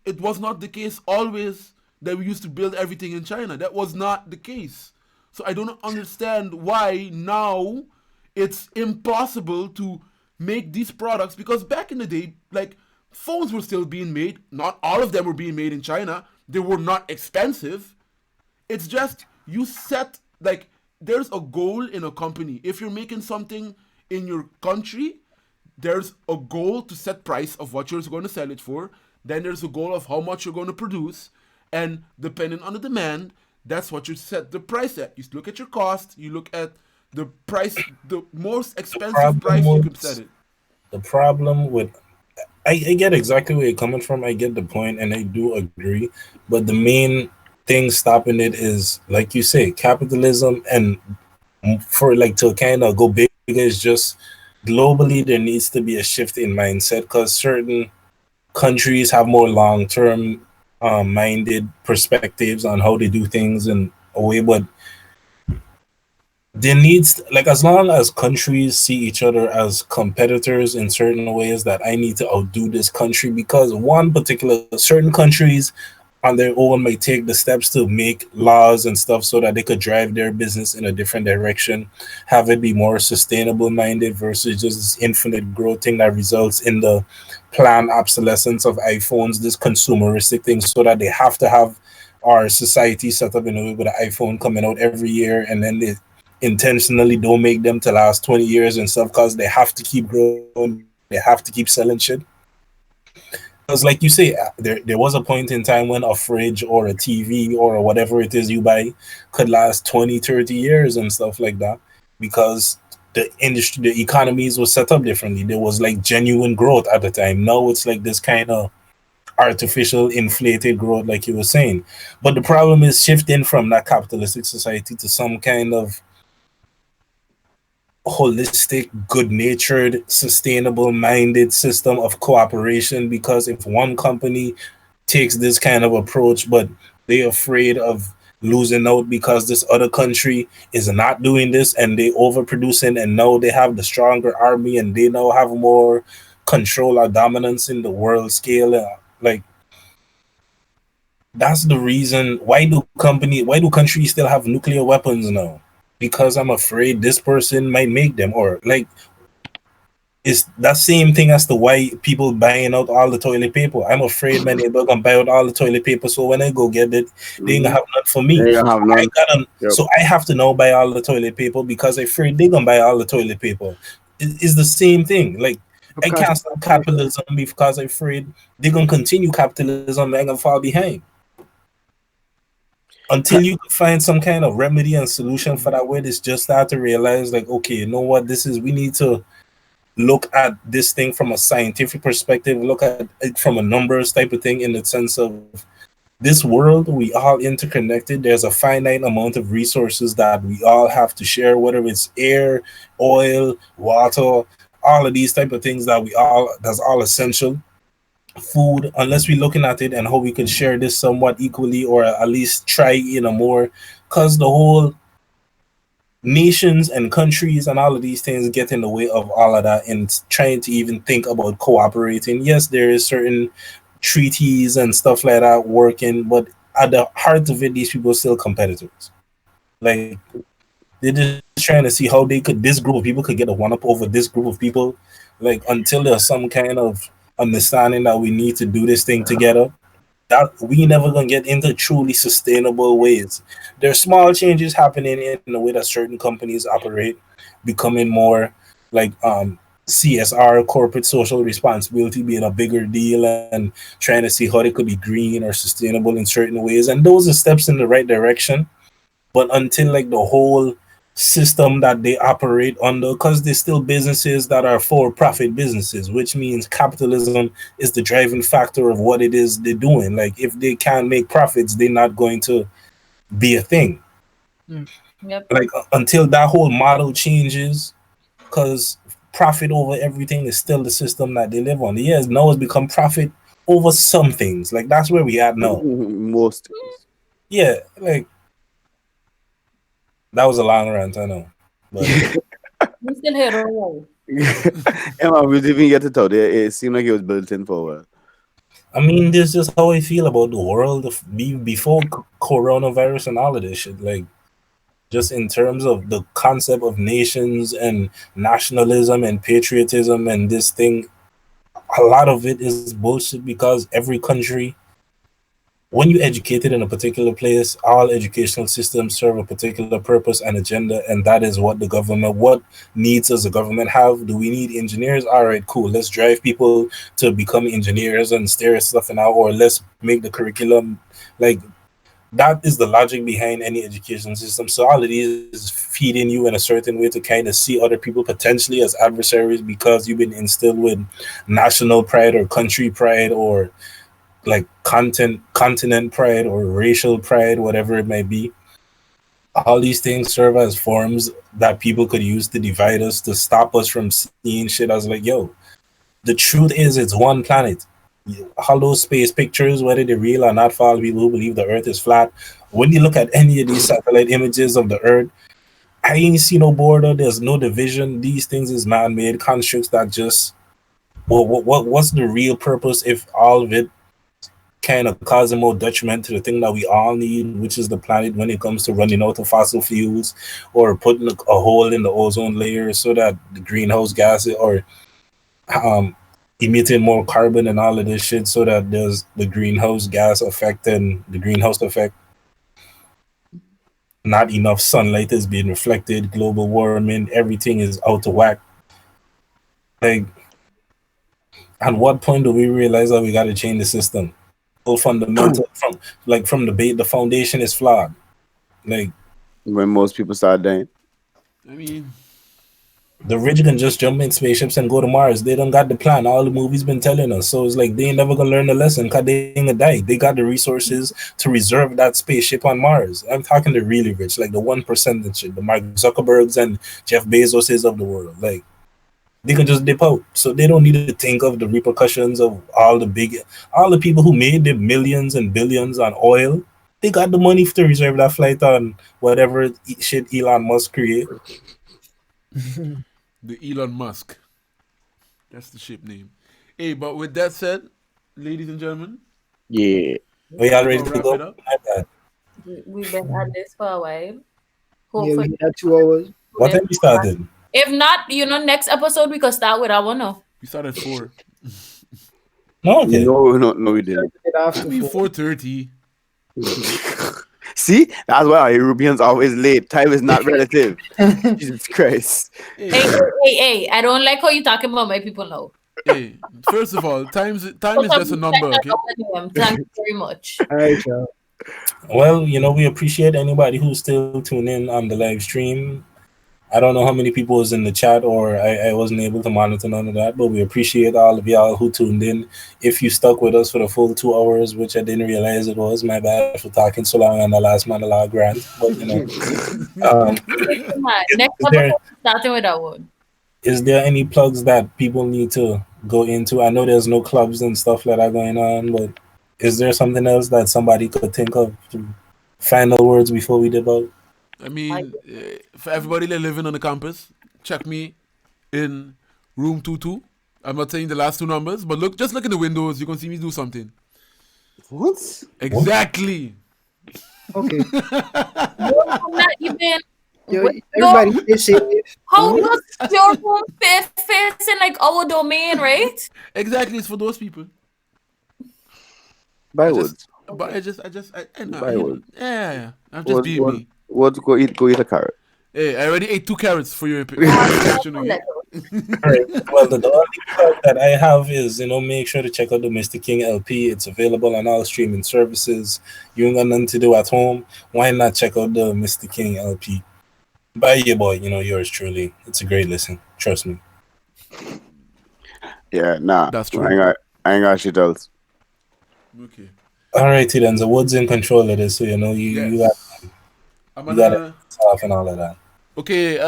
it was not the case always that we used to build everything in China. That was not the case. So I don't understand why now it's impossible to make these products, because back in the day, like phones were still being made. Not all of them were being made in China. They were not expensive. It's just you set like there's a goal in a company. If you're making something in your country, there's a goal to set price of what you're going to sell it for. Then there's a goal of how much you're going to produce, and depending on the demand, that's what you set the price at. You look at your cost. You look at the price, the most expensive Problem price you can set was it. the problem with I get exactly where you're coming from. I get the point, and I do agree. But the main thing stopping it is, like you say, capitalism. And for like to kind of go big is just globally, there needs to be a shift in mindset, because certain countries have more long term minded perspectives on how they do things in a way. But there needs, like, as long as countries see each other as competitors in certain ways, that I need to outdo this country, because one particular certain countries on their own might take the steps to make laws and stuff so that they could drive their business in a different direction, have it be more sustainable minded versus just this infinite growth thing that results in the planned obsolescence of iPhones, this consumeristic thing, so that they have to have our society set up in a way with an iPhone coming out every year, and then they intentionally don't make them to last 20 years and stuff, because they have to keep growing, they have to keep selling shit. Because like you say, there was a point in time when a fridge or a TV or whatever it is you buy could last 20, 30 years and stuff like that, because the industry, the economies was set up differently. There was like genuine growth at the time. Now it's like this kind of artificial inflated growth, like you were saying. But the problem is shifting from that capitalistic society to some kind of holistic, good natured, sustainable minded system of cooperation. Because if one company takes this kind of approach, but they're afraid of losing out because this other country is not doing this and they overproducing, and now they have the stronger army and they now have more control or dominance in the world scale, like that's the reason why do countries still have nuclear weapons now? Because I'm afraid this person might make them, or like it's that same thing as to why people buying out all the toilet paper. I'm afraid my neighbor gonna buy out all the toilet paper, so when I go get it, they ain't gonna have none for me. They ain't gonna have none. Yep. So I have to now buy all the toilet paper because I'm afraid they gonna buy all the toilet paper. It's the same thing. Like I can't stop capitalism because I'm afraid they're gonna continue capitalism and I'm gonna fall behind. Until you find some kind of remedy and solution for that, where it's just start to realize, like, okay, you know what, we need to look at this thing from a scientific perspective, look at it from a numbers type of thing, in the sense of this world, we all interconnected. There's a finite amount of resources that we all have to share, whether it's air, oil, water, all of these type of things that's all essential. Food, unless we're looking at it and how we can share this somewhat equally, or at least try in a more, because the whole nations and countries and all of these things get in the way of all of that, and trying to even think about cooperating. Yes, there is certain treaties and stuff like that working, but at the heart of it, these people are still competitors. Like they're just trying to see how this group of people could get a one up over this group of people. Like until there's some kind of understanding that we need to do this thing together, that we never gonna get into truly sustainable ways. There's small changes happening in the way that certain companies operate, becoming more like CSR, corporate social responsibility, being a bigger deal, and trying to see how they could be green or sustainable in certain ways. And those are steps in the right direction. But until like the whole system that they operate under, because they're still businesses that are for-profit businesses, which means capitalism is the driving factor of what it is they're doing. Like if they can't make profits, they're not going to be a thing. Yep. Like until that whole model changes, because profit over everything is still the system that they live on. Yes, now it's become profit over some things. Like that's where we at now. Most. Yeah, like that was a long rant, I know. But We still here, don't Emma, we didn't even get to talk. It seemed like it was built in for a while. I mean, this is just how I feel about the world before coronavirus and all of this shit. Like, just in terms of the concept of nations and nationalism and patriotism and this thing, a lot of it is bullshit, because every country, when you're educated in a particular place, all educational systems serve a particular purpose and agenda, and that is what needs does the government have? Do we need engineers? All right, cool. Let's drive people to become engineers and steer stuff out, or let's make the curriculum like that. Is the logic behind any education system. So all it is feeding you in a certain way to kind of see other people potentially as adversaries, because you've been instilled with national pride or country pride, or like continent pride or racial pride, whatever it may be. All these things serve as forms that people could use to divide us, to stop us from seeing shit as like, yo, the truth is it's one planet. All those space pictures, whether they're real or not, for all people who believe the earth is flat, when you look at any of these satellite images of the earth, I ain't see no border, there's no division. These things is man-made constructs that just, what's the real purpose if all of it kind of causing more detriment to the thing that we all need, which is the planet, when it comes to running out of fossil fuels, or putting a hole in the ozone layer so that the greenhouse gas, or emitting more carbon and all of this shit, so that there's the greenhouse gas effect and the greenhouse effect. Not enough sunlight is being reflected, global warming, everything is out of whack. Like, at what point do we realize that we got to change the system? Fundamental from the foundation is flawed. Like when most people start dying. I mean, The rich can just jump in spaceships and go to Mars. They don't got the plan. All the movies been telling us. So it's like they ain't never gonna learn the lesson because they ain't gonna die. They got the resources to reserve that spaceship on Mars. I'm talking the really rich, like the 1% and shit, the Mark Zuckerbergs and Jeff Bezoses of the world. Like they can just dip out. So they don't need to think of the repercussions of all the people who made the millions and billions on oil. They got the money to reserve that flight on whatever shit Elon Musk create. The Elon Musk. That's the ship name. Hey, but with that said, ladies and gentlemen, Yeah. We all ready we'll to wrap go? it up. My bad. We've been at this for a while. Yeah, Hopefully, we had 2 hours. What time we started? if not, next episode we could start with our one now. We started at 4. No, okay. No, we didn't. After I mean 4. 4:30. See, that's why Europeans always late. Time is not relative. Jesus Christ. Hey, I don't like how you talking about my people now. Hey, first of all, time is just a number, okay? Thank you very much. All right, y'all. Well, we appreciate anybody who's still tuning in on the live stream. I don't know how many people was in the chat, or I wasn't able to monitor none of that, but we appreciate all of y'all who tuned in. If you stuck with us for the full 2 hours, which I didn't realize it was, my bad for talking so long on the last monologue rant. But Next episode, starting with that one. Is there any plugs that people need to go into? I know there's no clubs and stuff like that going on, but is there something else that somebody could think of to final words before we dip out? I mean, for everybody that living on the campus, check me in room 22. I'm not saying the last 2 numbers, but just look in the windows. You can see me do something. What? Exactly. Okay. Not even. Yo, everybody is safe. How does your room fits in like our domain, right? Exactly. It's for those people. By Woods. But I know. By Woods. Yeah. I'm just being me. Woods, go eat a carrot. Hey, I already ate 2 carrots for your information. All right. Well, the only plug that I have is, make sure to check out the Mistuh King LP. It's available on all streaming services. You ain't got nothing to do at home. Why not check out the Mistuh King LP? By your boy, yours truly. It's a great listen. Trust me. Yeah, nah. That's true. I ain't got shit else. Okay. All righty then. The Woods in control of this, so you got it off and all of that. Okay,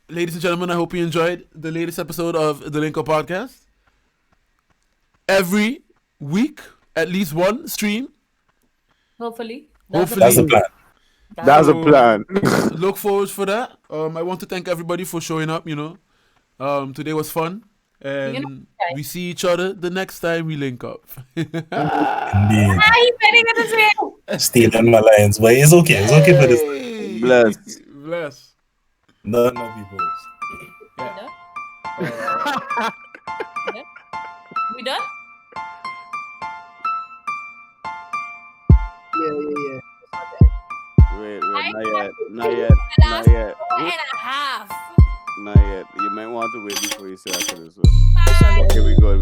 ladies and gentlemen, I hope you enjoyed the latest episode of the Link Up Podcast. Every week, at least one stream. Hopefully. That's the plan. That's a plan. Look forward for that. I want to thank everybody for showing up, today was fun. And we see each other the next time we link up. Indeed. Hey, Stealing my lines, but it's okay. It's okay for this. Bless. None of you boys. We done? Yeah. Wait, not yet. 4.5. Not yet. You might want to wait before you say after this one. Okay, we good.